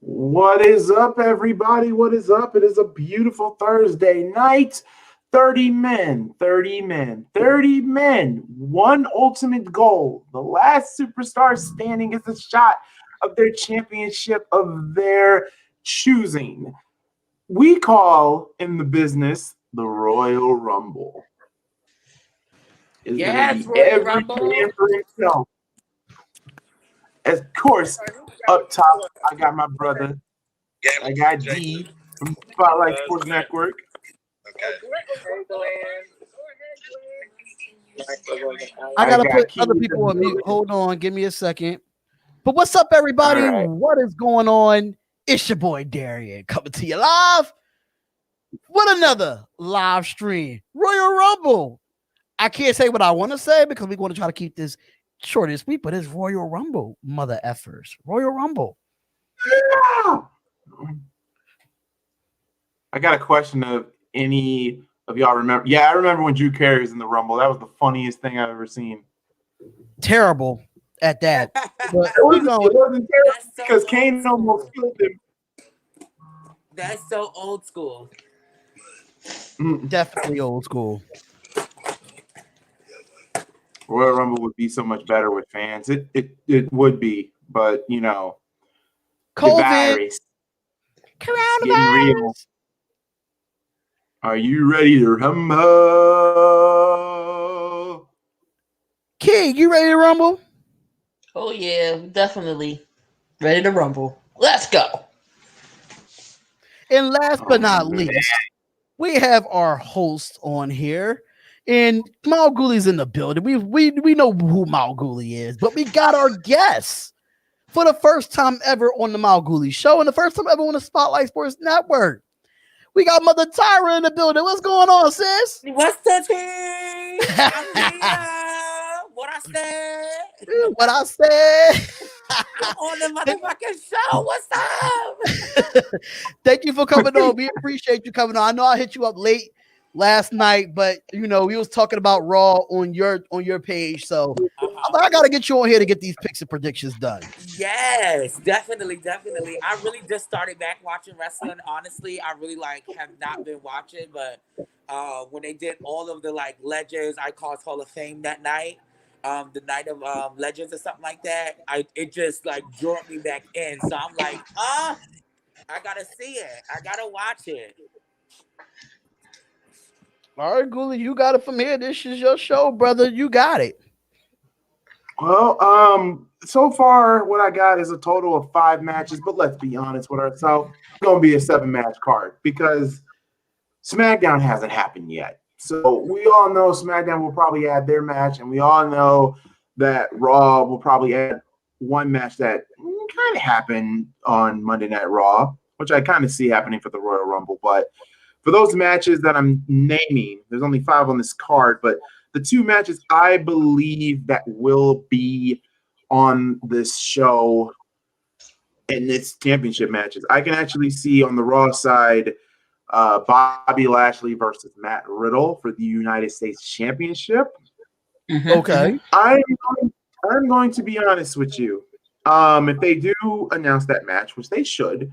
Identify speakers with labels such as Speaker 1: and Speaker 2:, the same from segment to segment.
Speaker 1: What is up, everybody? What is up? It is a beautiful Thursday night. 30 men, 30 men, 30 men. One ultimate goal. The last superstar standing is a shot of their championship of their choosing. We call in the business the Royal Rumble. It's
Speaker 2: Yes,
Speaker 1: gonna be
Speaker 2: Royal
Speaker 1: every
Speaker 2: Rumble.
Speaker 1: man for himself. Of course, up top, I got my brother. I got D from Spotlight Sports Network.
Speaker 3: I gotta put other people on mute. Hold on, give me a second. But what's up, everybody?
Speaker 1: Right.
Speaker 3: What is going on? It's your boy Darian coming to you live with another live stream. Royal Rumble. I can't say what I want to say because we want to try to keep this short and sweet, but it's Royal Rumble, mother effers. Royal Rumble.
Speaker 1: Yeah. I got a question of any of y'all remember. Yeah, I remember when Drew Carey was in the Rumble. That was the funniest thing I've ever seen.
Speaker 3: Terrible at that. But
Speaker 1: It wasn't terrible because Kane
Speaker 2: old
Speaker 1: almost
Speaker 2: school.
Speaker 1: killed him.
Speaker 2: That's so old school.
Speaker 3: Definitely old school.
Speaker 1: Royal Rumble would be so much better with fans. It would be, but you know,
Speaker 3: COVID,
Speaker 1: the virus, getting real. Are you ready to rumble?
Speaker 3: King, you ready to rumble?
Speaker 4: Oh yeah, definitely ready to rumble. Let's go.
Speaker 3: And last but not least, we have our host on here. And MalcGoolie's in the building. We know who MalcGoolie is, but we got our guests for the first time ever on the MalcGoolie Show and the first time ever on the Spotlight Sports Network. We got Mother Tyra in the building. What's going on, sis?
Speaker 2: What's the tea? I'm here. What I said?
Speaker 3: What I said?
Speaker 2: On the motherfucking show. What's up?
Speaker 3: Thank you for coming on. We appreciate you coming on. I know I hit you up late last night, but you know we was talking about Raw on your page, so I gotta get you on here to get these picks and predictions done.
Speaker 2: Yes, definitely. I really just started back watching wrestling. Honestly, I really have not been watching, but when they did all of the Legends, Icons Hall of Fame that night, the night of Legends or something like that, it just drew me back in. So I'm like, I gotta see it. I gotta watch it.
Speaker 3: All right, Ghoulie, you got it from here. This is your show, brother. You got it.
Speaker 1: Well, so far what I got is a total of 5 matches, but let's be honest with ourselves. It's gonna be a 7-match card because SmackDown hasn't happened yet. So we all know SmackDown will probably add their match, and we all know that Raw will probably add one match that kind of happened on Monday Night Raw, which I kind of see happening for the Royal Rumble. But for those matches that I'm naming, there's only 5 on this card, but the 2 matches I believe that will be on this show and its championship matches, I can actually see on the Raw side Bobby Lashley versus Matt Riddle for the United States Championship.
Speaker 3: Okay.
Speaker 1: I'm going to be honest with you. If they do announce that match, which they should,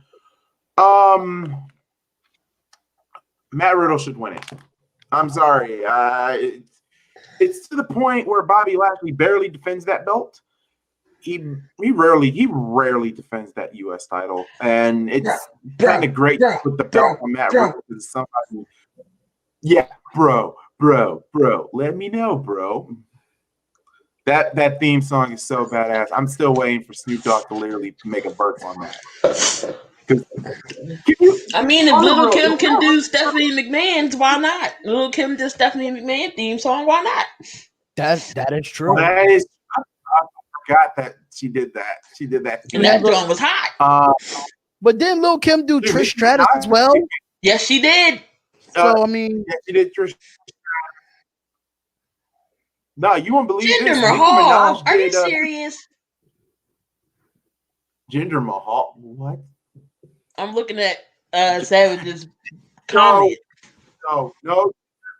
Speaker 1: Matt Riddle should win it. I'm sorry. It's to the point where Bobby Lashley barely defends that belt. He rarely defends that U.S. title, and it's kind of great to put the belt on Matt Riddle because somebody. Yeah, bro. Let me know, bro. That theme song is so badass. I'm still waiting for Snoop Dogg to literally make a verse on that.
Speaker 4: I mean, if Little Kim can do Stephanie McMahon's, why not? Little Kim did Stephanie McMahon theme song, why not?
Speaker 3: That is true.
Speaker 1: I forgot that she did that. She did that.
Speaker 4: And that song was hot.
Speaker 3: But didn't Lil Kim do Trish Stratus as well?
Speaker 4: Yes, she did.
Speaker 3: So I mean,
Speaker 1: yeah, she did Trish. No, you won't believe
Speaker 4: Jinder
Speaker 1: this. Nicki
Speaker 4: Mahal.
Speaker 1: Minaj
Speaker 4: Are you
Speaker 1: did
Speaker 4: serious?
Speaker 1: Jinder Mahal. What?
Speaker 4: I'm looking at Savage's
Speaker 1: No,
Speaker 4: comment.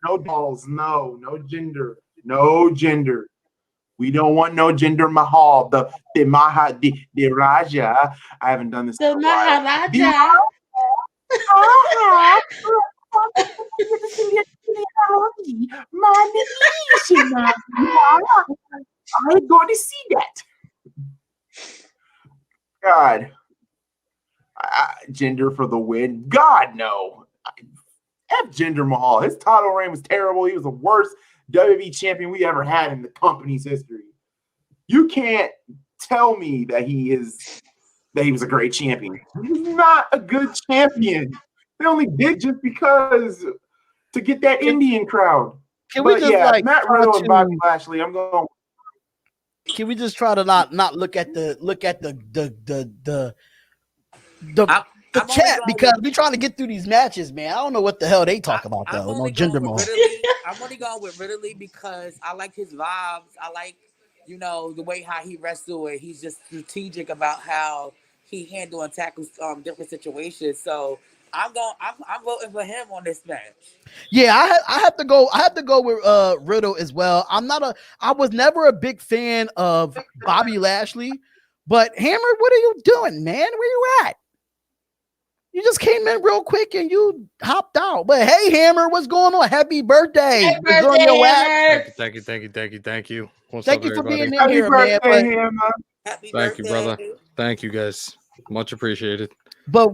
Speaker 1: no dolls. No gender. No gender. We don't want no Jinder Mahal. The Raja. I haven't done this
Speaker 4: The
Speaker 1: in a while.
Speaker 4: Maharaja.
Speaker 1: I'm going to see that. God. Gender for the win. God, no. F Jinder Mahal. His title reign was terrible. He was the worst WWE champion we ever had in the company's history. You can't tell me that he was a great champion. He's not a good champion. They only did just because to get that Indian crowd.
Speaker 3: Can we just like
Speaker 1: Matt Riddle and Bobby Lashley? I'm going.
Speaker 3: Can we just try to not look at the chat because we trying to get through these matches, man. I don't know what the hell they talk about though. No Jinder Mahal.
Speaker 2: I'm only going with Ridley because I like his vibes. I like, the way how he wrestled. And he's just strategic about how he handle and tackles different situations. So I'm voting for him on this match.
Speaker 3: Yeah, I have to go. I have to go with Riddle as well. I was never a big fan of Bobby Lashley, but Hammer, what are you doing, man? Where you at? You just came in real quick and you hopped out. But hey, Hammer, what's going on? Happy birthday!
Speaker 4: Happy birthday, Hammer.
Speaker 5: Thank you. What's
Speaker 3: Thank
Speaker 5: up,
Speaker 3: you for
Speaker 5: everybody?
Speaker 3: being in here, man.
Speaker 5: Thank you, brother. Thank you, guys. Much appreciated.
Speaker 3: But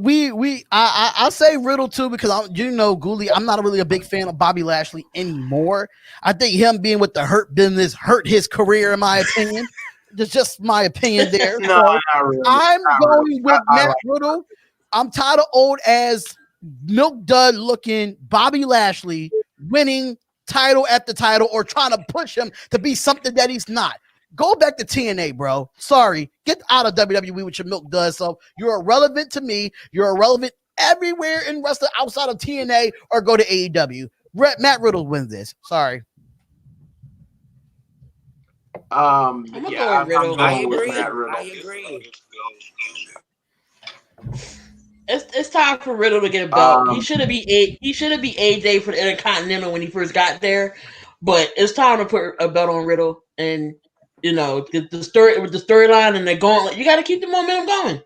Speaker 3: I say Riddle too because Ghoulie, I'm not really a big fan of Bobby Lashley anymore. I think him being with the Hurt Business hurt his career, in my opinion. Just my opinion there.
Speaker 1: No, not really.
Speaker 3: I'm going
Speaker 1: really.
Speaker 3: with
Speaker 1: I
Speaker 3: Matt
Speaker 1: like
Speaker 3: Riddle. I'm tired of old as milk dud looking Bobby Lashley winning title after title or trying to push him to be something that he's not. Go back to TNA, bro. Sorry. Get out of WWE with your milk dud. So you're irrelevant to me. You're irrelevant everywhere in wrestling outside of TNA or go to AEW. Matt Riddle wins this. Sorry.
Speaker 4: I'm gonna go with Riddle.
Speaker 2: I agree.
Speaker 4: It's time for Riddle to get a belt. He should have be AJ for the Intercontinental when he first got there, but it's time to put a belt on Riddle and get the story with the storyline and the gauntlet. You got to keep the momentum going.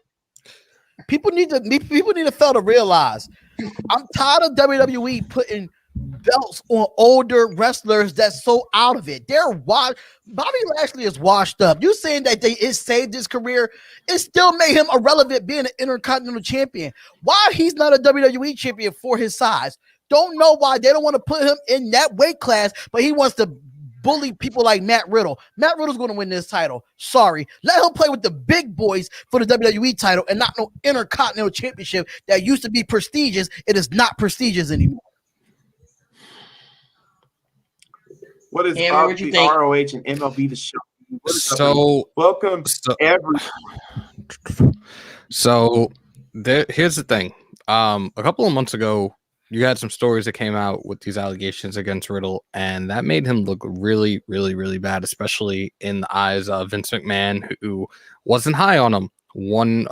Speaker 3: People need to fail to realize I'm tired of WWE putting belts on older wrestlers that's so out of it. Bobby Lashley is washed up. You saying that it saved his career? It still made him irrelevant being an Intercontinental champion. Why he's not a WWE champion for his size? Don't know why they don't want to put him in that weight class, but he wants to bully people like Matt Riddle. Matt Riddle's going to win this title. Sorry. Let him play with the big boys for the WWE title and not no Intercontinental championship that used to be prestigious. It is not prestigious anymore.
Speaker 1: What is
Speaker 4: Hammer,
Speaker 1: up, the ROH and MLB The Show? Welcome, everyone.
Speaker 5: So here's the thing. A couple of months ago, you had some stories that came out with these allegations against Riddle, and that made him look really, really, really bad, especially in the eyes of Vince McMahon, who wasn't high on him. One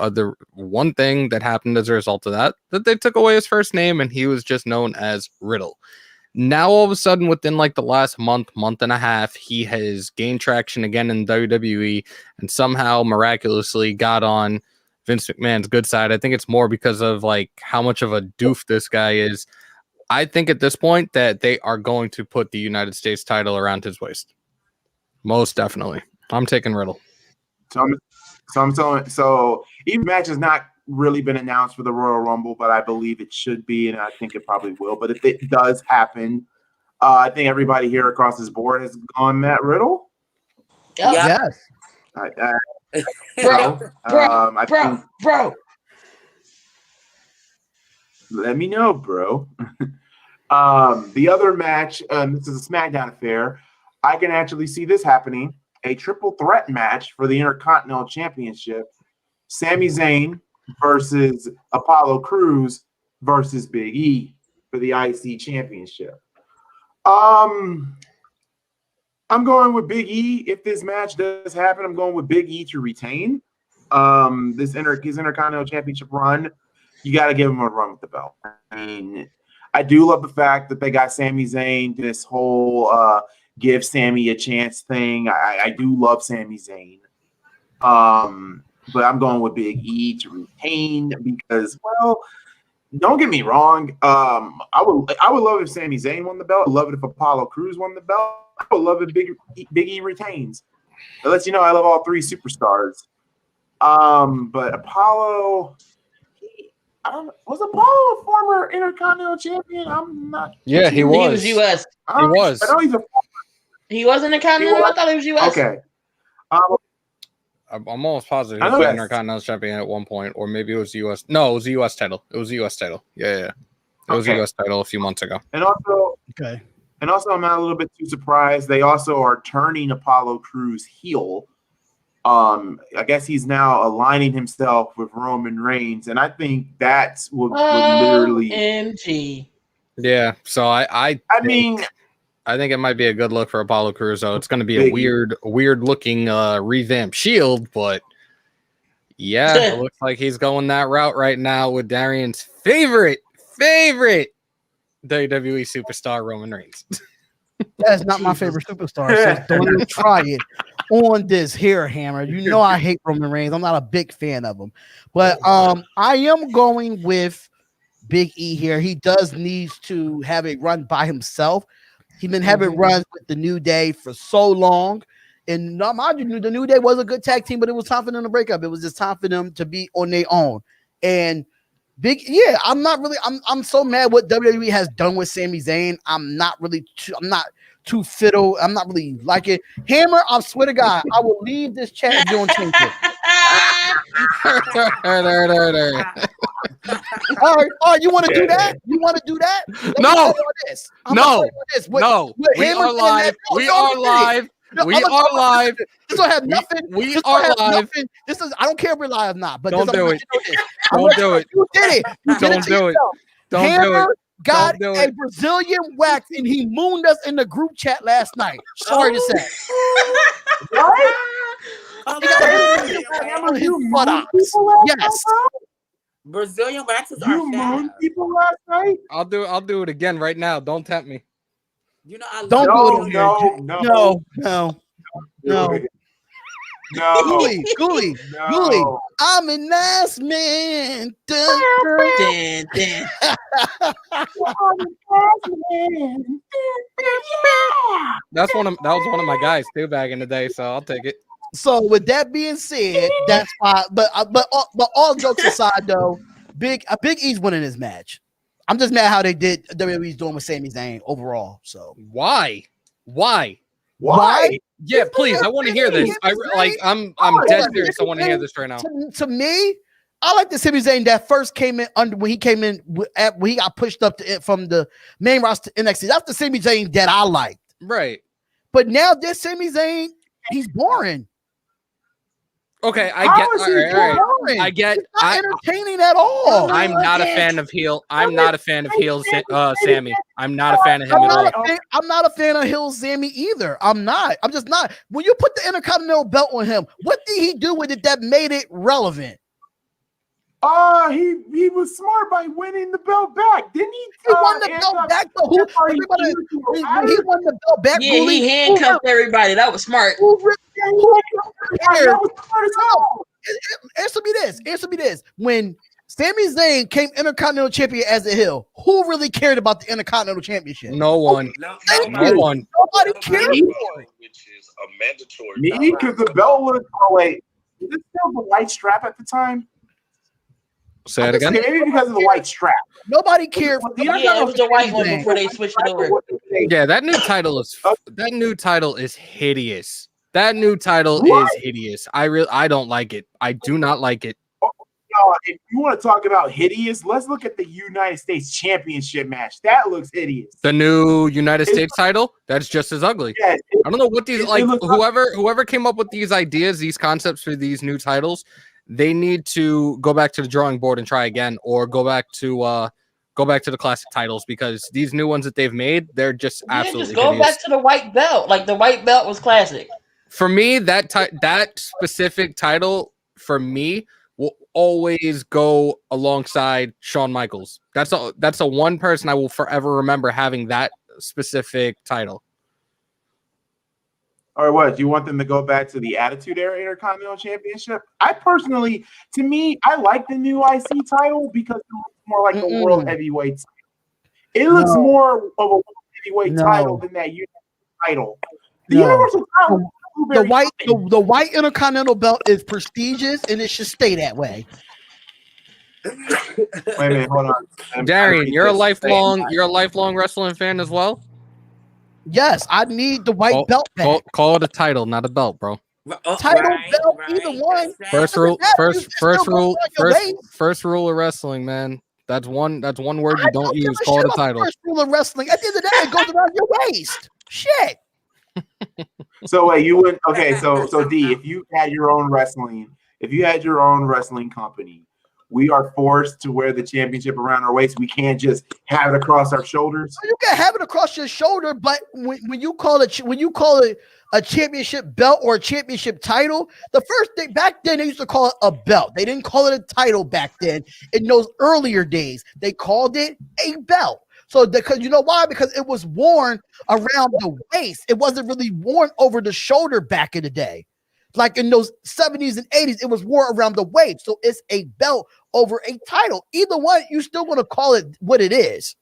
Speaker 5: thing that happened as a result of that they took away his first name, and he was just known as Riddle. Now, all of a sudden, within like the last month and a half, he has gained traction again in WWE and somehow miraculously got on Vince McMahon's good side. I think it's more because of like how much of a doof this guy is. I think at this point that they are going to put the United States title around his waist. Most definitely. I'm taking Riddle.
Speaker 1: So even match has not really been announced for the Royal Rumble, but I believe it should be, and I think it probably will. But if it does happen, I think everybody here across this board has gone Matt Riddle.
Speaker 3: Yes.
Speaker 4: Bro.
Speaker 1: Let me know, bro. The other match, this is a SmackDown affair. I can actually see this happening. A triple threat match for the Intercontinental Championship. Sami Zayn versus Apollo Crews versus Big E. for the IC championship. I'm going with Big E. If this match does happen, I'm going with Big E to retain. His Intercontinental Championship run. You got to give him a run with the belt. I mean, I do love the fact that they got Sami Zayn, this whole give Sami a chance thing. I do love Sami Zayn. But I'm going with Big E to retain because, well, don't get me wrong. I would love if Sami Zayn won the belt. I would love it if Apollo Crews won the belt. I would love if Big E retains. It lets you know I love all three superstars. But Apollo, I don't know. Was Apollo a former Intercontinental Champion? I'm not.
Speaker 5: Yeah, he was.
Speaker 4: He was US.
Speaker 5: He was.
Speaker 1: I know he's a.
Speaker 4: He was Intercontinental. I thought he was US.
Speaker 1: Okay.
Speaker 5: I'm almost positive he was the Intercontinental Champion at one point, or maybe it was US. No, it was the US title. It was the US title. Yeah. It was the US title a few months ago.
Speaker 1: And also, I'm not a little bit too surprised. They also are turning Apollo Crews heel. I guess he's now aligning himself with Roman Reigns, and I think that's what would literally.
Speaker 4: OMG.
Speaker 5: Yeah. So I think it might be a good look for Apollo Crews. So it's going to be a weird looking revamped Shield, but yeah, it looks like he's going that route right now with Darian's favorite WWE superstar, Roman Reigns.
Speaker 3: That's not my favorite superstar. So don't even try it on this here, Hammer. You know I hate Roman Reigns. I'm not a big fan of him, but I am going with Big E here. He does need to have a run by himself. He's been having runs with the New Day for so long. And mind you, the New Day was a good tag team, but it was time for them to break up. It was just time for them to be on their own. And I'm so mad what WWE has done with Sami Zayn. I'm not too fiddle. I'm not really like it. Hammer, I swear to God, I will leave this chat if you don't change it. All right, you want to do that? You want to do that?
Speaker 5: No. We are live. We are live. We are live.
Speaker 3: This don't have nothing.
Speaker 5: We are live.
Speaker 3: This is. I don't care if we're live or not. But
Speaker 5: don't do it. Don't do it.
Speaker 3: You did it.
Speaker 5: Don't do it. Don't do it.
Speaker 3: Got a Brazilian wax and he mooned us in the group chat last night. Sorry to say.
Speaker 1: What?
Speaker 3: Yes.
Speaker 2: Brazilian waxes are
Speaker 1: You mooned people last night?
Speaker 5: I'll do it again right now. Don't tempt me.
Speaker 2: You know I
Speaker 3: don't
Speaker 2: love
Speaker 3: do it. No. Goolie. I'm a nice man.
Speaker 5: That was one of my guys too back in the day, so I'll take it.
Speaker 3: So with that being said, that's fine. But all jokes aside, though, Big E's winning this match. I'm just mad how they did WWE's doing with Sami Zayn overall. So
Speaker 5: why? Yeah, please. I want to hear this. I'm dead serious. I want to hear this right now.
Speaker 3: To me, I like the Sami Zayn that first came in when he got pushed up from the main roster to NXT. That's the Sami Zayn that I liked.
Speaker 5: Right.
Speaker 3: But now this Sami Zayn, he's boring.
Speaker 5: Okay, I get. I get.
Speaker 3: It's not entertaining at all.
Speaker 5: I'm not a fan of heel. I'm not a fan of heel Sammy. I'm not a fan of him at all.
Speaker 3: I'm not a fan of heel Sammy either. I'm not. I'm just not. When you put the Intercontinental belt on him, what did he do with it that made it relevant?
Speaker 1: He was smart by winning the belt back, didn't he?
Speaker 3: He won the belt back. But he won the belt back.
Speaker 4: Yeah, he handcuffed everybody. That was smart.
Speaker 3: Answer me this. When Sami Zayn came Intercontinental Champion as a heel, who really cared about the Intercontinental Championship?
Speaker 5: No one.
Speaker 3: Nobody cared.
Speaker 6: Which is a mandatory.
Speaker 1: Me, because the belt was. Oh wait, was it still the white strap at the time?
Speaker 5: Say it again.
Speaker 1: Maybe because of the white strap.
Speaker 3: Nobody cared.
Speaker 4: Yeah, it was the white one before they switched it over.
Speaker 5: Yeah, that new title is hideous. That new title is hideous. I don't like it. I do not like it.
Speaker 1: If you want to talk about hideous, let's look at the United States Championship match. That looks hideous.
Speaker 5: The new United States title, that's just as ugly.
Speaker 1: Yes,
Speaker 5: I don't know what these whoever came up with these ideas, these concepts for these new titles, they need to go back to the drawing board and try again, or go back to Go back to the classic titles because these new ones that they've made, they're just absolutely
Speaker 4: just go
Speaker 5: hideous.
Speaker 4: back to the white belt. Like the white belt was classic.
Speaker 5: For me, that specific title for me will always go alongside Shawn Michaels. That's a one person I will forever remember having that specific title.
Speaker 1: Or what? Do you want them to go back to the Attitude Era Intercontinental Championship? I personally, to me, I like the new IC title because it looks more like the World Heavyweight title. It looks more of a World Heavyweight title than that Universal title. The Universal title.
Speaker 3: The white Intercontinental belt is prestigious and it should stay that way.
Speaker 1: Wait a minute, hold on.
Speaker 5: Darian, you're a lifelong wrestling fan as well?
Speaker 3: Yes, I need the white belt back.
Speaker 5: Call it a title, not a belt, bro.
Speaker 3: Title, belt, either one.
Speaker 5: First rule of wrestling, man. That's one word you don't use. Call it a title.
Speaker 3: First rule of wrestling. At the end of the day, it goes around your waist. Shit.
Speaker 1: So wait, you went okay. So D, if you had your own wrestling company, we are forced to wear the championship around our waist. We can't just have it across our shoulders.
Speaker 3: You can have it across your shoulder, but when you call it a championship belt or a championship title, the first thing back then they used to call it a belt. They didn't call it a title back then. In those earlier days, they called it a belt. So because you know why? Because it was worn around the waist. It wasn't really worn over the shoulder back in the day. Like in those 70s and 80s, it was worn around the waist. So it's a belt over a title. Either one, you still want to call it what it is.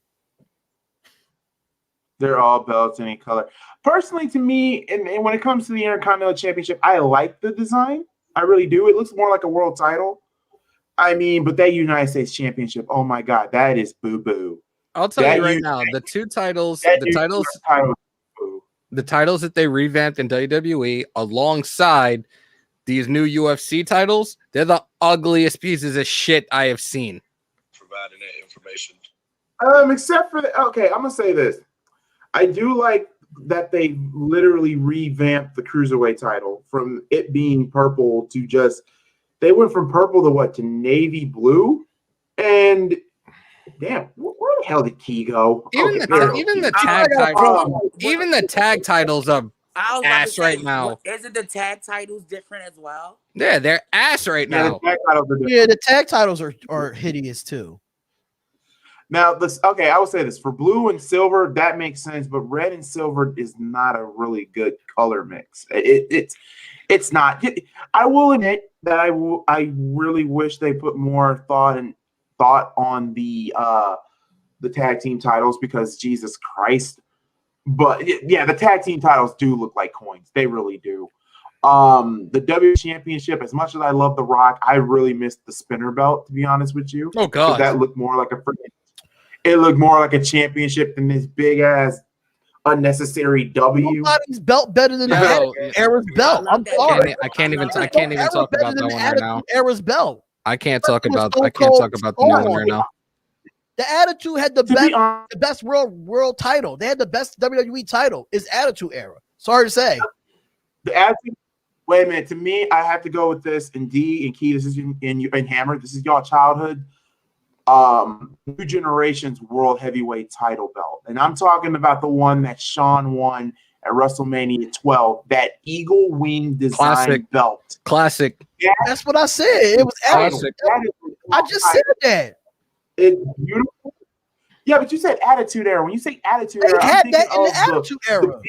Speaker 1: They're all belts any color. Personally, to me, and when it comes to the Intercontinental Championship, I like the design. I really do. It looks more like a world title. I mean, but that United States Championship, oh my God, that is boo-boo.
Speaker 5: I'll tell you right now, the titles that they revamped in WWE alongside these new UFC titles, they're the ugliest pieces of shit I have seen.
Speaker 6: Providing that information.
Speaker 1: Except for okay, I'm gonna say this. I do like that they literally revamped the cruiserweight title from it being purple to just they went from purple to what to navy blue, and damn, where the hell did Key go?
Speaker 5: Even the tag titles are ass right now.
Speaker 2: Isn't the tag titles different as well?
Speaker 5: Yeah, they're ass right now.
Speaker 3: The tag titles are hideous too.
Speaker 1: Now, I will say this for blue and silver, that makes sense, but red and silver is not a really good color mix. It's not. I will admit that I really wish they put more thought on the tag team titles because Jesus Christ. But yeah, the tag team titles do look like coins. They really do. The W Championship, as much as I love The Rock, I really missed the spinner belt, to be honest with you.
Speaker 5: Oh God.
Speaker 1: That looked more like it looked more like a championship than this big ass unnecessary W.
Speaker 3: Nobody's belt better than the Era's belt. I'm sorry.
Speaker 5: I can't even talk about that one right now.
Speaker 3: Era's belt.
Speaker 5: I can't talk about the new one right now.
Speaker 3: The Attitude had the best world title. They had the best WWE title. Is Attitude Era. Sorry to say.
Speaker 1: The Attitude. Wait a minute. To me, I have to go with this. And D and Key, this is in Hammer. This is y'all childhood. New Generation's World Heavyweight title belt. And I'm talking about the one that Shawn won at WrestleMania 12. That eagle wing design belt.
Speaker 5: Classic.
Speaker 1: Yeah,
Speaker 3: that's what I said. It was classic. I just said that.
Speaker 1: It's beautiful. Yeah, but you said Attitude Era. When you say Attitude Era,
Speaker 3: they had that in the Attitude Era.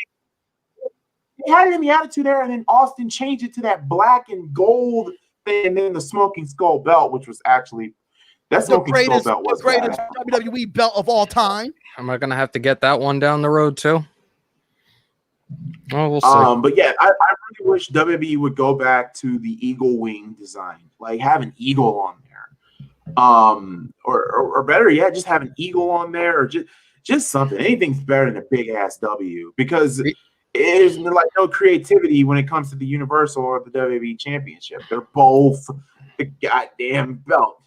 Speaker 1: They had it in the Attitude Era, and then Austin changed it to that black and gold thing, and then the Smoking Skull belt, which was actually that Smoking Skull belt was
Speaker 3: the greatest WWE belt of all time.
Speaker 5: Am I gonna have to get that one down the road too? Oh, we'll see.
Speaker 1: But yeah, I really wish WWE would go back to the eagle wing design, like have an eagle on there. Or better yet, just have an eagle on there, or just something. Anything's better than a big ass W because there's like no creativity when it comes to the Universal or the WWE Championship. They're both the goddamn belt.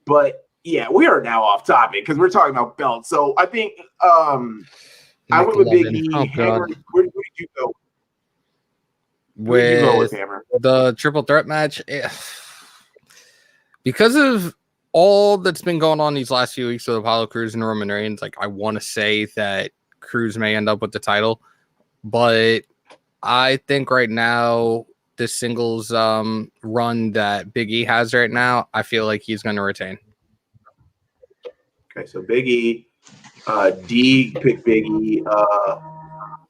Speaker 1: But yeah, we are now off topic because we're talking about belts. So I think I went with Big E. Hammer, where did you go?
Speaker 5: With Hammer? The triple threat match, because of all that's been going on these last few weeks with Apollo Crews and Roman Reigns, like I want to say that Crews may end up with the title, but I think right now the singles run that Big E has right now, I feel like he's going to retain.
Speaker 1: Okay, so Big E, D pick Big E.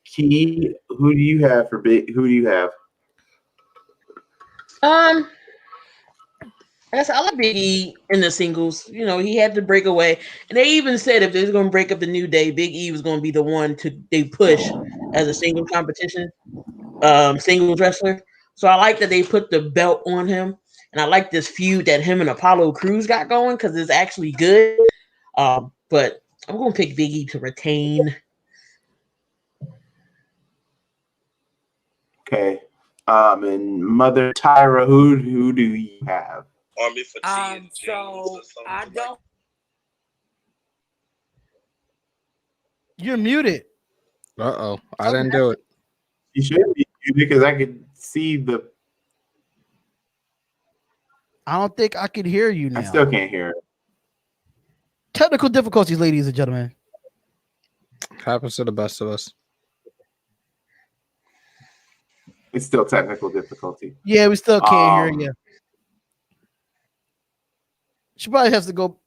Speaker 1: Key, who do you have for Big? Who do you have?
Speaker 4: I guess I like Big E in the singles. You know, he had to break away, and they even said if they was going to break up the New Day, Big E was going to be the one they push as a single competition, singles wrestler. So I like that they put the belt on him, and I like this feud that him and Apollo Crews got going because it's actually good. But I'm going to pick Big E to retain.
Speaker 1: Okay. And Mother Tyra, who do you have?
Speaker 6: Army fatigue.
Speaker 2: So I don't.
Speaker 3: You're muted.
Speaker 5: Uh-oh. I didn't do it.
Speaker 1: You should be because I could see the.
Speaker 3: I don't think I can hear you now.
Speaker 1: I still can't hear it.
Speaker 3: Technical difficulties, ladies and gentlemen.
Speaker 5: Happens to the best of us.
Speaker 1: It's still technical difficulty.
Speaker 3: Yeah, we still can't hear you. She probably has to go.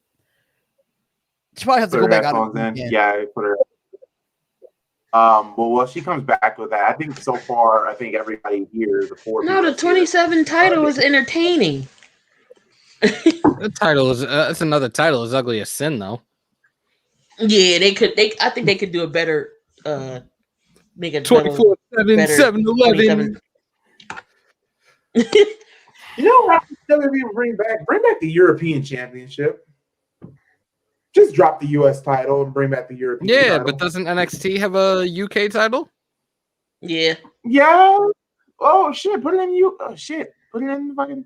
Speaker 3: She probably has to
Speaker 1: Put
Speaker 3: go
Speaker 1: her
Speaker 3: back out.
Speaker 1: headphones in. Yeah, I put her. Well, she comes back with that. I think so far, I think everybody here, the four.
Speaker 4: No, the 27 title is entertaining.
Speaker 5: The title is that's another title. Is Ugly as Sin though.
Speaker 4: Yeah, they could. I think they could do a better. Make it
Speaker 5: 24/7,
Speaker 4: better
Speaker 5: 7-Eleven.
Speaker 1: You know what WWE bring back the European Championship. Just drop the US title and bring back the European title.
Speaker 5: Yeah, but doesn't NXT have a UK title?
Speaker 4: Yeah.
Speaker 1: Yeah. Oh shit! Put it in you. Oh shit! Put it in the fucking.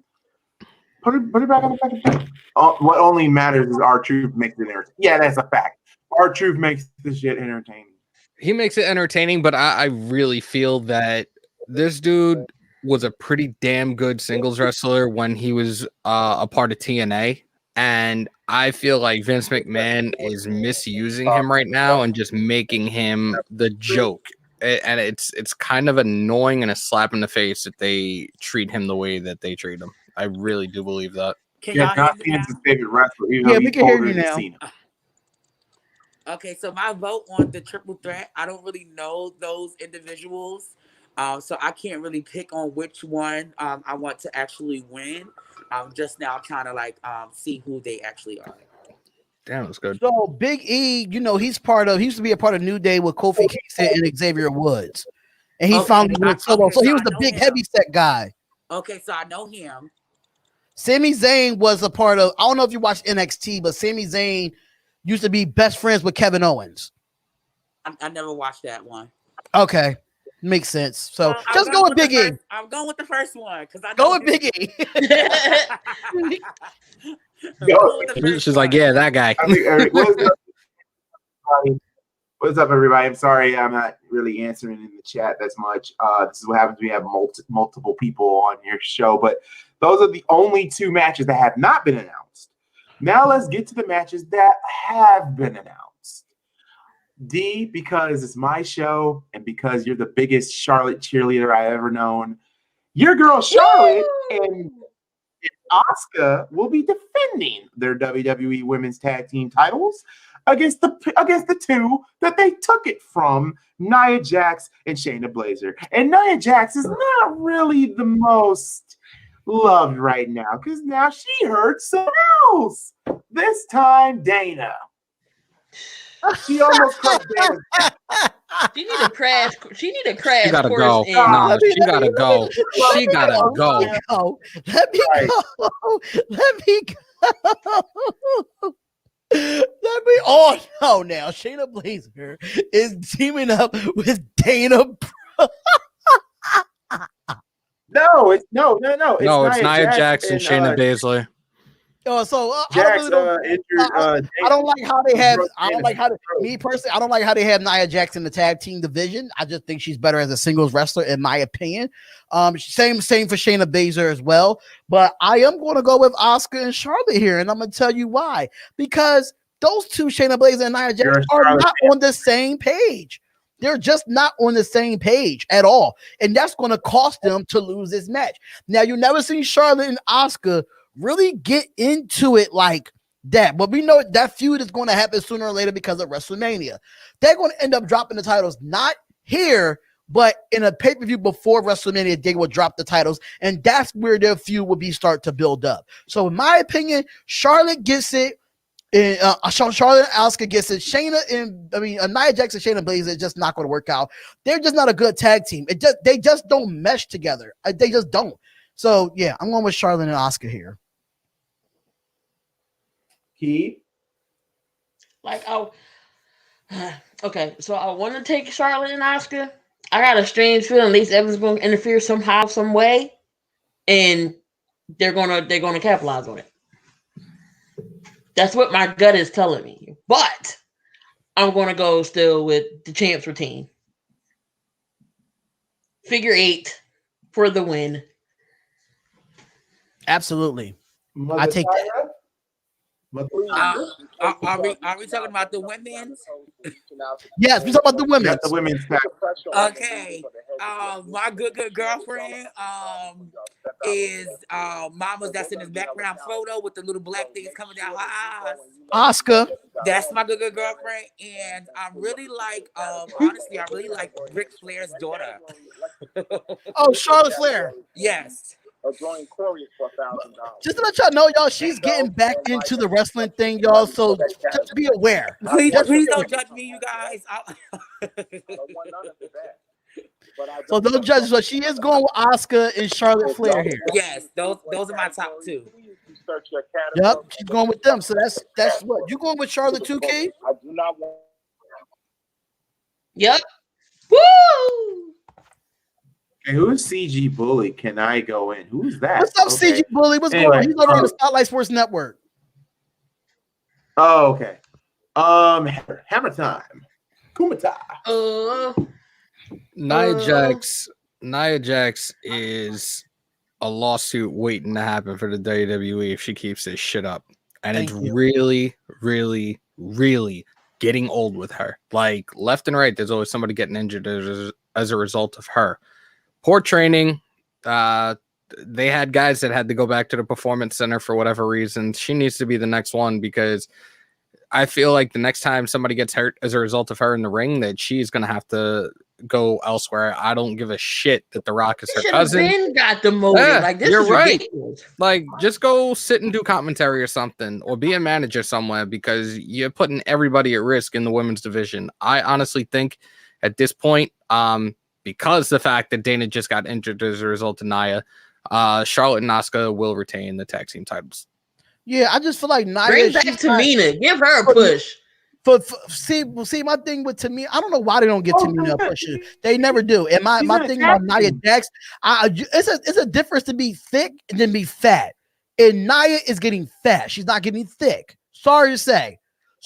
Speaker 1: Put it back on the fucking thing. What only matters is R-Truth makes it entertaining. Yeah, that's a fact. R-Truth makes this shit entertaining.
Speaker 5: He makes it entertaining, but I really feel that this dude was a pretty damn good singles wrestler when he was a part of TNA. And I feel like Vince McMahon is misusing him right now and just making him the joke. And it's kind of annoying and a slap in the face that they treat him the way that they treat him. I really do believe that.
Speaker 2: Can y'all hear me
Speaker 1: Cena's
Speaker 2: now?
Speaker 1: his favorite wrestler. Even
Speaker 3: Yeah,
Speaker 1: though
Speaker 3: we
Speaker 1: he's
Speaker 3: can hear
Speaker 1: older
Speaker 3: you
Speaker 1: than
Speaker 3: now.
Speaker 1: Cena.
Speaker 2: Okay, so my vote on the triple threat, I don't really know those individuals. So I can't really pick on which one I want to actually win. Just now trying to see who they actually are.
Speaker 5: Damn, that's good.
Speaker 3: So Big E, you know, he used to be a part of New Day with Kofi Kingston and Xavier Woods. And he finally went solo. So he was the big heavy set guy.
Speaker 2: Okay, so I know him.
Speaker 3: Sami Zayn was a part of, I don't know if you watched NXT, but Sami Zayn used to be best friends with Kevin Owens.
Speaker 2: I never watched that one.
Speaker 3: Okay. Makes sense. So just go with Big E.
Speaker 2: I'm going with the first one because I
Speaker 3: Go with Big E.
Speaker 5: She's like, yeah, that guy.
Speaker 1: What's up, everybody? I'm sorry I'm not really answering in the chat as much. This is what happens when we have multiple people on your show. But those are the only two matches that have not been announced. Now let's get to the matches that have been announced. D, because it's my show and because you're the biggest Charlotte cheerleader I've ever known, your girl Charlotte and Asuka will be defending their WWE Women's Tag Team titles against the two that they took it from, Nia Jax and Shayna Baszler. And Nia Jax is not really the most loved right now because now she hurts someone else. This time, Dana. She almost crushed Dana's back.
Speaker 4: She need a crash. She
Speaker 5: gotta
Speaker 4: course
Speaker 5: go.
Speaker 4: in-
Speaker 5: No, she gotta go. She gotta go.
Speaker 3: Let me go. Let me go. Let me. Oh no! Now Shayna Baszler is teaming up with Dana.
Speaker 1: No, it's Nia
Speaker 5: Jax and Shayna Baszler.
Speaker 1: Jax
Speaker 3: I don't
Speaker 1: injured.
Speaker 3: I don't like how they have. I don't
Speaker 1: Dana.
Speaker 3: like how me personally. I don't like how they have Nia Jax in the tag team division. I just think she's better as a singles wrestler, in my opinion. Same for Shayna Baszler as well. But I am going to go with Asuka and Charlotte here, and I'm going to tell you why. Because those two, Shayna Baszler and Nia Jax, are not on the same page. They're just not on the same page at all, and that's going to cost them to lose this match. Now, you never seen Charlotte and Asuka really get into it like that, but we know that feud is going to happen sooner or later because of WrestleMania. They're going to end up dropping the titles, not here, but in a pay-per-view before WrestleMania. They will drop the titles, and that's where their feud will be start to build up. So, in my opinion, Charlotte gets it. Charlotte and Asuka gets it. Nia Jax and Shayna Baszler is just not going to work out. They're just not a good tag team. They just don't mesh together. They just don't. So yeah, I'm going with Charlotte and Asuka here.
Speaker 1: Key.
Speaker 4: Okay, so I want to take Charlotte and Asuka. I got a strange feeling Lacey Evans is going to interfere somehow, some way, and they're gonna capitalize on it. That's what my gut is telling me. But I'm going to go still with the champs routine. Figure 8 for the win.
Speaker 3: Absolutely. I take that.
Speaker 2: Are we talking about the women's?
Speaker 3: Yes, we talk about the women.
Speaker 1: Got the women's back.
Speaker 2: Okay. My good girlfriend is Mama's that's in his background photo with the little black things coming down her eyes.
Speaker 3: Asuka.
Speaker 2: That's my good girlfriend, and I really like honestly, I really like Ric Flair's daughter.
Speaker 3: Oh, Charlotte Flair.
Speaker 2: Yes.
Speaker 3: Just to let y'all know, y'all, she's getting back into the wrestling thing, y'all. So just be aware.
Speaker 2: Please don't judge me, you guys.
Speaker 3: So don't judge. So she is going with Asuka and Charlotte Flair here.
Speaker 2: Yes, those are my top two.
Speaker 3: Yep, she's going with them. So that's what you going with Charlotte 2K?
Speaker 4: Yep. Woo!
Speaker 1: Okay, who's CG Bully? Can I go in? Who's that?
Speaker 3: What's up, CG Bully? What's going on? He's over on the Spotlight Sports Network.
Speaker 1: Oh, okay. Hammer time. Kumata.
Speaker 5: Nia Jax is a lawsuit waiting to happen for the WWE if she keeps this shit up. And it's really, really, really getting old with her. Like left and right, there's always somebody getting injured as a result of her. Poor training. They had guys that had to go back to the performance center for whatever reason. She needs to be the next one because I feel like the next time somebody gets hurt as a result of her in the ring, that she's going to have to go elsewhere. I don't give a shit that The Rock is her cousin.
Speaker 4: Been got demoted.
Speaker 5: Yeah,
Speaker 4: like this
Speaker 5: you're
Speaker 4: is
Speaker 5: right.
Speaker 4: ridiculous.
Speaker 5: Like just go sit and do commentary or something, or be a manager somewhere because you're putting everybody at risk in the women's division. I honestly think at this point, because the fact that Dana just got injured as a result of Nia, Charlotte and Asuka will retain the tag team titles.
Speaker 3: Yeah, I just feel like Nia.
Speaker 4: Bring back Tamina. Give her a push.
Speaker 3: See, my thing with Tamina, I don't know why they don't get Tamina a push. They never do. And my thing about Nia Jax, it's a difference to be thick and then be fat. And Nia is getting fat. She's not getting thick. Sorry to say.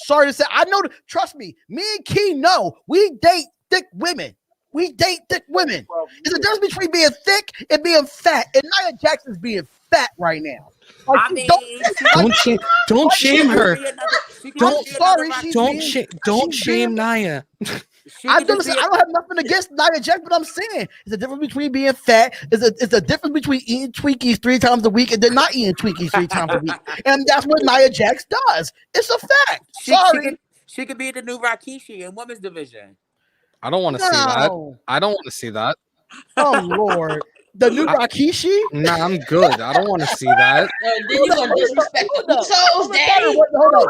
Speaker 3: I know. Trust me. Me and Key know we date thick women. It's a difference between being thick and being fat. And Nia Jax is being fat right now. Like,
Speaker 5: don't shame her. Don't shame Nia.
Speaker 3: I don't have nothing against Nia Jax, but I'm saying it's a difference between being fat. It's a difference between eating Twinkies 3 times a week and then not eating Twinkies 3 times a week. And that's what Nia Jax does. It's a fact. Sorry.
Speaker 2: She could be the new Rikishi in women's division.
Speaker 5: I don't want to see that. I don't want to see that.
Speaker 3: Oh Lord. The new Rikishi?
Speaker 5: Nah, I'm good. I don't want to see that.
Speaker 4: Then you're gonna disrespect the Usos, Daddy.
Speaker 3: Hold on.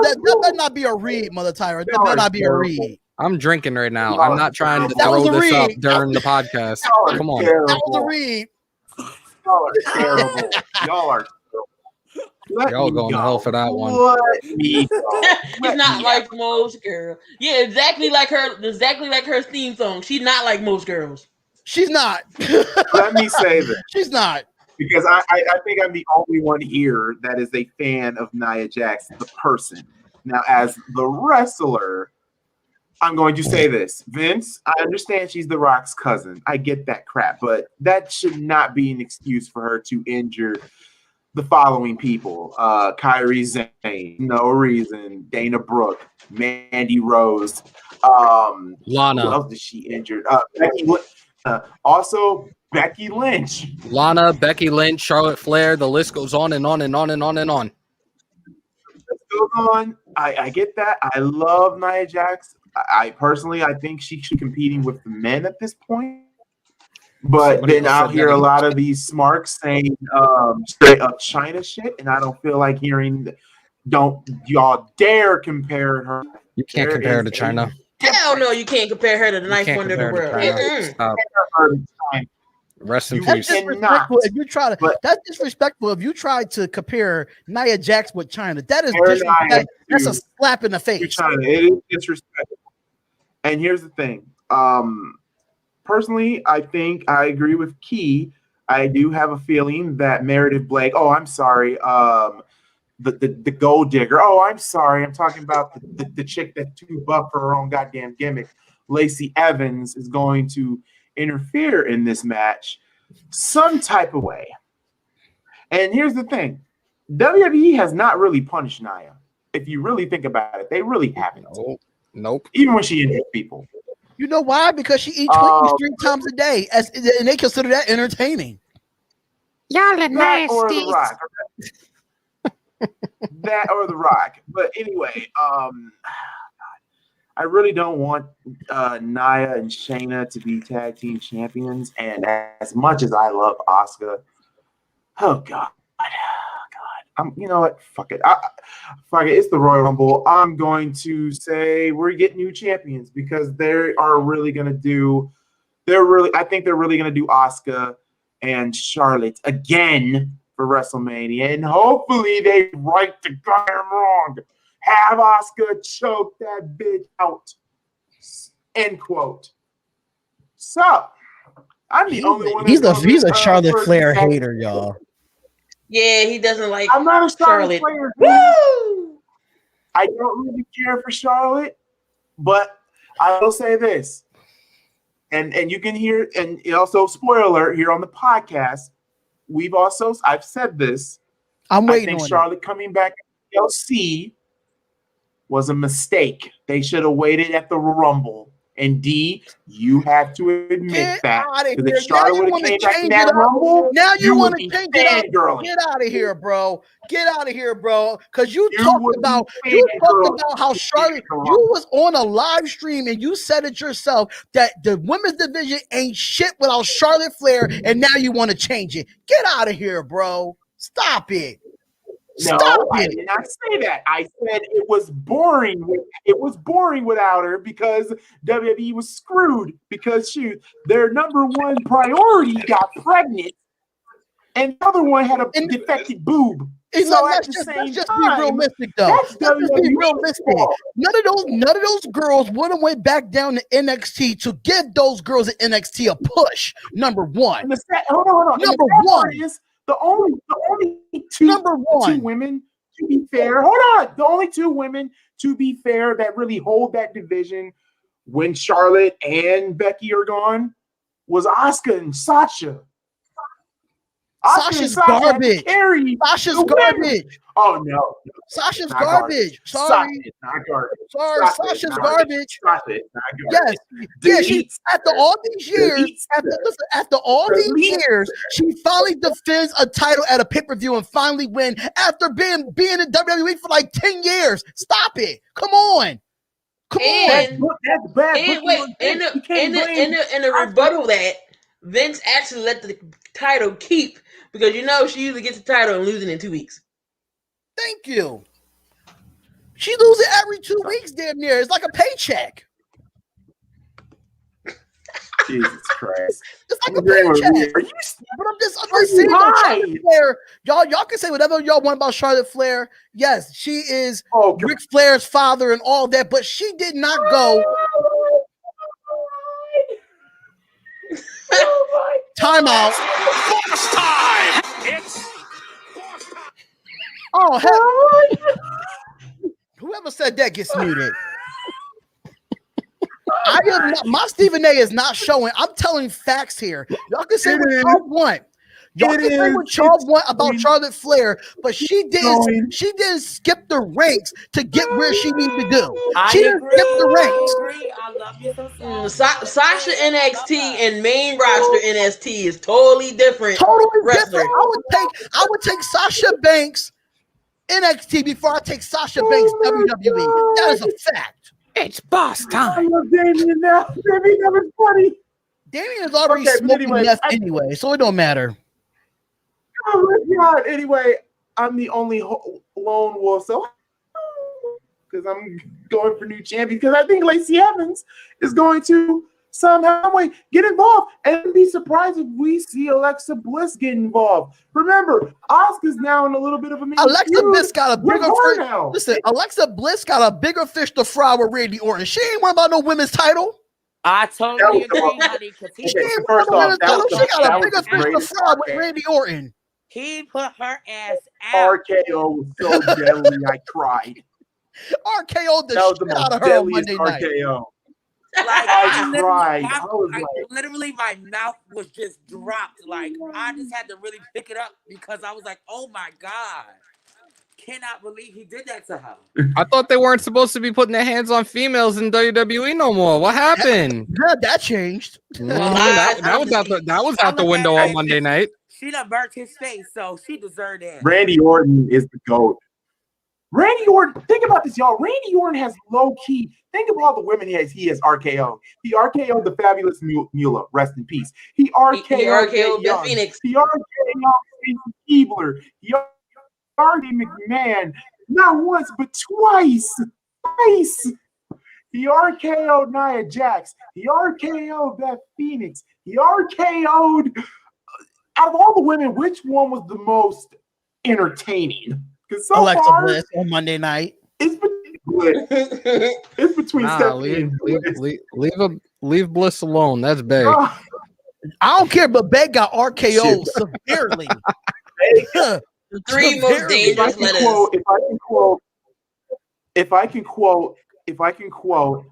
Speaker 3: That better not be a read, Mother Tyra. That better not be a read.
Speaker 5: I'm drinking right now. I'm not trying to throw this up during the podcast. Come on.
Speaker 3: That was a read.
Speaker 1: Y'all are terrible. Y'all are
Speaker 5: Y'all going to hell for that one.
Speaker 4: It's not like most girls. Yeah, exactly like her theme song. She's not like most girls.
Speaker 3: She's not.
Speaker 1: Let me say this.
Speaker 3: She's not.
Speaker 1: because I think I'm the only one here that is a fan of Nia Jax, the person. Now, as the wrestler, I'm going to say this. Vince, I understand she's The Rock's cousin. I get that crap, but that should not be an excuse for her to injure the following people. Kyrie Zane, no reason. Dana Brooke, Mandy Rose.
Speaker 5: Lana.
Speaker 1: Who else did she injure? Also, Becky Lynch.
Speaker 5: Lana, Becky Lynch, Charlotte Flair. The list goes on and on and on and on and on.
Speaker 1: Goes on. I get that. I love Nia Jax. I personally, I think she should be competing with the men at this point. But
Speaker 5: Somebody
Speaker 1: then
Speaker 5: else
Speaker 1: I'll
Speaker 5: said
Speaker 1: hear
Speaker 5: that.
Speaker 1: a lot of these smarks saying straight up China shit, and I don't feel like hearing. Don't y'all dare compare her.
Speaker 5: You can't
Speaker 1: There
Speaker 5: compare her
Speaker 1: is
Speaker 5: to China.
Speaker 4: Hell no, you can't compare her to the
Speaker 5: You
Speaker 4: ninth
Speaker 5: can't
Speaker 4: wonder of the
Speaker 5: compare her
Speaker 4: world.
Speaker 5: to China.
Speaker 4: Mm-mm.
Speaker 5: Stop.
Speaker 1: Her to China.
Speaker 5: Rest in
Speaker 1: You
Speaker 5: peace.
Speaker 3: That's disrespectful. If you try to,
Speaker 1: But-
Speaker 3: that's disrespectful. If you try to compare Nia Jax with China, that is
Speaker 1: Compare Nia
Speaker 3: disrespect. That's a
Speaker 1: to-
Speaker 3: slap in the
Speaker 1: to
Speaker 3: face.
Speaker 1: China. It is disrespectful. And here's the thing. Personally, I think I agree with Key. I do have a feeling that Meredith Blake. Oh, I'm sorry. The gold digger. Oh, I'm sorry. I'm talking about the chick that's too buff for her own goddamn gimmick. Lacey Evans is going to interfere in this match some type of way. And here's the thing. WWE has not really punished Nia. If you really think about it, they really haven't.
Speaker 5: Nope.
Speaker 1: Even when she injured people.
Speaker 3: You know why? Because she eats Twinkies 3 times a day, and they consider that entertaining.
Speaker 7: Y'all are
Speaker 1: That or The
Speaker 7: nasty.
Speaker 1: Rock. That or The Rock. But anyway, I really don't want Nia and Shayna to be tag team champions. And as much as I love Asuka, oh God. You know what? Fuck it. Fuck it. It's the Royal Rumble. I'm going to say we're getting new champions because they are really going to do. I think they're really going to do Asuka and Charlotte again for WrestleMania, and hopefully they right the goddamn wrong. Have Asuka choke that bitch out. End quote. So I'm the only one.
Speaker 3: He's
Speaker 1: that's
Speaker 3: a Charlotte
Speaker 1: for
Speaker 3: Flair
Speaker 1: tag-
Speaker 3: hater, y'all.
Speaker 4: Yeah, he doesn't like
Speaker 1: I'm not a Charlotte
Speaker 4: Charlotte.
Speaker 1: player.
Speaker 4: Woo!
Speaker 1: I don't really care for Charlotte, but I will say this, and you can hear, and also spoiler alert here on the podcast. I've said this.
Speaker 3: I'm
Speaker 1: I
Speaker 3: waiting
Speaker 1: think
Speaker 3: on
Speaker 1: Charlotte coming back to LC was a mistake. They should have waited at the Rumble. And D, you have to admit
Speaker 3: Get
Speaker 1: that.
Speaker 3: outta
Speaker 1: Because
Speaker 3: here.
Speaker 1: if Charlotte
Speaker 3: Now you
Speaker 1: would
Speaker 3: wanna
Speaker 1: have came back in
Speaker 3: change
Speaker 1: that
Speaker 3: it up.
Speaker 1: Rumble,
Speaker 3: Now you
Speaker 1: would
Speaker 3: want to
Speaker 1: be
Speaker 3: change it up.
Speaker 1: fangirling.
Speaker 3: Get out of here, bro. Get out of here, bro. Because you
Speaker 1: You
Speaker 3: talked
Speaker 1: would be
Speaker 3: about
Speaker 1: fangirling.
Speaker 3: how Charlotte. You was on a live stream and you said it yourself that the women's division ain't shit without Charlotte Flair, and now you want to change it. Get out of here, bro. Stop it.
Speaker 1: No,
Speaker 3: Stop
Speaker 1: I
Speaker 3: it.
Speaker 1: did not say that. I said it was boring. It was boring without her because WWE was screwed because their number one priority got pregnant, and the other one had a defective boob.
Speaker 3: And
Speaker 1: So
Speaker 3: let's
Speaker 1: at the
Speaker 3: just
Speaker 1: same
Speaker 3: be
Speaker 1: time,
Speaker 3: realistic, though.
Speaker 1: that's
Speaker 3: Let's just be
Speaker 1: WWE's
Speaker 3: realistic.
Speaker 1: fault.
Speaker 3: None of those girls would have went back down to NXT to give those girls at NXT a push. Number one.
Speaker 1: And hold on. And
Speaker 3: Number
Speaker 1: the sad part
Speaker 3: one.
Speaker 1: is the only two
Speaker 3: Number one.
Speaker 1: two women, to be fair. Hold on. The only two women, to be fair, that really hold that division when Charlotte and Becky are gone was Asuka and Sasha.
Speaker 3: Sasha's garbage. Sasha's garbage.
Speaker 1: Oh no.
Speaker 3: Sasha's
Speaker 1: Not
Speaker 3: garbage. Sorry.
Speaker 1: Sasha's not garbage.
Speaker 3: Sorry, Sasha's garbage.
Speaker 1: Sasha's not
Speaker 3: Yes.
Speaker 1: garbage.
Speaker 3: Yeah, she
Speaker 1: Delete
Speaker 3: after all these years,
Speaker 1: Delete
Speaker 3: after all these
Speaker 1: Delete
Speaker 3: years, she finally defends a title at a pay-per-view and finally win after being in WWE for like 10 years. Stop it. Come on. Come
Speaker 4: And-
Speaker 3: on.
Speaker 1: That's bad.
Speaker 4: And wait, in the rebuttal that Vince actually let the title keep because she usually gets the title and losing in 2 weeks.
Speaker 3: Thank you. She loses every 2 weeks, damn near. It's like a paycheck.
Speaker 1: Jesus Christ.
Speaker 3: It's like a paycheck.
Speaker 1: Are you
Speaker 3: But I'm just saying, though, Charlotte Flair, y'all can say whatever y'all want about Charlotte Flair. Yes, she is Ric Flair's father and all that, but she did not go.
Speaker 1: Oh my
Speaker 3: Time out. Oh, hell. Whoever said that gets muted. I am not, my Stephen A is not showing. I'm telling facts here. Y'all can say what y'all want. Y'all can say what y'all want about Charlotte Flair, but she didn't skip the ranks to get where she needed to go. She didn't skip the ranks.
Speaker 2: I love you so
Speaker 4: Sasha NXT and main roster NXT is totally different.
Speaker 3: Totally
Speaker 4: wrestler.
Speaker 3: different. I would take Sasha Banks NXT before I take Sasha Banks WWE. That is a fact.
Speaker 5: It's boss
Speaker 1: I
Speaker 5: time.
Speaker 1: love Damien now. Damien, that was funny.
Speaker 3: Damien is already
Speaker 1: Okay, but
Speaker 3: smoking
Speaker 1: anyway,
Speaker 3: meth anyway, so it don't matter.
Speaker 1: Oh my God. Anyway, I'm the only lone wolf, so because I'm going for new champion because I think Lacey Evans is going to somehow get involved, and be surprised if we see Alexa Bliss get involved. Remember, Asuka's now in a little bit of a
Speaker 3: Alexa Bliss got a bigger fish.
Speaker 1: now.
Speaker 3: Listen, Alexa Bliss got a bigger fish to fry with Randy Orton. She ain't worried about no women's title.
Speaker 2: I totally agree, honey.
Speaker 3: She ain't worried about no women's title. She got a bigger fish to fry with Randy Orton.
Speaker 2: He put her ass out.
Speaker 1: RKO was so deadly, I cried.
Speaker 3: RKO the
Speaker 1: That was the
Speaker 3: shit out
Speaker 1: most
Speaker 3: of her on
Speaker 1: deadliest
Speaker 3: Monday night.
Speaker 1: RKO.
Speaker 2: Like
Speaker 1: I cried. I was like,
Speaker 2: literally, my mouth was just dropped. Like I just had to really pick it up because I was like, "Oh my God, cannot believe he did that to her."
Speaker 5: I thought they weren't supposed to be putting their hands on females in WWE no more. What happened?
Speaker 3: Yeah, that changed.
Speaker 5: That was out the window on Monday night.
Speaker 2: She done burnt his face, so she deserved it.
Speaker 1: Randy Orton is the GOAT. Randy Orton, think about this, y'all. Randy Orton has low key. Think of all the women he has RKO. He RKO'd the fabulous Mula, rest in peace. He RKO'd
Speaker 4: Beth Phoenix.
Speaker 1: He RKO'd Stacey Keebler. He RKO'd McMahon. Not once, but twice. He RKO'd Nia Jax. He RKO'd Beth Phoenix. He RKO'd. Out of all the women, which one was the most entertaining? Because so
Speaker 3: Alexa
Speaker 1: far,
Speaker 3: Bliss on Monday night.
Speaker 1: it's between Bliss. It's between Stephanie and Bliss.
Speaker 5: Leave Bliss alone. That's big.
Speaker 3: I don't care, but Beck got RKO severely.
Speaker 4: The three most dangerous letters.
Speaker 1: If I can quote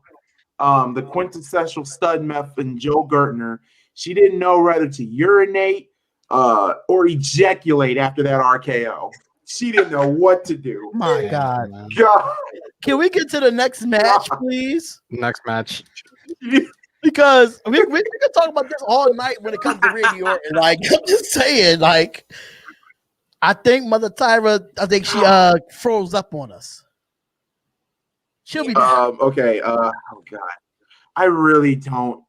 Speaker 1: the quintessential stud meth and Joe Gertner, she didn't know whether to urinate or ejaculate after that RKO. She didn't know what to do.
Speaker 3: My God.
Speaker 1: God.
Speaker 3: Can we get to the next match, please?
Speaker 5: Next match.
Speaker 3: Because we can talk about this all night when it comes to Randy Orton. Like, I'm just saying, like, I think Mother Tyra, she froze up on us. She'll be back.
Speaker 1: Okay. Oh God. I really don't.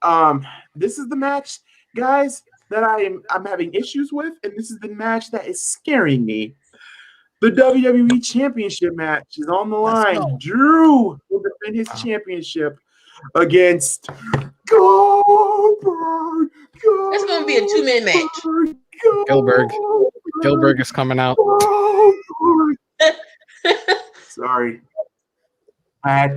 Speaker 1: This is the match, guys, that I'm having issues with, and this is the match that is scaring me. The WWE Championship match is on the line. Drew will defend his championship against Goldberg.
Speaker 4: It's going to be a 2-man match.
Speaker 5: Gilbert is coming out.
Speaker 1: Sorry. I had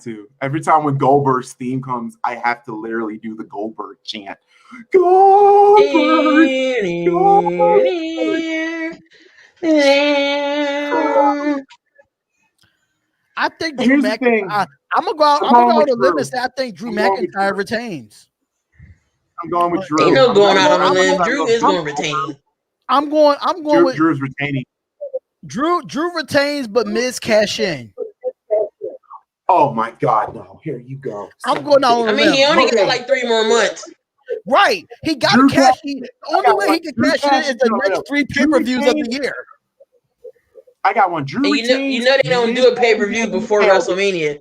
Speaker 1: to. Every time when Goldberg's theme comes, I have to literally do the Goldberg chant. Goldberg!
Speaker 3: I think Drew McIntyre. I'm gonna go out on a limb and say I think Drew McIntyre retains.
Speaker 1: I'm going with Drew.
Speaker 4: Ain't no going out on a limb. Drew is going to retain.
Speaker 3: I'm going with
Speaker 1: Drew's retaining.
Speaker 3: Drew retains, but Miz cash in.
Speaker 1: Oh my God! No, here you go.
Speaker 3: I'm going out on a limb.
Speaker 4: He only got like 3 more months.
Speaker 3: Right, he got to cash in. The only way he can cash in is the next 3 pay-per-views of the year.
Speaker 1: I got one. Drew retains.
Speaker 4: You know they don't do a pay-per-view before WrestleMania.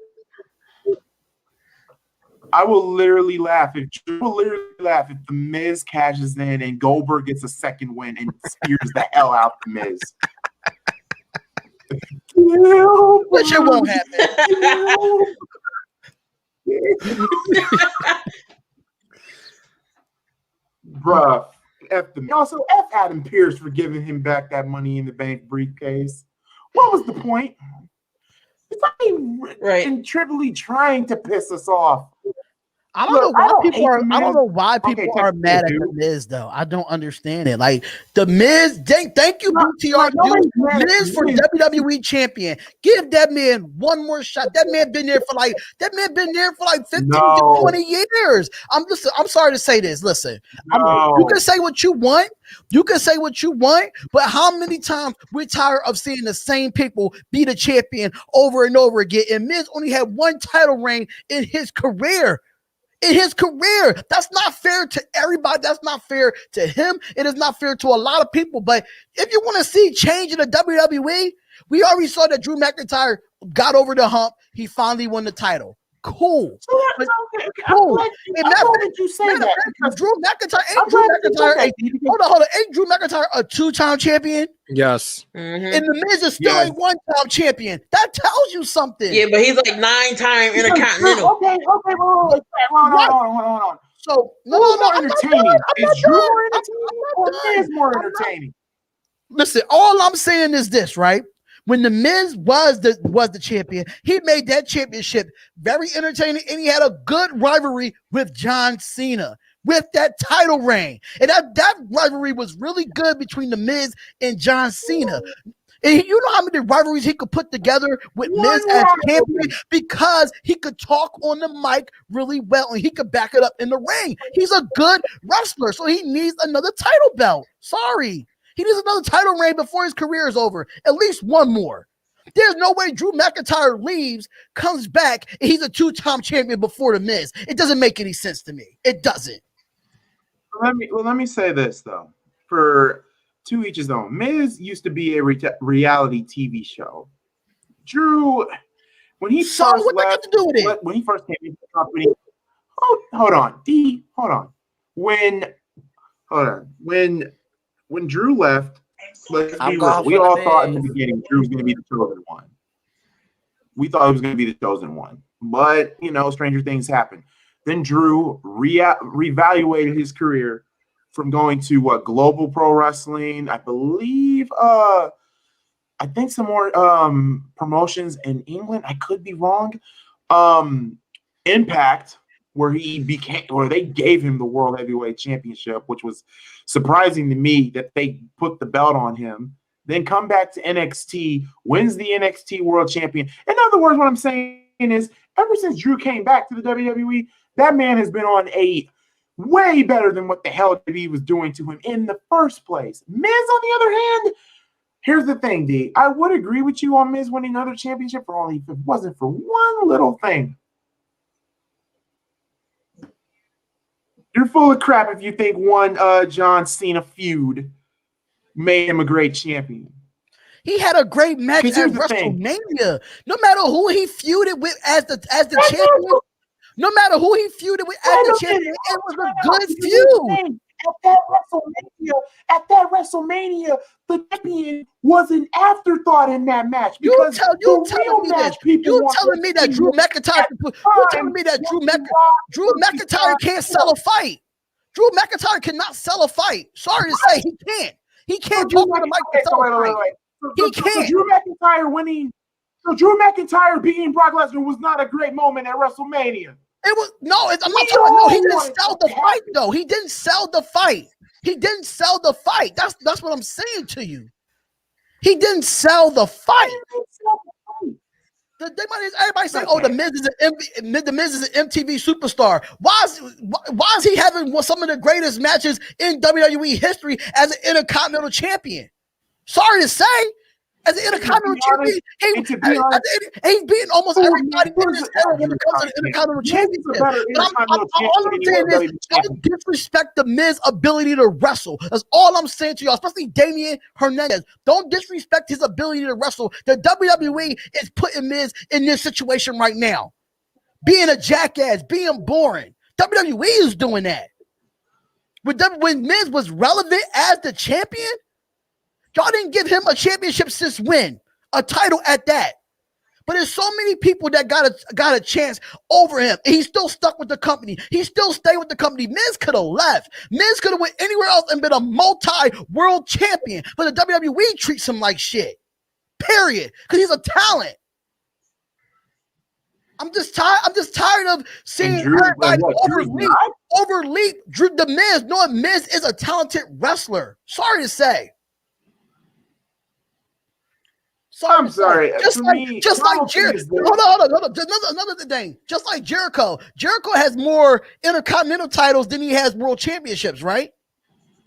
Speaker 1: I will literally laugh if the Miz cashes in and Goldberg gets a second win and spears the hell out the Miz.
Speaker 3: Which it won't happen.
Speaker 1: Bruh, F them. Also, F Adam Pearce for giving him back that Money in the Bank briefcase. What was the point? It's not even
Speaker 4: right.
Speaker 1: and triply trying to piss us off.
Speaker 3: I don't know why people are. I don't know why
Speaker 1: Okay,
Speaker 3: people are mad at the Miz though. I don't understand it. Like the Miz, thank you, BTR, dude. Miz for WWE champion. Give that man one more shot. That man been there for like 15 to 20 years. I'm sorry to say this. Listen, you can say what you want. You can say what you want, but how many times we're tired of seeing the same people be the champion over and over again? And Miz only had one title reign in his career. That's not fair to everybody. That's not fair to him. It is not fair to a lot of people. But if you want to see change in the WWE, we already saw that Drew McIntyre got over the hump. He finally won the title. Cool. Cool.
Speaker 1: You say that
Speaker 3: Drew McIntyre hold on. Ain't Drew McIntyre a 2-time champion?
Speaker 5: Yes.
Speaker 4: Mm-hmm.
Speaker 3: And the Miz is still a 1-time champion. That tells you something.
Speaker 4: Yeah, but he's like 9-time Intercontinental.
Speaker 1: Okay, hold on. So more entertaining? Is Drew more entertaining or Miz more entertaining?
Speaker 3: Listen, all I'm saying is this, right? When the Miz was the champion, he made that championship very entertaining, and he had a good rivalry with John Cena with that title reign. And that rivalry was really good between the Miz and John Cena. And you know how many rivalries he could put together with Miz as champion because he could talk on the mic really well and he could back it up in the ring. He's a good wrestler, so he needs another title belt. Sorry. He needs another title reign before his career is over. At least one more. There's no way Drew McIntyre leaves, comes back, and he's a 2-time champion before the Miz. It doesn't make any sense to me. It doesn't.
Speaker 1: Let me say this though. For to each his own. Miz used to be a reality TV show. Drew, when he first left, when he first came into the company, hold on. When Drew left, let's be real. We all thought in the beginning Drew was going to be the chosen one. We thought he was going to be the chosen one. But, stranger things happen. Then Drew reevaluated his career from going to Global Pro Wrestling, I believe, I think some more promotions in England. I could be wrong. Impact, where they gave him the World Heavyweight Championship, which was surprising to me that they put the belt on him. Then come back to NXT, wins the NXT World Champion. In other words, what I'm saying is, ever since Drew came back to the WWE, that man has been on a way better than what the hell WWE was doing to him in the first place. Miz, on the other hand, here's the thing, D. I would agree with you on Miz winning another championship for only if it wasn't for one little thing. You're full of crap if you think one John Cena feud made him a great champion.
Speaker 3: He had a great match at WrestleMania. No matter who he feuded with as the champion, no matter who he feuded with as the champion, it was a good feud.
Speaker 1: At that WrestleMania, the champion was an afterthought in that match.
Speaker 3: You telling me that Drew McIntyre can't sell a fight. Drew McIntyre cannot sell a fight. Sorry to say, he can't. He can't talk on the mic and sell a fight. He can't.
Speaker 1: Drew McIntyre winning. So Drew McIntyre beating Brock Lesnar was not a great moment at WrestleMania.
Speaker 3: It was I'm not talking about. He didn't sell the fight though. He didn't sell the fight. He didn't sell the fight. That's what I'm saying to you. He didn't sell the fight. Everybody saying, "Oh, the Miz is an MTV superstar." Why is he having some of the greatest matches in WWE history as an Intercontinental Champion? Sorry to say, as an Intercontinental Champion, he's beating almost everybody in this era when it comes to the Intercontinental Championship. All I'm saying is, don't disrespect the Miz's ability to wrestle. That's all I'm saying to y'all, especially Damian Hernandez. Don't disrespect his ability to wrestle. The WWE is putting Miz in this situation right now. Being a jackass, being boring. WWE is doing that. When Miz was relevant as the champion, y'all didn't give him a championship since when? A title at that. But there's so many people that got a chance over him, and he's still stuck with the company. He still stayed with the company. Miz could have left. Miz could have went anywhere else and been a multi-world champion. But the WWE treats him like shit. Period. Because he's a talent. I'm just tired of seeing
Speaker 1: Drew-
Speaker 3: everybody
Speaker 1: what, Drew's
Speaker 3: overleap Drew the Miz, knowing Miz is a talented wrestler. Sorry to say.
Speaker 1: I'm sorry.
Speaker 3: Just
Speaker 1: For
Speaker 3: like
Speaker 1: me,
Speaker 3: Jericho. Hold on. Just another thing. Just like Jericho. Jericho has more intercontinental titles than he has world championships, right?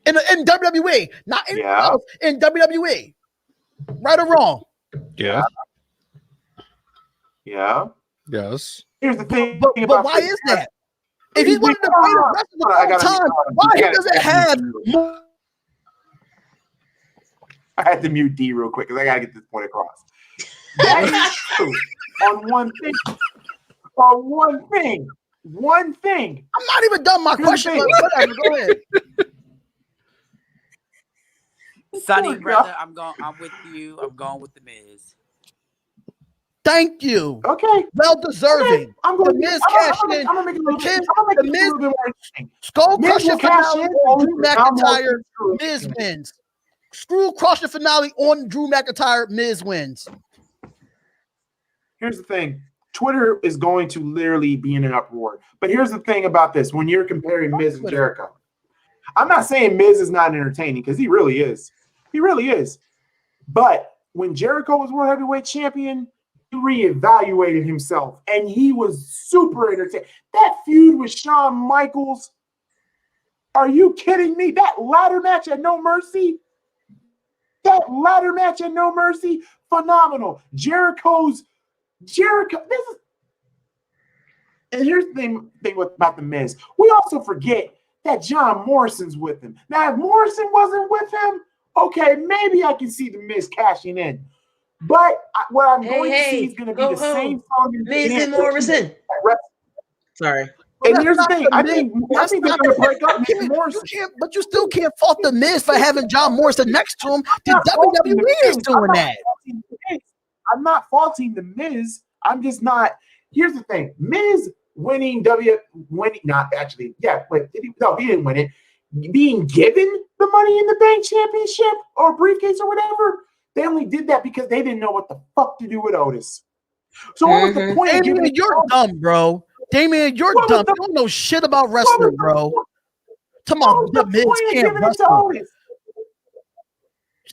Speaker 3: In WWE, not anywhere else, in WWE. Right or wrong?
Speaker 5: Yeah.
Speaker 1: Yeah.
Speaker 5: Yes.
Speaker 1: Here's the thing.
Speaker 3: But why is that? If he's one of the greatest wrestlers of all time, why he doesn't have more?
Speaker 1: I had to mute D real quick because I gotta get this point across. That is true. On one thing. One thing.
Speaker 3: I'm not even done my question. But whatever. Go ahead.
Speaker 2: Sonny, brother, I'm with you. I'm going with the Miz.
Speaker 3: Thank you.
Speaker 1: Okay.
Speaker 3: Well deserving.
Speaker 1: I'm
Speaker 3: The
Speaker 1: going
Speaker 3: Miz cash in.
Speaker 1: I'm gonna make it a little bit more interesting.
Speaker 3: Skull
Speaker 1: Miz
Speaker 3: Crusher
Speaker 1: will cash
Speaker 3: finale
Speaker 1: in
Speaker 3: on Drew
Speaker 1: on
Speaker 3: McIntyre.
Speaker 1: Drew.
Speaker 3: Miz wins. Screw Crusher finale on Drew McIntyre. Miz wins.
Speaker 1: Here's the thing. Twitter is going to literally be in an uproar. But here's the thing about this. When you're comparing Miz and Jericho, I'm not saying Miz is not entertaining because he really is. He really is. But when Jericho was World Heavyweight Champion, he reevaluated himself, and he was super entertaining. That feud with Shawn Michaels, are you kidding me? That ladder match at No Mercy, phenomenal. Jericho. This is, and here's the thing about the Miz. We also forget that John Morrison's with him. Now, if Morrison wasn't with him, okay, maybe I can see the Miz cashing in. But what I'm going to see is going to be the same song.
Speaker 4: Miz and Morrison. Sorry.
Speaker 1: And here's the thing. I think they're going to break up Miz and Morrison.
Speaker 3: But you still can't fault the Miz for having John Morrison next to him. The WWE is doing that.
Speaker 1: I'm not faulting the Miz. I'm just not. Here's the thing. Miz winning not actually. Yeah, but he didn't win it. Being given the Money in the Bank championship or briefcase or whatever, they only did that because they didn't know what the fuck to do with Otis. So what was the point of giving it?
Speaker 3: You're dumb, bro. Damian, you're dumb. You don't know shit about wrestling, bro. Come on, the Miz can't wrestle.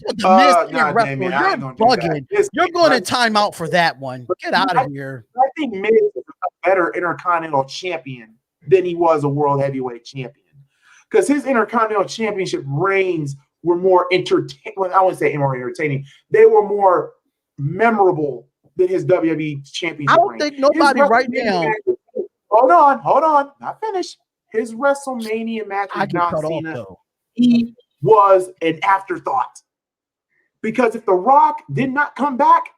Speaker 3: The Miz can't wrestle. You're bugging. You're going in timeout for that one. Get out of here.
Speaker 1: I think Miz is a better Intercontinental Champion than he was a World Heavyweight Champion. Because his Intercontinental Championship reigns were more entertaining. Well, I wouldn't say more entertaining. They were more memorable than his WWE Championship
Speaker 3: I don't think nobody right now.
Speaker 1: Hold on. Not finished. His WrestleMania match with John Cena, he was an afterthought. Because if The Rock did not come back,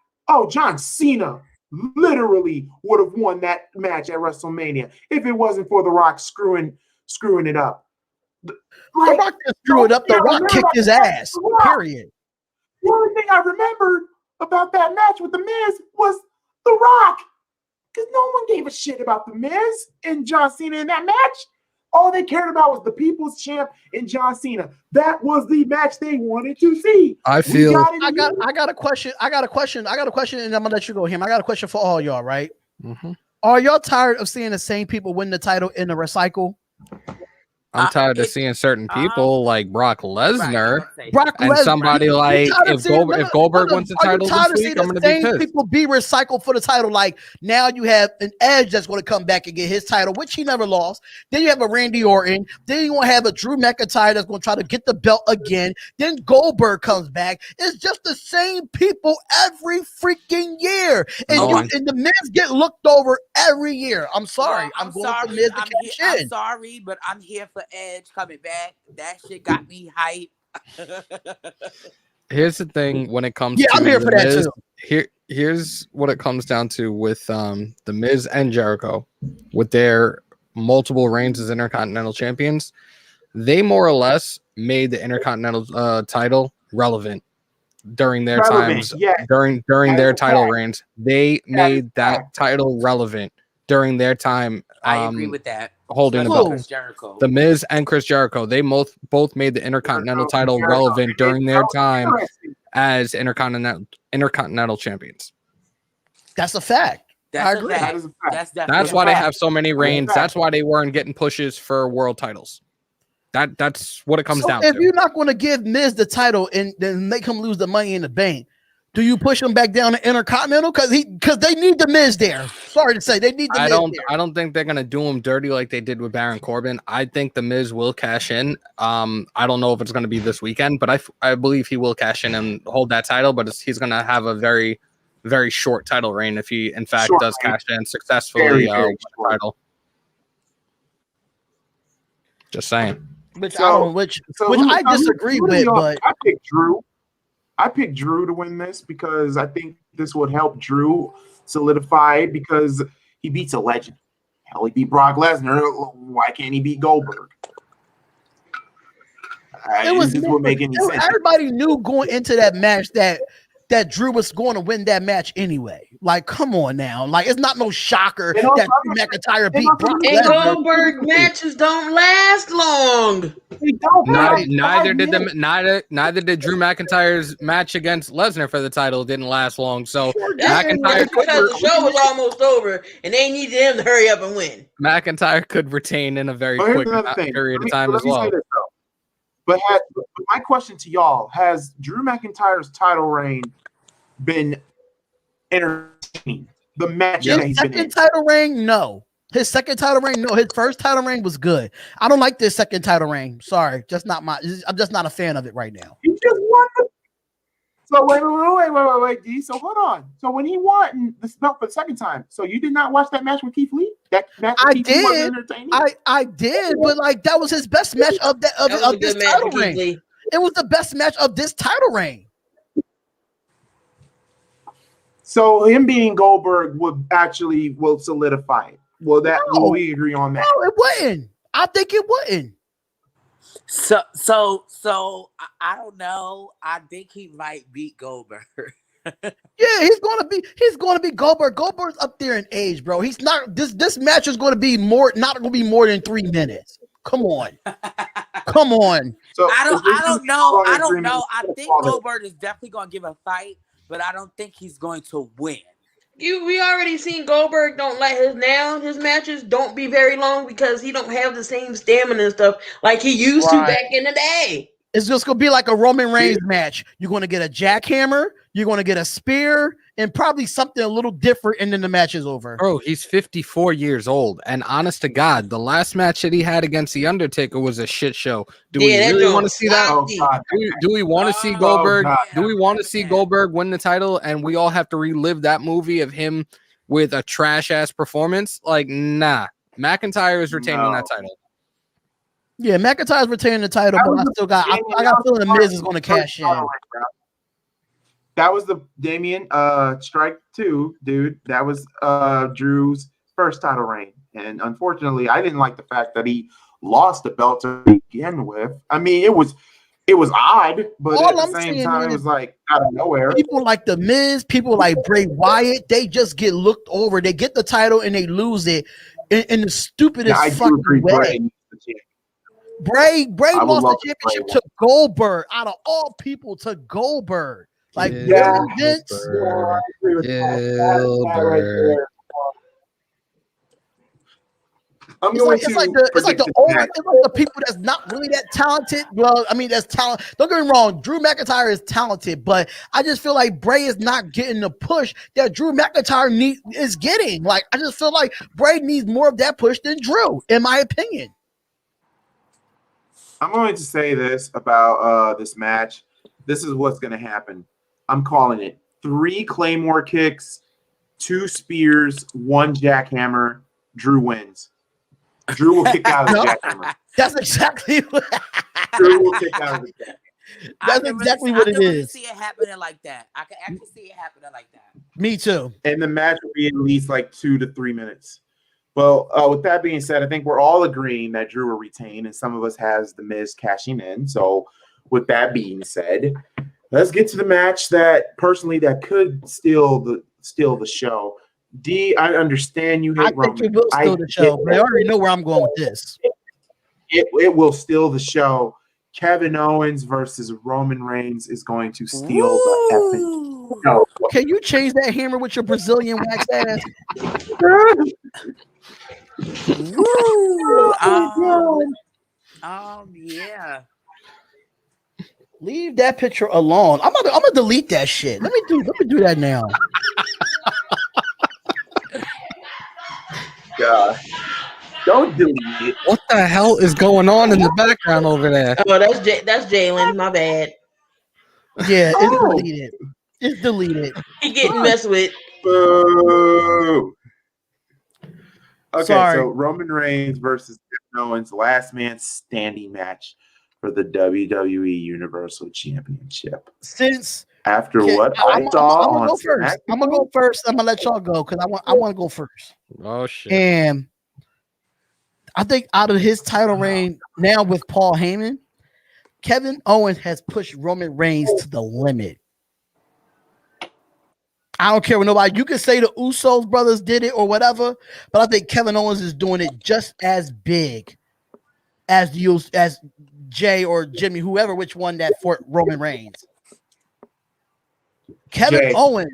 Speaker 1: John Cena literally would have won that match at WrestleMania if it wasn't for The Rock screwing it up.
Speaker 3: The Rock didn't screw it up. The Rock kicked his ass. Period.
Speaker 1: The only thing I remember about that match with The Miz was The Rock. Because no one gave a shit about The Miz and John Cena in that match. All they cared about was the People's Champ and John Cena. That was the match they wanted to see.
Speaker 5: I feel
Speaker 3: I got a question, and I'm gonna let you go, him. I got a question for all y'all, right?
Speaker 5: Mm-hmm.
Speaker 3: Are y'all tired of seeing the same people win the title in the recycle?
Speaker 5: I'm tired of seeing certain people like Brock Lesnar,
Speaker 3: and
Speaker 5: somebody like if Goldberg wins the title this week, I'm going to be pissed.
Speaker 3: People be recycled for the title. Like now you have an Edge that's going to come back and get his title, which he never lost. Then you have a Randy Orton. Then you want to have a Drew McIntyre that's going to try to get the belt again. Then Goldberg comes back. It's just the same people every freaking year, and and the Miz get looked over every year. I'm sorry.
Speaker 2: I'm
Speaker 3: sorry.
Speaker 2: I'm sorry, but I'm here for Edge coming back. That shit got me hype.
Speaker 5: Here's the thing when it comes to
Speaker 3: I'm here for that
Speaker 5: too. Here's what it comes down to with the Miz and Jericho with their multiple reigns as Intercontinental Champions. They more or less made the Intercontinental title relevant during their times. Yes. During their title reigns, they made that title relevant during their time.
Speaker 2: I agree with that.
Speaker 5: Holding the belt. The Miz and Chris Jericho, they both made the Intercontinental title relevant during their time as Intercontinental champions.
Speaker 3: That's a fact.
Speaker 2: That's
Speaker 3: agree.
Speaker 2: a fact.
Speaker 1: That is a fact.
Speaker 2: That's definitely
Speaker 5: That's
Speaker 2: a
Speaker 5: why they
Speaker 2: fact.
Speaker 5: have so many reigns.
Speaker 1: fact.
Speaker 5: That's why they weren't getting pushes for world titles. That's what it comes
Speaker 3: So
Speaker 5: down
Speaker 3: if
Speaker 5: to.
Speaker 3: you're not going to give Miz the title and then make him lose the Money in the Bank, do you push him back down to Intercontinental? Because they need the Miz there. Sorry to say, they need the Miz there.
Speaker 5: I don't think they're gonna do him dirty like they did with Baron Corbin. I think the Miz will cash in. I don't know if it's gonna be this weekend, but I believe he will cash in and hold that title. But he's gonna have a very, very short title reign if he in fact does cash in successfully
Speaker 1: Very
Speaker 5: win the
Speaker 1: short.
Speaker 5: title. Just saying.
Speaker 3: Which
Speaker 1: So
Speaker 3: I disagree
Speaker 1: who do
Speaker 3: with,
Speaker 1: y'all-
Speaker 3: but
Speaker 1: I picked Drew. I picked Drew to win this because I think this would help Drew solidify because he beats a legend. Hell, he beat Brock Lesnar. Why can't he beat Goldberg? This would make any sense.
Speaker 3: everybody knew going into that match that Drew was going to win that match anyway. Like, come on now. Like, it's not no shocker
Speaker 1: And also,
Speaker 3: that Drew McIntyre beat Brock
Speaker 4: And
Speaker 3: Lesnar.
Speaker 4: Goldberg matches don't last long.
Speaker 1: They don't last
Speaker 5: Neither
Speaker 1: 5
Speaker 5: did
Speaker 1: minutes.
Speaker 5: neither did Drew McIntyre's match against Lesnar for the title. Didn't last long. So
Speaker 4: That's
Speaker 5: McIntyre
Speaker 4: because the show was almost over and they needed him to hurry up and win.
Speaker 5: McIntyre could retain in a very
Speaker 1: But here's
Speaker 5: quick
Speaker 1: another thing.
Speaker 5: period
Speaker 1: Let
Speaker 5: of time
Speaker 1: me
Speaker 5: as well.
Speaker 1: say this, though. But my question to y'all, has Drew McIntyre's title reign been entertaining? The match that
Speaker 3: His
Speaker 1: he's been in.
Speaker 3: second title reign, no. His second title reign, no. His first title reign was good. I don't like this second title reign. Sorry, I'm just not a fan of it right now.
Speaker 1: He just won the. So wait, D. So hold on. So when he won this belt for the second time, so you did not watch that match with Keith Lee? That match with
Speaker 3: I
Speaker 1: Keith Lee wasn't
Speaker 3: did.
Speaker 1: entertaining?
Speaker 3: I did, but like that was his best match of
Speaker 4: That was a
Speaker 3: this
Speaker 4: good match
Speaker 3: title
Speaker 4: for Keith
Speaker 3: reign.
Speaker 4: Lee.
Speaker 3: It was the best match of this title reign.
Speaker 1: So him beating Goldberg will solidify it. Will we agree on that?
Speaker 3: No, it wouldn't. I think it wouldn't.
Speaker 2: So I don't know. I think he might beat Goldberg.
Speaker 3: Yeah, he's gonna be Goldberg. Goldberg's up there in age, bro. He's not this match is gonna be not gonna be more than 3 minutes. Come on. Come on.
Speaker 1: So
Speaker 2: I don't know. I think
Speaker 1: Goldberg.
Speaker 2: Goldberg is definitely gonna give a fight, but I don't think he's going to win.
Speaker 4: We already seen Goldberg don't like his matches don't be very long because he don't have the same stamina and stuff like he used to back in the day.
Speaker 3: It's just gonna be like a Roman Reigns match. You're gonna get a jackhammer, you're gonna get a spear, and probably something a little different, and then the match is over.
Speaker 5: Bro, he's 54 years old, and honest to God, the last match that he had against the Undertaker was a shit show. Do we really want to see that?
Speaker 1: Oh, God.
Speaker 5: Do we want to see
Speaker 2: Oh,
Speaker 5: Goldberg?
Speaker 1: God.
Speaker 5: Do we want to see Goldberg win the title, and we all have to relive that movie of him with a trash ass performance? Like, nah. McIntyre is retaining that title.
Speaker 3: Yeah, McIntyre's retaining the title, but I still got I got a feeling the Miz is gonna cash in.
Speaker 1: That was the Damien strike 2, dude. That was Drew's first title reign. And unfortunately, I didn't like the fact that he lost the belt to begin with. I mean, it was odd, but
Speaker 3: All
Speaker 1: at the
Speaker 3: I'm
Speaker 1: same
Speaker 3: saying
Speaker 1: time, it
Speaker 3: is
Speaker 1: was like out of nowhere.
Speaker 3: People like the Miz, people like Bray Wyatt, they just get looked over. They get the title and they lose it in the stupidest
Speaker 1: Now, I do
Speaker 3: fucking
Speaker 1: agree,
Speaker 3: way. Bray
Speaker 1: I would
Speaker 3: lost
Speaker 1: love
Speaker 3: the
Speaker 1: to play
Speaker 3: championship to Goldberg. Out of all people, to Goldberg. Like,
Speaker 1: Yeah.
Speaker 3: really, Vince?
Speaker 1: I agree with that right there.
Speaker 3: It's like the people that's not really that talented. Well, I mean, that's talent. Don't get me wrong, Drew McIntyre is talented, but I just feel like Bray is not getting the push that Drew McIntyre is getting. Like, I just feel like Bray needs more of that push than Drew, in my opinion.
Speaker 1: I'm going to say this about this match. This is what's going to happen. I'm calling it 3 Claymore kicks, 2 spears, 1 jackhammer. Drew wins. Drew will kick out of the jackhammer.
Speaker 3: That's exactly what.
Speaker 1: Drew will kick out of the jackhammer.
Speaker 3: That's exactly what it is.
Speaker 2: I can see it happening like that. I can actually see it happening like that.
Speaker 3: Me too.
Speaker 1: And the match will be at least like 2 to 3 minutes. Well, with that being said, I think we're all agreeing that Drew will retain, and some of us has the Miz cashing in. So, with that being said, let's get to the match that could steal the show. D, I understand you hate Roman.
Speaker 3: I think it will steal the show, but I already know where I'm going with this.
Speaker 1: It will steal the show. Kevin Owens versus Roman Reigns is going to steal the epic show.
Speaker 3: Can you change that hammer with your Brazilian wax ass?
Speaker 2: Woo! Yeah.
Speaker 3: Leave that picture alone. I'm gonna delete that shit. Let me do that now.
Speaker 1: God. Don't delete it.
Speaker 5: What the hell is going on in the background over there?
Speaker 4: Oh, that's Jalen. My bad.
Speaker 3: Yeah, it's deleted. It's deleted.
Speaker 4: He getting messed with.
Speaker 1: Boo. Okay,
Speaker 3: Sorry.
Speaker 1: so Roman Reigns versus Kevin Owens, last man standing match for the WWE Universal Championship.
Speaker 3: Since
Speaker 1: After
Speaker 3: okay,
Speaker 1: what
Speaker 3: I'm
Speaker 1: I saw
Speaker 3: gonna
Speaker 1: on
Speaker 3: go first. I'm gonna go first. I'm gonna let y'all go because I want to go first.
Speaker 5: Oh shit!
Speaker 3: And I think out of his title reign now with Paul Heyman, Kevin Owens has pushed Roman Reigns to the limit. I don't care what nobody. You can say the Usos brothers did it or whatever, but I think Kevin Owens is doing it just as big as Jay or Jimmy, whoever, which one that for Roman Reigns. Kevin
Speaker 1: Jay.
Speaker 3: Owens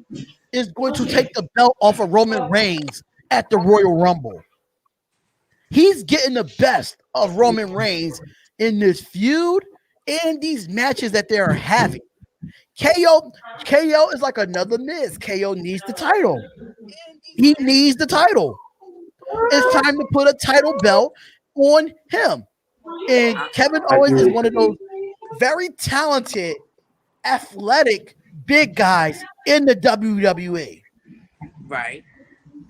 Speaker 3: is going to take the belt off of Roman Reigns at the Royal Rumble. He's getting the best of Roman Reigns in this feud and these matches that they are having. KO is like another Miz. KO needs the title. He needs the title. It's time to put a title belt on him. And Kevin Owens is one of those very talented, athletic, big guys in the WWE.
Speaker 2: Right.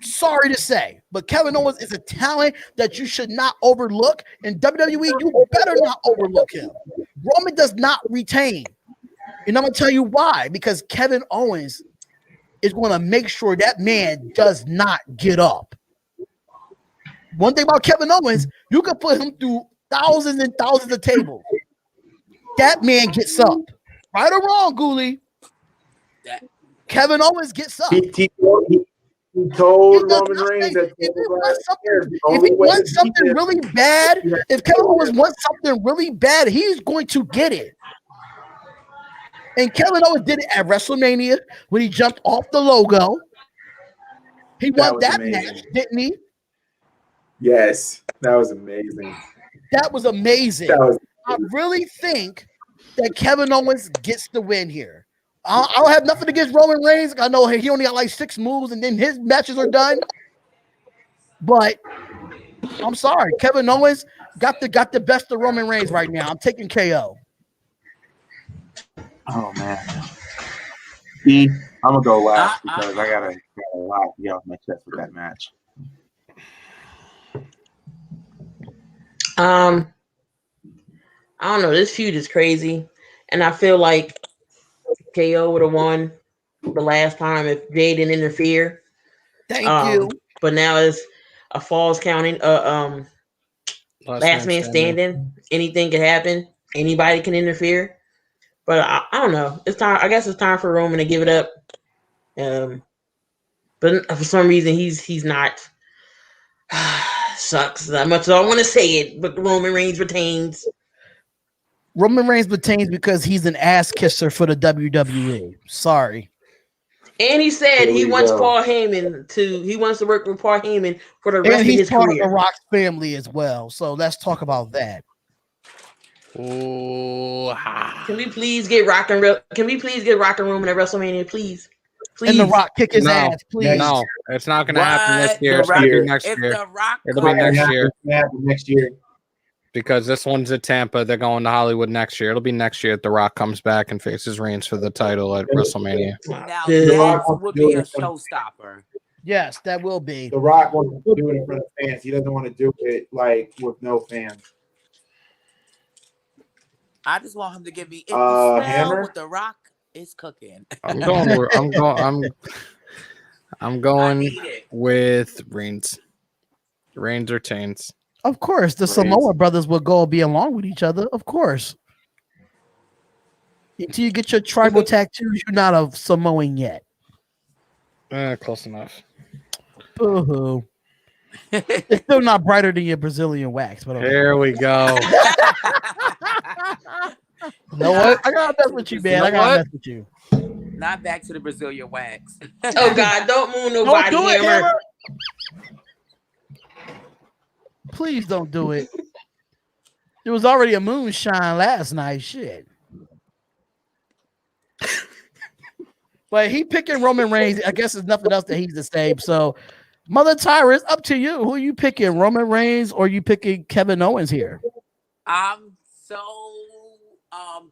Speaker 3: Sorry to say, but Kevin Owens is a talent that you should not overlook. In WWE, you better not overlook him. Roman does not retain. And I'm going to tell you why. Because Kevin Owens is going to make sure that man does not get up. One thing about Kevin Owens, you can put him through thousands and thousands of tables. That man gets up. Right or wrong, Ghoulie? Kevin Owens gets up.
Speaker 1: He told Roman Reigns that
Speaker 3: if he wants something really bad, if Kevin Owens wants something really bad, he's going to get it. And Kevin Owens did it at WrestleMania when he jumped off the logo. He won that match, didn't he?
Speaker 1: Yes, that was amazing.
Speaker 3: That was amazing. I really think that Kevin Owens gets the win here. I don't have nothing against Roman Reigns. I know he only got like 6 moves and then his matches are done. But I'm sorry. Kevin Owens got the best of Roman Reigns right now. I'm taking KO.
Speaker 1: Oh, man. I'm going to go last because I got a lot to get off my chest with that match.
Speaker 4: I don't know. This feud is crazy. And I feel like KO would have won the last time if Jay didn't interfere.
Speaker 3: Thank you.
Speaker 4: But now it's a falls counting. Last man standing. Anything can happen. Anybody can interfere. But I don't know. It's time. I guess it's time for Roman to give it up. But for some reason he's not. Sucks that much. So I want to say it, but Roman Reigns retains.
Speaker 3: Roman Reigns retains because he's an ass kisser for the WWE. Sorry.
Speaker 4: And he said he wants Paul Heyman he wants to work with Paul Heyman for the rest of his career. And he's part of the Rock's
Speaker 3: family as well. So let's talk about that.
Speaker 5: Oh,
Speaker 4: can we please get Rock and Roman at WrestleMania, please? Please.
Speaker 3: And The Rock kick his ass, please.
Speaker 5: No, it's not going to happen this year. It's going to be next year. It'll be next year.
Speaker 1: Next year.
Speaker 5: Because this one's at Tampa. They're going to Hollywood next year. It'll be next year if The Rock comes back and faces Reigns for the title at WrestleMania.
Speaker 2: Now, that would be a showstopper.
Speaker 3: Yes, that will be.
Speaker 1: The Rock wants to do it in front of fans. He doesn't want to do it like with no fans.
Speaker 2: I just want him to give me Hammer with The Rock is cooking.
Speaker 5: I'm going with Reigns. Reigns retains.
Speaker 3: Of course, the Samoa brothers will go be along with each other. Of course. Until you get your tribal tattoos, you're not a Samoan yet.
Speaker 5: Close enough.
Speaker 3: Boo-hoo. It's still not brighter than your Brazilian wax. But
Speaker 5: Here we go.
Speaker 3: You know what? I gotta mess with you, man. I gotta mess with you.
Speaker 2: Not back to the Brazilian wax.
Speaker 4: Oh God, don't move
Speaker 3: Don't
Speaker 4: nobody,
Speaker 3: do it,
Speaker 4: Hammer.
Speaker 3: Hammer. Please don't do it. There was already a moonshine last night. Shit. But he picking Roman Reigns. I guess there's nothing else that he's the same. So, Mother Tyra, it's up to you. Who are you picking, Roman Reigns or you picking Kevin Owens here?
Speaker 2: I'm so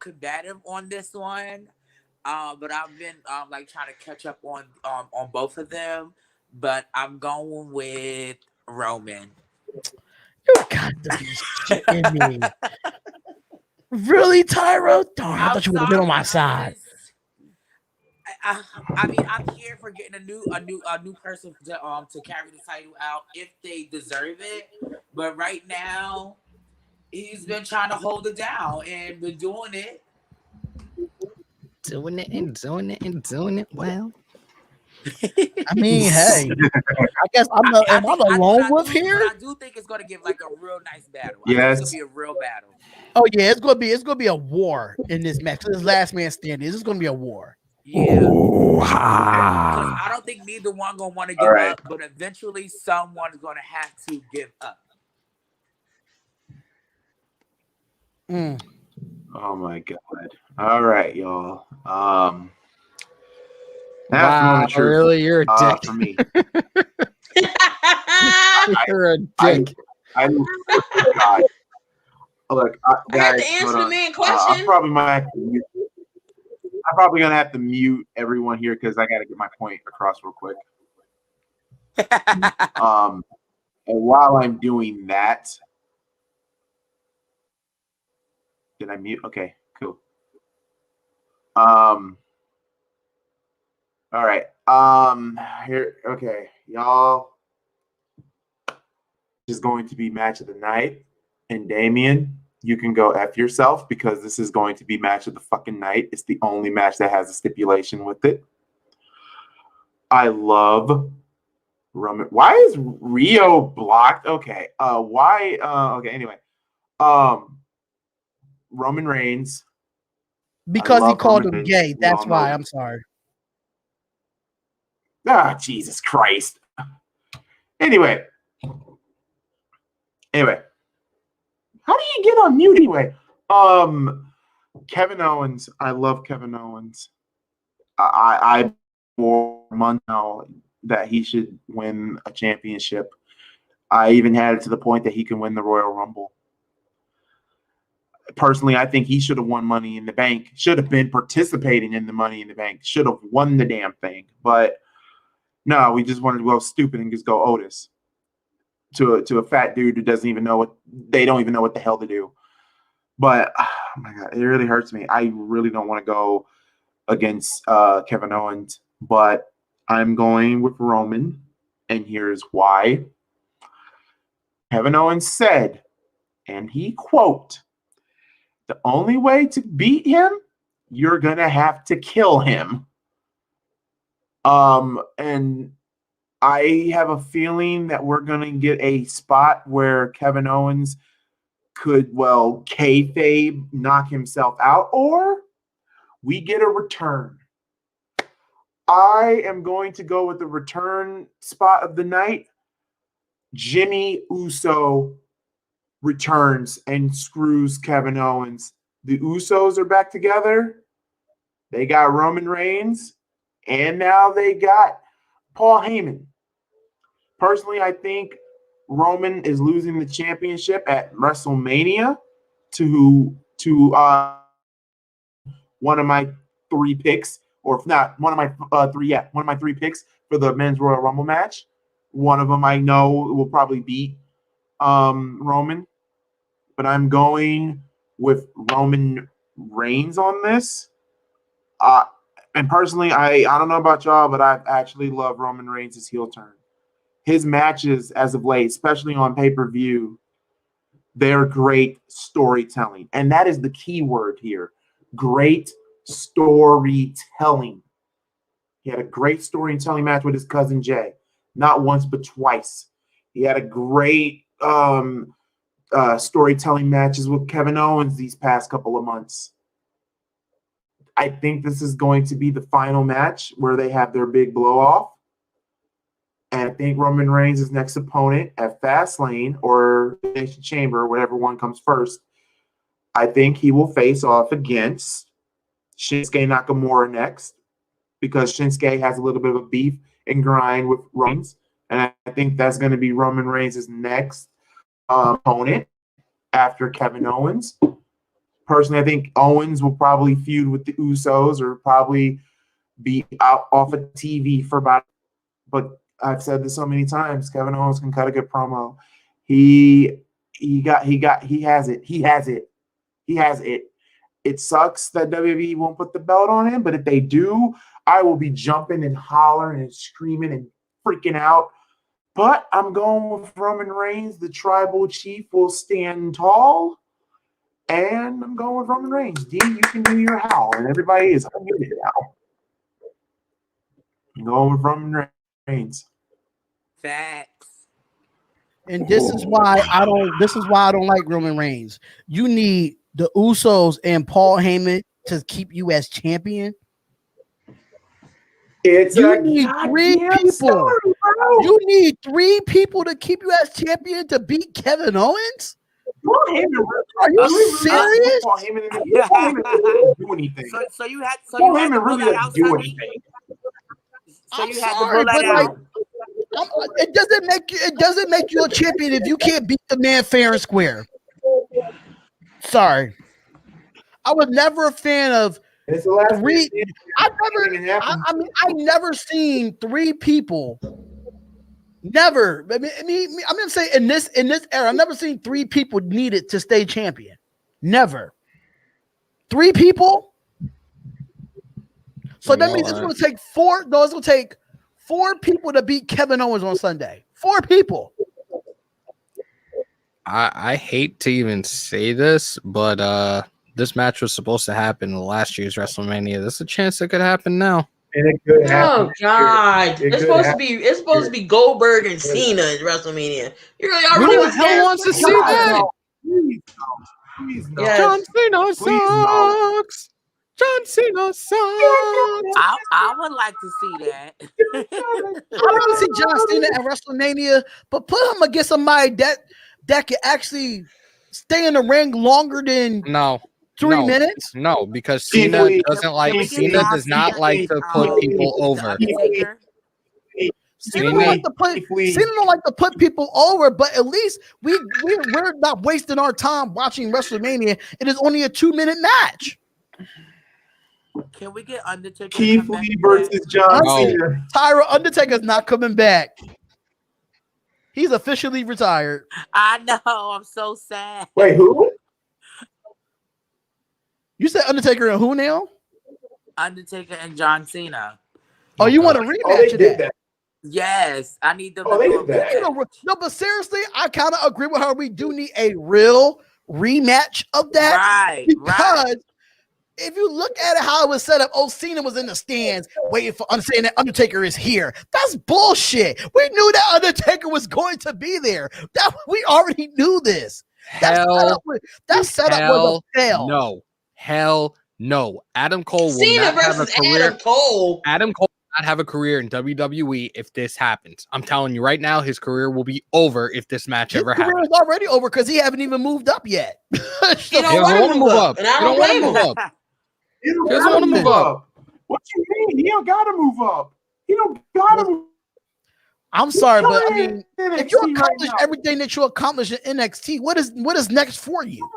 Speaker 2: combative on this one. But I've been like trying to catch up on both of them. But I'm going with Roman.
Speaker 3: You got to be shitting me. Really, Tyra? Darn, I thought you would have been on my side.
Speaker 2: I mean, I'm here for getting a new person to carry the title out if they deserve it. But right now, he's been trying to hold it down and been doing it.
Speaker 5: Doing it well.
Speaker 3: I mean, hey, I guess am I the lone wolf here?
Speaker 2: But I do think it's going to give like a real nice battle.
Speaker 1: Yes.
Speaker 2: I think it's going to be a real battle.
Speaker 3: Oh yeah, it's gonna be a war in this match. This last man standing. This is gonna be a war.
Speaker 2: Yeah. Because I don't think neither one gonna want to give up, but eventually someone is gonna have to give up.
Speaker 1: Oh my God. All right, y'all.
Speaker 5: Wow, really? You're a dick.
Speaker 1: For me.
Speaker 5: You're a dick.
Speaker 1: God. Look,
Speaker 4: I have to answer the main question.
Speaker 1: I'm probably gonna have to mute everyone here because I gotta get my point across real quick. And while I'm doing that, did I mute? Okay, cool. All right. Here, okay, y'all. This is going to be match of the night, and Damien, you can go F yourself because this is going to be match of the fucking night. It's the only match that has a stipulation with it. I love Roman. Why is Rio blocked? Okay. Why? Okay. Anyway. Roman Reigns.
Speaker 3: Because he called him gay. That's why. I'm sorry.
Speaker 1: Ah, Jesus Christ. Anyway. How do you get on mute anyway? Kevin Owens. I love Kevin Owens. I for months now that he should win a championship. I even had it to the point that he can win the Royal Rumble. Personally, I think he should have won Money in the Bank. Should have been participating in the Money in the Bank. Should have won the damn thing. But no, we just wanted to go stupid and just go Otis. To a fat dude who doesn't even know what they don't even know what the hell to do. But oh my God, it really hurts me. I really don't want to go against Kevin Owens, but I'm going with Roman, and here's why. Kevin Owens said, and he quote, "The only way to beat him, you're gonna have to kill him." And I have a feeling that we're going to get a spot where Kevin Owens could, well, kayfabe knock himself out, or we get a return. I am going to go with the return spot of the night. Jimmy Uso returns and screws Kevin Owens. The Usos are back together. They got Roman Reigns, and now they got Paul Heyman. Personally, I think Roman is losing the championship at WrestleMania to one of my three picks, or if not one of my three picks for the Men's Royal Rumble match. One of them I know will probably beat Roman, but I'm going with Roman Reigns on this. And personally, I don't know about y'all, but I actually love Roman Reigns' heel turn. His matches as of late, especially on pay-per-view, they're great storytelling. And that is the key word here. Great storytelling. He had a great storytelling match with his cousin Jay. Not once, but twice. He had a great storytelling matches with Kevin Owens these past couple of months. I think this is going to be the final match where they have their big blow off. And I think Roman Reigns' next opponent at Fastlane or Elimination Chamber, whatever one comes first, I think he will face off against Shinsuke Nakamura next, because Shinsuke has a little bit of a beef and grind with Reigns. And I think that's going to be Roman Reigns' next opponent after Kevin Owens. Personally, I think Owens will probably feud with the Usos or probably be out off of TV for about, but I've said this so many times, Kevin Owens can cut a good promo. He has it. It sucks that WWE won't put the belt on him, but if they do, I will be jumping and hollering and screaming and freaking out. But I'm going with Roman Reigns. The tribal chief will stand tall. And I'm going with Roman Reigns. D, you can do your howl. And everybody is unmuted now. I'm going with Roman Reigns.
Speaker 2: Facts.
Speaker 3: And this is why I don't like Roman Reigns. You need the Usos and Paul Heyman to keep you as champion. You need three people. You need three people to keep you as champion to beat Kevin Owens? Are you serious?
Speaker 1: Paul Heyman didn't do anything.
Speaker 2: So you had to
Speaker 1: Paul Heyman
Speaker 2: pull
Speaker 1: really
Speaker 2: that
Speaker 1: doesn't
Speaker 2: out,
Speaker 1: do
Speaker 2: Sonny?
Speaker 1: anything.
Speaker 2: So you
Speaker 3: I'm
Speaker 2: had to
Speaker 3: sorry,
Speaker 2: pull that
Speaker 3: but like,
Speaker 2: out.
Speaker 3: it doesn't make you a champion if you can't beat the man fair and square. Sorry. I was never a fan of
Speaker 1: It's the last
Speaker 3: three.
Speaker 1: I
Speaker 3: I never seen three people. Never. I'm gonna say in this era, I've never seen three people needed to stay champion. Never. Three people. So that means it's gonna take four. No, it's gonna take 4 people to beat Kevin Owens on Sunday. 4 people.
Speaker 5: I hate to even say this, but this match was supposed to happen in last year's WrestleMania. There's a chance it could happen now.
Speaker 1: And it could happen.
Speaker 4: Oh God! It's supposed to be Goldberg and Cena at WrestleMania. Y'all really
Speaker 5: Who the hell wants to see that?
Speaker 1: Please no.
Speaker 4: Yes.
Speaker 5: John Cena
Speaker 1: Please no.
Speaker 5: sucks. John Cena sucks.
Speaker 2: I would like to see that.
Speaker 3: I want to see John Cena at WrestleMania, but put him against somebody that can actually stay in the ring longer than 3 minutes.
Speaker 5: No, because Cena does not like to put people over.
Speaker 3: Cena don't like to put people over, but at least we're not wasting our time watching WrestleMania. It is only a 2-minute match.
Speaker 2: Can we get Undertaker?
Speaker 1: Keith Lee versus John Cena.
Speaker 3: Tyra, Undertaker's not coming back. He's officially retired.
Speaker 2: I know. I'm so sad.
Speaker 1: Wait, who?
Speaker 3: You said Undertaker and who now?
Speaker 2: Undertaker and John Cena.
Speaker 3: Oh, you want a rematch of that?
Speaker 2: Yes, I need them.
Speaker 1: They did that.
Speaker 3: No, but seriously, I kind of agree with her. We do need a real rematch of that.
Speaker 2: Right,
Speaker 3: because if you look at it, how it was set up, Cena was in the stands waiting for saying that Undertaker is here. That's bullshit. We knew that Undertaker was going to be there. We already knew this. That setup was a fail.
Speaker 5: No. Hell no. Adam Cole will
Speaker 4: Cena
Speaker 5: not have a
Speaker 4: versus
Speaker 5: career.
Speaker 4: Adam Cole.
Speaker 5: Adam Cole will not have a career in WWE if this happens. I'm telling you right now, his career will be over if this match ever happens.
Speaker 3: His career is already over because he haven't even moved up yet.
Speaker 4: He don't want to move up.
Speaker 5: He don't want to move up.
Speaker 1: He doesn't want to move up. What you mean? He don't gotta move up. He don't gotta move.
Speaker 3: I'm sorry, but I mean, if you accomplish everything that you accomplished in NXT, what is next for you?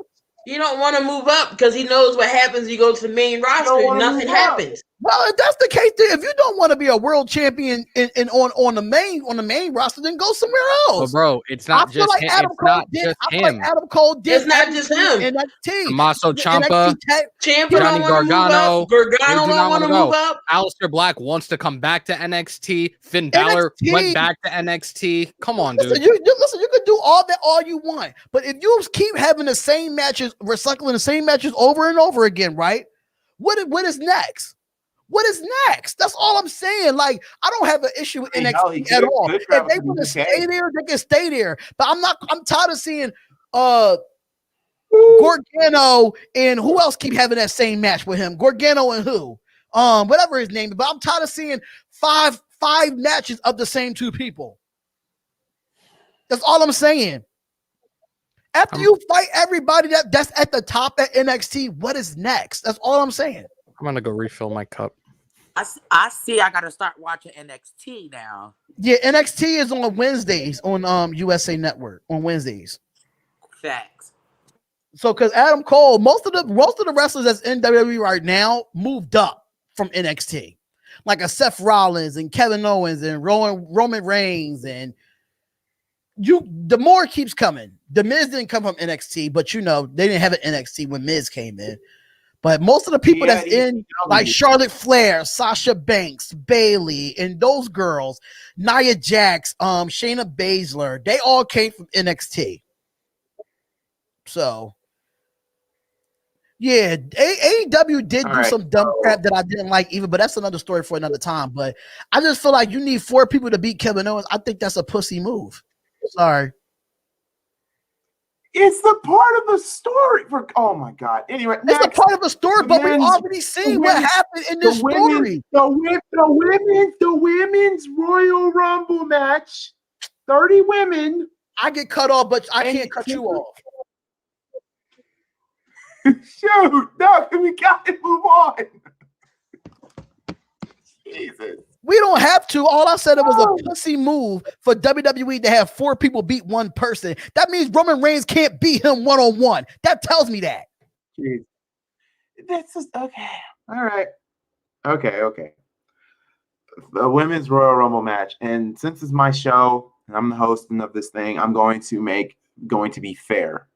Speaker 4: He don't want to move up because he knows what happens. He goes to the main roster and nothing happens.
Speaker 3: Well, if that's the case, then if you don't want to be a world champion on the main roster, then go somewhere else.
Speaker 5: But bro, it's not just him. It's not just him.
Speaker 3: Adam Cole did.
Speaker 4: It's not just him.
Speaker 3: NXT.
Speaker 5: Tommaso Ciampa,
Speaker 4: Ciampa
Speaker 5: Johnny
Speaker 4: don't want to move up. Gargano don't want to move up.
Speaker 5: Aleister Black wants to come back to NXT. Finn Balor went back to NXT. Come on, dude.
Speaker 3: You can do all that all you want, but if you keep having the same matches, recycling the same matches over and over again, right? What is next? What is next? That's all I'm saying. Like, I don't have an issue with NXT at all. If they want to stay there, they can stay there. But I'm tired of seeing Gargano and who else keep having that same match with him? Gargano and who? Whatever his name is. But I'm tired of seeing five matches of the same two people. That's all I'm saying. After you fight everybody that's at the top at NXT, what is next? That's all I'm saying.
Speaker 5: I'm gonna go refill my cup.
Speaker 2: I see. I gotta start watching NXT now.
Speaker 3: Yeah, NXT is on Wednesdays on USA Network on Wednesdays.
Speaker 2: Facts.
Speaker 3: So, because Adam Cole, most of the wrestlers that's in WWE right now moved up from NXT, like a Seth Rollins and Kevin Owens and Roman Reigns, and the more keeps coming. The Miz didn't come from NXT, but they didn't have an NXT when Miz came in. But most of the people that's in, like Charlotte Flair, Sasha Banks, Bayley, and those girls, Nia Jax, Shayna Baszler, they all came from NXT. So, yeah, AEW did do some dumb crap that I didn't like either, but that's another story for another time. But I just feel like you need 4 people to beat Kevin Owens. I think that's a pussy move. Sorry.
Speaker 1: It's the part of the story. Oh my god. Anyway,
Speaker 3: it's a part of the story, but we've already seen what happened in this story.
Speaker 1: The women's Royal Rumble match. 30 women.
Speaker 3: I get cut off, but I can't cut you off.
Speaker 1: Shoot, no, we gotta move on. Jesus.
Speaker 3: We don't have to. All I said it was a pussy move for WWE to have 4 people beat one person. That means Roman Reigns can't beat him one-on-one. That tells me that.
Speaker 1: Jeez. That's just okay. All right. Okay. The women's Royal Rumble match. And since it's my show and I'm the host of this thing, I'm going to be fair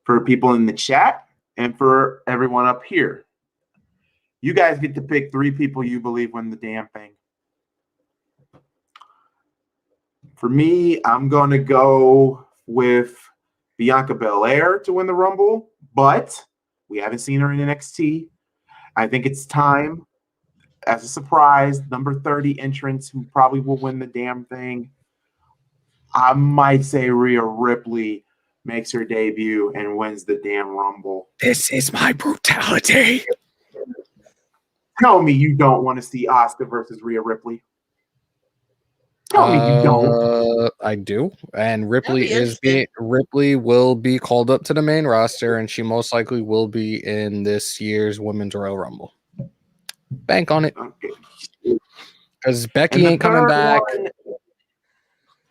Speaker 1: for people in the chat and for everyone up here. You guys get to pick 3 people you believe win the damn thing. For me, I'm going to go with Bianca Belair to win the Rumble, but we haven't seen her in NXT. I think it's time, as a surprise, number 30 entrant who probably will win the damn thing. I might say Rhea Ripley makes her debut and wins the damn Rumble.
Speaker 5: This is my brutality.
Speaker 1: Tell me you don't want to see Asuka versus Rhea Ripley. Tell me you don't.
Speaker 5: I do, and Ripley will be called up to the main roster, and she most likely will be in this year's Women's Royal Rumble. Bank on it, because Becky ain't coming back,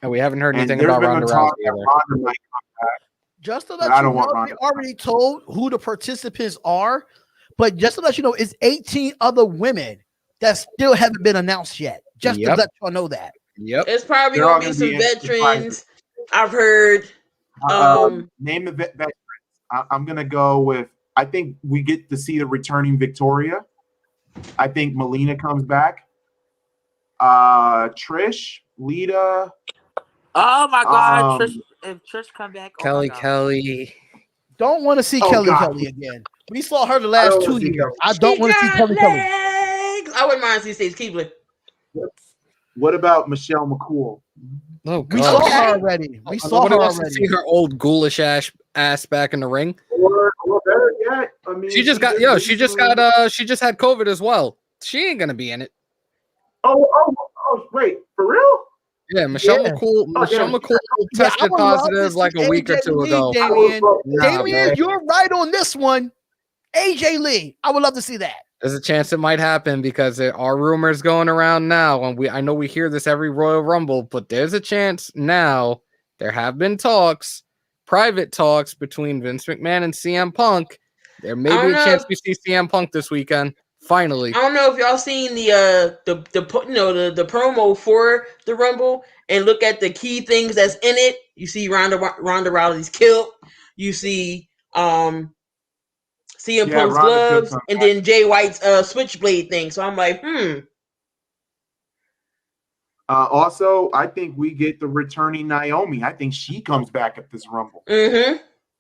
Speaker 5: and we haven't heard anything about Ronda Rousey either.
Speaker 3: Just to let you know, we already told who the participants are. But just to let you know, it's 18 other women that still haven't been announced yet. Just to let y'all know that.
Speaker 5: Yep.
Speaker 4: It's probably going to be some veterans. I've heard.
Speaker 1: Name the veterans. I'm going to go with, I think we get to see the returning Victoria. I think Melina comes back. Trish, Lita.
Speaker 2: Oh my God. If Trish come back.
Speaker 5: Kelly.
Speaker 3: Don't want to see Kelly again. We saw her the last 2 years. I don't want to see Kelly.
Speaker 4: I wouldn't mind seeing Stacey Keebler.
Speaker 1: What about Michelle McCool?
Speaker 5: Oh, God.
Speaker 3: We saw her already. We saw her already.
Speaker 5: See her old ghoulish ass back in the ring.
Speaker 1: Or better yet, I mean, she just had COVID as well. She ain't gonna be in it. Oh, wait, for real?
Speaker 5: Yeah, Michelle McCool tested positive like a week or two ago.
Speaker 3: Damien, you're right on this one. AJ Lee, I would love to see that.
Speaker 5: There's a chance it might happen because there are rumors going around now, and I know we hear this every Royal Rumble, but there's a chance now. There have been private talks between Vince McMahon and CM Punk. There may be a chance we see CM Punk this weekend. Finally,
Speaker 4: I don't know if y'all seen the promo for the Rumble and look at the key things that's in it. You see Ronda Rousey's kilt. You see CM Punk's gloves, and then Jay White's switchblade thing. So I'm like,
Speaker 1: Also, I think we get the returning Naomi. I think she comes back at this Rumble.
Speaker 4: Mm-hmm.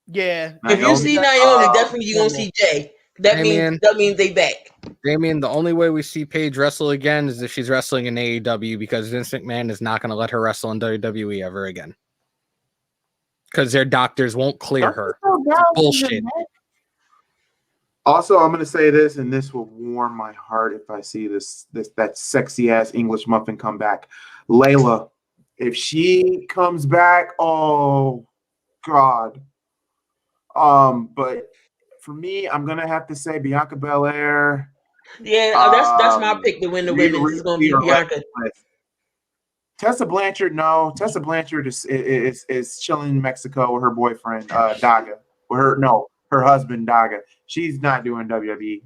Speaker 3: Yeah.
Speaker 4: If you see Naomi, definitely you're gonna see Jay. That means they back.
Speaker 5: Damien, the only way we see Paige wrestle again is if she's wrestling in AEW, because Vince McMahon is not going to let her wrestle in WWE ever again. because their doctors won't clear her. Bullshit.
Speaker 1: Also, I'm going to say this, and this will warm my heart if I see that sexy ass English muffin come back. Layla, if she comes back, oh God. But for me, I'm gonna have to say Bianca Belair.
Speaker 4: Yeah, that's my pick to win the women's. It's gonna be Bianca.
Speaker 1: Tessa Blanchard, no. Tessa Blanchard is chilling in Mexico with her boyfriend, Daga. Her husband, Daga. She's not doing WWE.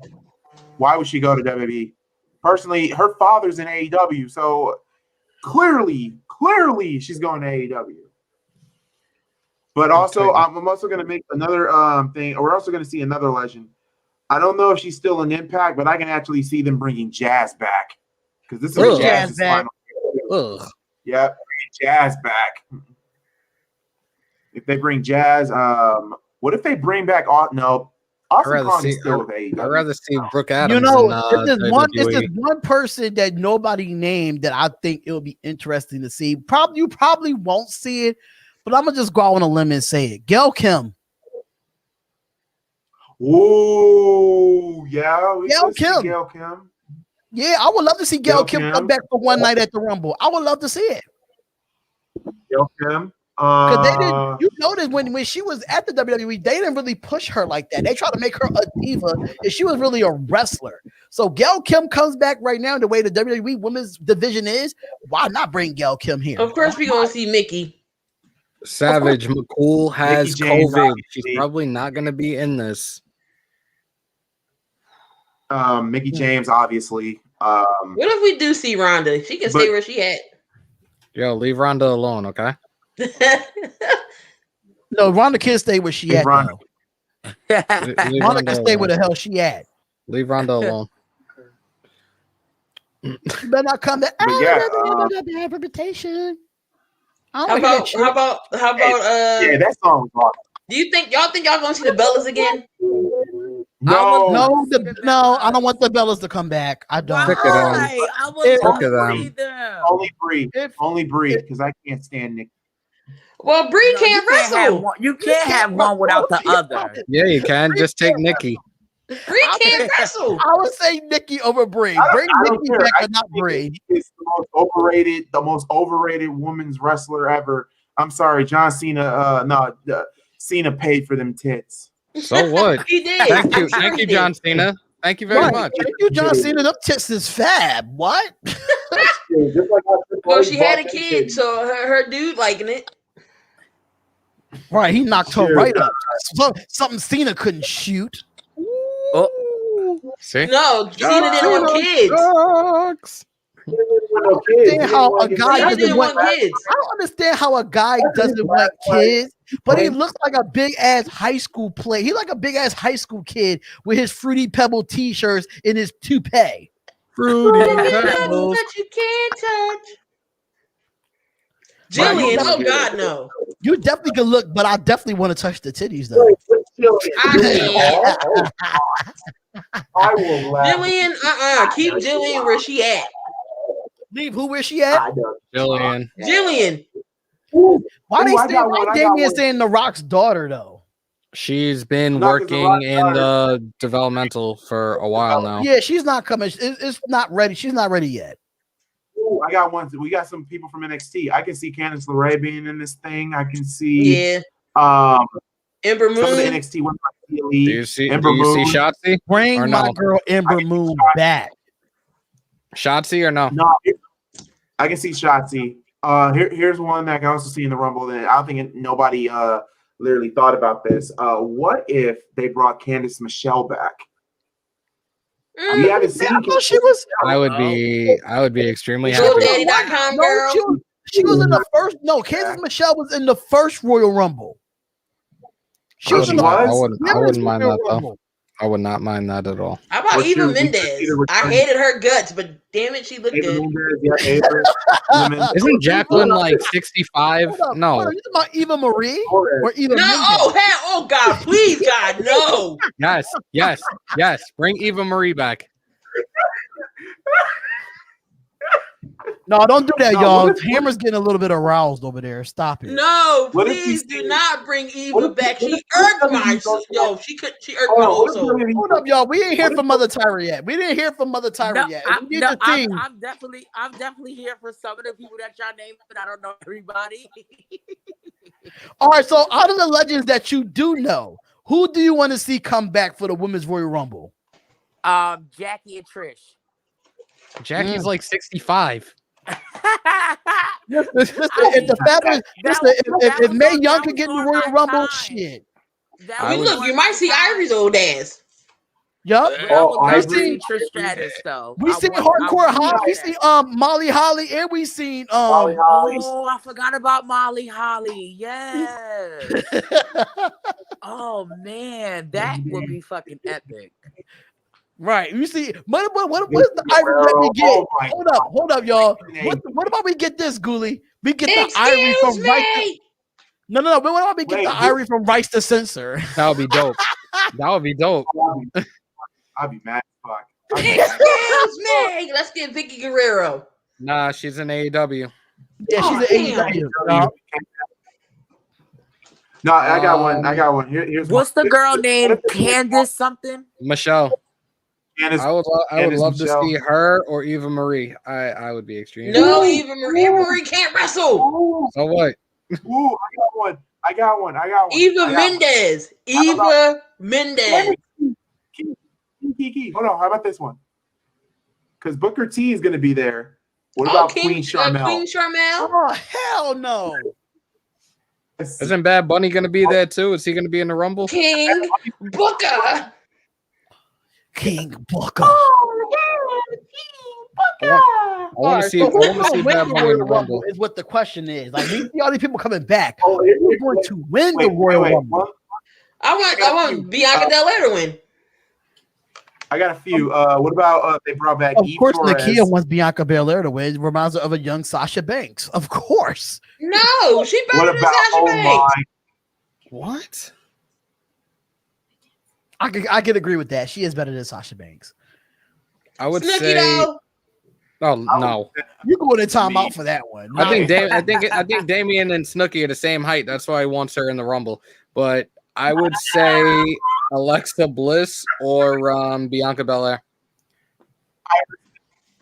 Speaker 1: Why would she go to WWE? Personally, her father's in AEW, so clearly she's going to AEW. But also, I'm also going to make another thing. We're also going to see another legend. I don't know if she's still in Impact, but I can actually see them bringing Jazz back because this is Jazz's final. Yeah, bring Jazz back. If they bring Jazz, what if they bring back? No, Awesome Kong is still with AEW.
Speaker 5: I'd rather see Brooke Adams.
Speaker 3: You know,
Speaker 5: it's
Speaker 3: this one person that nobody named that I think it would be interesting to see. You probably won't see it. But I'm gonna just go out on a limb and say it. Gail Kim.
Speaker 1: Oh, yeah.
Speaker 3: Gail Kim. Yeah, I would love to see Gail Kim come back for one night at the Rumble. I would love to see it.
Speaker 1: Gail Kim.
Speaker 3: Because they didn't. You noticed when she was at the WWE, they didn't really push her like that. They tried to make her a diva, and she was really a wrestler. So Gail Kim comes back right now. The way the WWE Women's Division is, why not bring Gail Kim here?
Speaker 4: Of course, we're gonna see Mickey.
Speaker 5: Savage McCool has COVID. She's probably not going to be in this.
Speaker 1: Mickey James, obviously.
Speaker 4: What if we do see Rhonda? She can stay where she at.
Speaker 5: Yo, leave Rhonda alone, okay?
Speaker 3: No, Rhonda can't stay where she at.
Speaker 5: Rhonda
Speaker 3: Rhonda can stay where the hell she at.
Speaker 5: Leave Rhonda alone.
Speaker 3: You better not come back. Bad reputation.
Speaker 4: How about
Speaker 1: yeah, that song was awesome.
Speaker 4: Do you think y'all gonna see the Bellas again?
Speaker 3: No, I don't want the Bellas to come back. I don't.
Speaker 1: Only Bree, because I can't stand Nick.
Speaker 4: Well, Bree can't wrestle.
Speaker 2: You can't have one without the other.
Speaker 5: Yeah, you can. Just take Nikki.
Speaker 4: Bree can't wrestle.
Speaker 3: I would say Nikki over Bree. Bring Nikki back, but not Bree.
Speaker 1: It's the most overrated women's wrestler ever. I'm sorry, John Cena. Cena paid for them tits.
Speaker 5: So what?
Speaker 4: He did.
Speaker 5: Thank you, John Cena. Thank you very much.
Speaker 3: Thank you, John Cena. Them tits is fab. What?
Speaker 4: Well, she had a kid, so her dude liking it.
Speaker 3: Right, he knocked her right up. Something Cena couldn't shoot.
Speaker 5: Oh, see?
Speaker 4: No, Cena didn't want kids.
Speaker 3: I don't understand how a guy doesn't want kids, but he looks like a big ass high school player. He's like a big ass high school kid with his Fruity Pebble t-shirts and his toupee.
Speaker 5: Fruity Pebbles
Speaker 4: that you can't touch. Jillian, oh God, no.
Speaker 3: You definitely can look, but I definitely want to touch the titties though.
Speaker 1: I will laugh.
Speaker 4: Jillian, keep Jillian where she at.
Speaker 3: Leave who where she at?
Speaker 5: Jillian.
Speaker 3: Why Damian saying The Rock's daughter though?
Speaker 5: She's been working in the developmental for a while now.
Speaker 3: Yeah, she's not coming. It's not ready. She's not ready yet.
Speaker 1: Ooh, I got one. We got some people from NXT. I can see Candice LeRae being in this thing. I can see
Speaker 4: Ember Moon.
Speaker 1: Some of the NXT women.
Speaker 5: Do you see Shotzi?
Speaker 3: Bring my girl Ember Moon back.
Speaker 5: Shotzi or no?
Speaker 1: No, I can see Shotzi. Here's one that I can also see in the Rumble. That I don't think nobody literally thought about this. What if they brought Candice Michelle back? We haven't seen.
Speaker 5: I would be extremely happy.
Speaker 4: GoDaddy.com girl.
Speaker 3: She was in the first. No, Candice Michelle was in the first Royal Rumble.
Speaker 5: I wouldn't mind that though. I would not mind that at all.
Speaker 4: How about Eva Mendes? I hated her guts, but damn it, she looked good.
Speaker 5: Isn't Jacqueline like 65? No.
Speaker 3: Are you talking about Eva Marie or Eva?
Speaker 4: No. Oh God, please, God, no.
Speaker 5: Yes. Bring Eva Marie back.
Speaker 3: No, don't do that,
Speaker 1: No,
Speaker 3: y'all.
Speaker 1: what if-
Speaker 3: Hammer's getting a little bit aroused over there. Stop it.
Speaker 4: No,
Speaker 1: What if
Speaker 4: please
Speaker 1: we
Speaker 4: do
Speaker 1: see-
Speaker 4: not bring
Speaker 1: what
Speaker 4: Eva
Speaker 1: if-
Speaker 4: back.
Speaker 1: what
Speaker 4: She
Speaker 1: if- what if
Speaker 4: irked my
Speaker 1: WWE goes
Speaker 4: yo. She irked
Speaker 1: Hold
Speaker 4: my
Speaker 1: on,
Speaker 4: whole
Speaker 1: what if
Speaker 4: soul.
Speaker 1: WWE
Speaker 3: Hold up, y'all. We ain't hear
Speaker 2: What
Speaker 3: from Mother Tyra yet. We didn't hear from Mother Tyra
Speaker 2: No,
Speaker 3: yet.
Speaker 2: I'm,
Speaker 3: We need
Speaker 2: no,
Speaker 3: the team.
Speaker 2: I'm definitely here for some of the people that y'all named, but I don't know everybody.
Speaker 3: All right, so out of the legends that you do know, who do you want to see come back for the Women's Royal Rumble?
Speaker 2: Jackie and Trish.
Speaker 5: Jackie's like 65.
Speaker 3: Listen,
Speaker 2: I
Speaker 3: if the
Speaker 2: mean,
Speaker 3: fabulous,
Speaker 2: that
Speaker 3: listen,
Speaker 2: was-
Speaker 3: if
Speaker 2: that was
Speaker 3: Mae
Speaker 2: on-
Speaker 3: Young
Speaker 2: that
Speaker 3: could
Speaker 2: was
Speaker 3: get in the
Speaker 2: on
Speaker 3: Royal
Speaker 2: my
Speaker 3: Rumble,
Speaker 2: time.
Speaker 3: shit.
Speaker 2: That
Speaker 5: I
Speaker 4: I mean,
Speaker 2: was
Speaker 5: would-
Speaker 4: look,
Speaker 2: on
Speaker 4: you
Speaker 2: my
Speaker 4: might see
Speaker 2: time.
Speaker 4: Ivory's old ass.
Speaker 3: Yup.
Speaker 2: But I would love to
Speaker 1: Ivory.
Speaker 2: see Trish Stratus though.
Speaker 3: We
Speaker 2: I
Speaker 3: seen
Speaker 2: want- I
Speaker 3: Hardcore
Speaker 2: want
Speaker 3: Holly. We
Speaker 2: that.
Speaker 3: seen Molly Holly, and we seen
Speaker 1: Molly Holly.
Speaker 2: Oh, I forgot about Molly Holly. Yes. Oh man, that would be fucking epic.
Speaker 3: right. You see, what is the Ivory that we get?
Speaker 1: Oh my
Speaker 3: Hold up, y'all. What about we get this, Ghoulie? We get the Ivory
Speaker 4: Excuse
Speaker 3: from Rice.
Speaker 4: me.
Speaker 3: No. But what about we get
Speaker 1: Wait,
Speaker 3: the Ivory from Rice to Censor?
Speaker 5: That would be dope. That would be dope.
Speaker 1: I'd be mad as fuck. I'd be mad.
Speaker 4: Excuse me. Let's get Vicky Guerrero.
Speaker 5: Nah, she's in AEW.
Speaker 3: Yeah, she's
Speaker 4: Oh,
Speaker 3: an
Speaker 4: damn.
Speaker 3: AEW.
Speaker 1: No, I got one. Here's
Speaker 2: What's the
Speaker 1: one.
Speaker 2: girl named Candace something?
Speaker 5: Michelle.
Speaker 1: Candace-
Speaker 5: I would
Speaker 1: Candace
Speaker 5: love to
Speaker 1: Michelle.
Speaker 5: see her or Eva Marie. I would be extremely.
Speaker 4: No, Eva Marie can't wrestle.
Speaker 5: So what?
Speaker 1: Ooh, I got one.
Speaker 4: Eva Mendez. Eva Mendez.
Speaker 1: Kiki. Hold on. How about this one? Because Booker T is going to be there. What
Speaker 4: Oh,
Speaker 1: about Queen Charmel?
Speaker 4: Queen Charmel.
Speaker 3: Oh hell no!
Speaker 5: Isn't Bad Bunny going to be there too? Is he going to be in the Rumble?
Speaker 4: King Booker.
Speaker 3: King Booker.
Speaker 5: I want to see. I want to see Bad Bunny in the Rumble.
Speaker 3: Is what the question is. Like we see all these people coming back.
Speaker 1: Oh,
Speaker 3: Who's going to win the Royal Rumble?
Speaker 4: I want Bianca Belair to win.
Speaker 1: I got a few. What about they brought back
Speaker 3: Of
Speaker 1: Eve
Speaker 3: course,
Speaker 1: Torres.
Speaker 3: Nakia wants Bianca Belair to win. Reminds her of a young Sasha Banks. Of course.
Speaker 4: No, she better
Speaker 1: What
Speaker 4: than
Speaker 1: about
Speaker 4: Sasha Banks.
Speaker 5: What?
Speaker 3: I could agree with that. She is better than Sasha Banks.
Speaker 5: I would
Speaker 4: Snooki
Speaker 5: say.
Speaker 4: though.
Speaker 5: Oh no!
Speaker 3: You go to timeout for that one.
Speaker 5: I think Damian and Snooki are the same height. That's why he wants her in the Rumble. But I would say Alexa Bliss or Bianca Belair.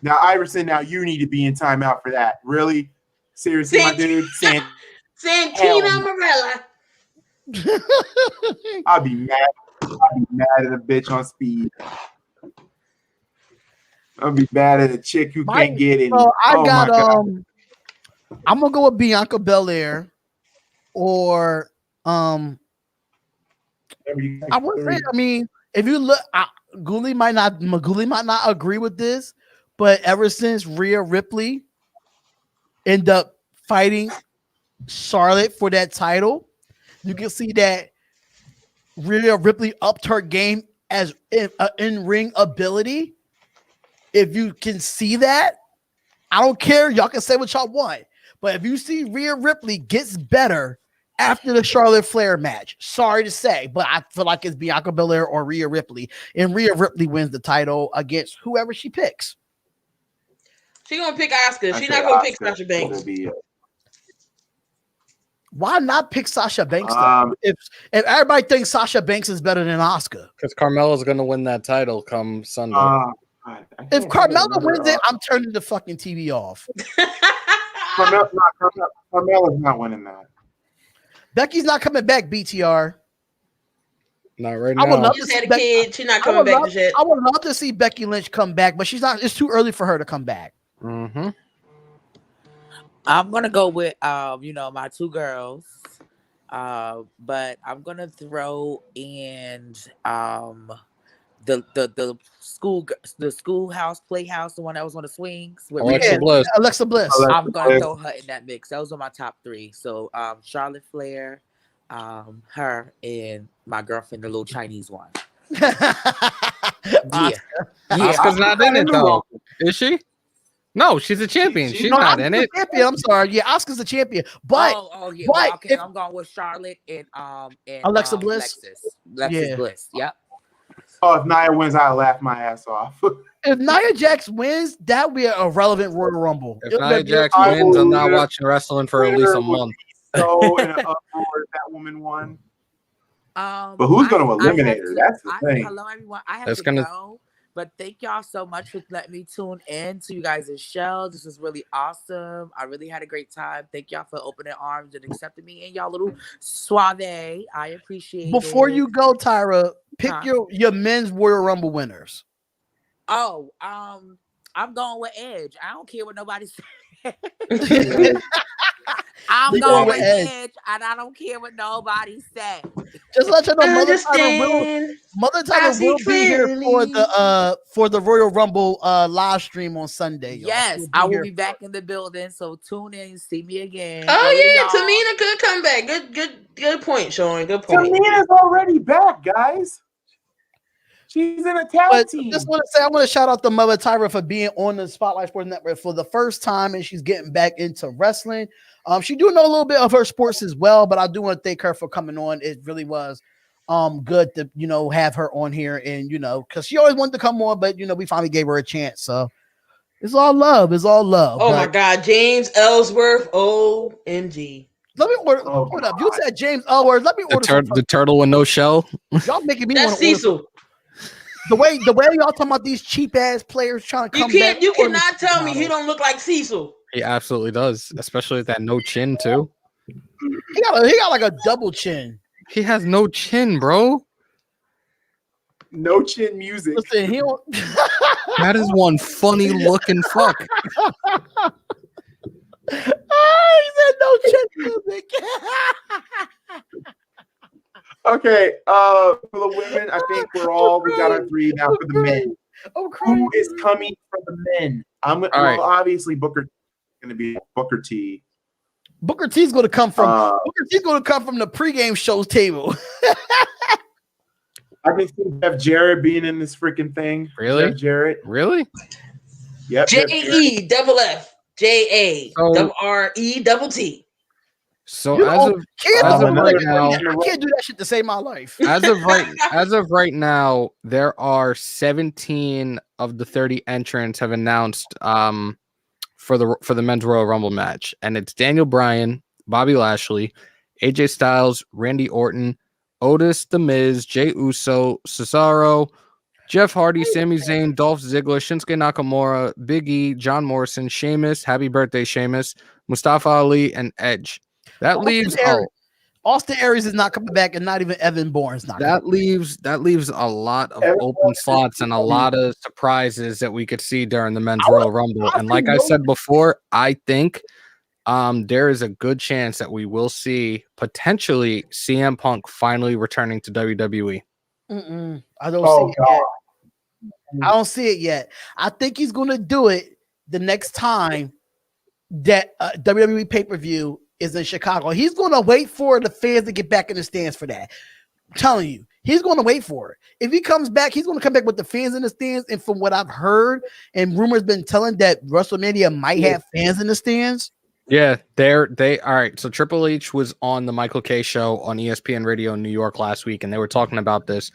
Speaker 1: Now, Iverson, now you need to be in timeout for that. Really? Seriously, my dude?
Speaker 4: Santina Morella.
Speaker 1: I'll be mad. I'll be mad at a bitch on speed. I'll be mad at a chick who can't get in.
Speaker 3: So I
Speaker 1: Oh
Speaker 3: got
Speaker 1: my God.
Speaker 3: I'm gonna go with Bianca Belair or I would say, I mean, if you look, Ghoulie might not agree with this, but ever since Rhea Ripley ended up fighting Charlotte for that title, you can see that Rhea Ripley upped her game as in-ring ability. If you can see that, I don't care. Y'all can say what y'all want. But if you see Rhea Ripley gets better after the Charlotte Flair match, sorry to say, but I feel like it's Bianca Belair or Rhea Ripley. And Rhea Ripley wins the title against whoever she picks.
Speaker 4: She's gonna pick Asuka. She's not gonna pick Sasha Banks.
Speaker 3: Why not pick Sasha Banks though? If everybody thinks Sasha Banks is better than Oscar.
Speaker 5: Because Carmella's going to win that title come Sunday.
Speaker 3: If Carmella wins it, I'm turning the fucking TV off.
Speaker 1: Carmella's not winning that.
Speaker 3: Becky's not coming back, BTR.
Speaker 5: Not right
Speaker 3: I would
Speaker 5: now.
Speaker 3: love
Speaker 4: She
Speaker 3: to
Speaker 4: just
Speaker 3: see
Speaker 4: had a
Speaker 3: Becky.
Speaker 4: kid. She's not coming back to shit.
Speaker 3: I would love to see Becky Lynch come back, but she's not. It's too early for her to come back.
Speaker 5: Mm-hmm.
Speaker 2: I'm gonna go with my two girls. But I'm gonna throw in the schoolhouse playhouse, the one that was on the swings with
Speaker 5: Alexa Bliss.
Speaker 3: Alexa Bliss.
Speaker 2: I'm gonna throw her in that mix. Those are my top three. So Charlotte Flair, her, and my girlfriend, the little Chinese one. Yeah.
Speaker 5: Oscar's not in it though. Is she? No, she's a champion. She's not in it.
Speaker 3: Champion. I'm sorry. Yeah, Oscar's a champion. But
Speaker 2: yeah.
Speaker 3: but
Speaker 2: Well, okay,
Speaker 3: if-
Speaker 2: I'm going with Charlotte and
Speaker 3: Alexa Bliss.
Speaker 2: Alexis
Speaker 3: Yeah.
Speaker 2: Bliss. Yep.
Speaker 1: Oh, if Nia wins, I'll laugh my ass off.
Speaker 3: If Nia Jax wins, that would be a relevant Royal Rumble.
Speaker 5: If Nia Jax wins, I'm not watching wrestling for at least a month.
Speaker 1: So in an uproar if that woman won.
Speaker 2: But
Speaker 1: who's going to eliminate her? That's the thing.
Speaker 2: Hello, everyone. I have
Speaker 5: That's
Speaker 2: to
Speaker 5: gonna-
Speaker 2: go. But thank y'all so much for letting me tune in to you guys' show. This was really awesome. I really had a great time. Thank y'all for opening arms and accepting me in y'all little suave. I appreciate
Speaker 3: Before
Speaker 2: it.
Speaker 3: you go, Tyra, pick
Speaker 2: Huh?
Speaker 3: your men's Royal Rumble winners.
Speaker 2: Oh, I'm going with Edge. I don't care what nobody says. I'm
Speaker 3: You
Speaker 2: going
Speaker 3: going
Speaker 2: with
Speaker 3: with Edge.
Speaker 2: Edge, and I don't care what nobody says.
Speaker 3: Just let you know, Mother
Speaker 4: Understand.
Speaker 3: Tyra will be here for the Royal Rumble live stream on Sunday. Y'all.
Speaker 2: Yes,
Speaker 3: She'll
Speaker 2: I will
Speaker 3: here
Speaker 2: be back in the building. So tune in, see me again.
Speaker 4: Oh yeah,
Speaker 2: Later, y'all.
Speaker 4: Tamina could come back. Good point, Sean. Good point.
Speaker 1: Tamina's already back, guys. She's in a tag
Speaker 3: But
Speaker 1: team.
Speaker 3: just want to say, I want to shout out to Mother Tyra for being on the Spotlight Sports Network for the first time, and she's getting back into wrestling. She do know a little bit of her sports as well, but I do want to thank her for coming on. It really was good to have her on here, and because she always wanted to come on, but we finally gave her a chance. So it's all love. It's all love.
Speaker 4: Oh my God, James Ellsworth, OMG.
Speaker 3: Let me order. Hold up. You said James Ellsworth. Let me order
Speaker 5: The turtle with no shell.
Speaker 3: Y'all making me
Speaker 4: That's
Speaker 3: want to order.
Speaker 4: Cecil.
Speaker 3: The way y'all talking about these cheap ass players trying to come back.
Speaker 4: You cannot tell me he don't look like Cecil.
Speaker 5: He absolutely does, especially with that no chin too.
Speaker 3: He got like a double chin.
Speaker 5: He has no chin, bro.
Speaker 1: No chin music.
Speaker 3: Listen, he don't.
Speaker 5: That is one funny looking fuck.
Speaker 3: He said no chin music.
Speaker 1: Okay, for the women, I think we got our three. Now for the men, who is coming for the men?
Speaker 5: right.
Speaker 1: Obviously Booker going to be Booker T.
Speaker 3: Booker T's going to come from the pregame shows table.
Speaker 1: I can see Jeff Jarrett being in this freaking thing.
Speaker 5: Really?
Speaker 1: Jeff Jarrett.
Speaker 5: Really?
Speaker 1: Yep.
Speaker 4: JE double F JA double RE double T.
Speaker 5: So as of right now,
Speaker 3: I can't do that shit to save my life.
Speaker 5: as of right now, there are 17 of the 30 entrants have announced for the men's Royal Rumble match, and it's Daniel Bryan, Bobby Lashley, AJ Styles, Randy Orton, Otis, The Miz, Jey Uso, Cesaro, Jeff Hardy, Sami Zayn, Dolph Ziggler, Shinsuke Nakamura, Big E, John Morrison, Sheamus, happy birthday Sheamus, Mustafa Ali, and Edge. That leaves
Speaker 3: Austin Aries is not coming back, and not even Evan Bourne's not.
Speaker 5: That leaves a lot of open slots and a lot of surprises that we could see during the men's Royal Rumble. And like I said before, I think there is a good chance that we will see potentially CM Punk finally returning to WWE.
Speaker 3: I don't see it yet. I don't see it yet. I think he's going to do it the next time that WWE pay-per-view is in Chicago. He's going to wait for the fans to get back in the stands for that. I'm telling you, he's going to wait for it. If he comes back, he's going to come back with the fans in the stands. And from what I've heard and rumors been telling, that WrestleMania might have fans in the stands.
Speaker 5: Yeah, they all right. So Triple H was on the Michael K show on ESPN Radio in New York last week, and they were talking about this.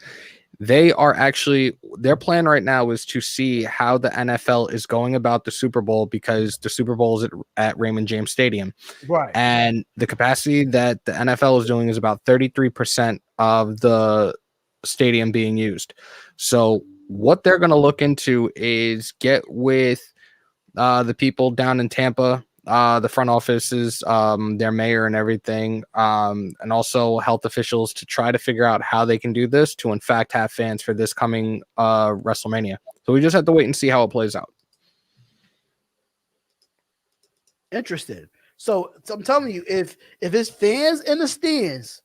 Speaker 5: They are actually, their plan right now is to see how the NFL is going about the Super Bowl, because the Super Bowl is at Raymond James Stadium.
Speaker 3: Right.
Speaker 5: And the capacity that the NFL is doing is about 33% of the stadium being used. So what they're going to look into is get with the people down in Tampa, the front offices, their mayor and everything, and also health officials, to try to figure out how they can do this to in fact have fans for this coming WrestleMania. So we just have to wait and see how it plays out.
Speaker 3: Interested. So I'm telling you, if it's fans in the stands,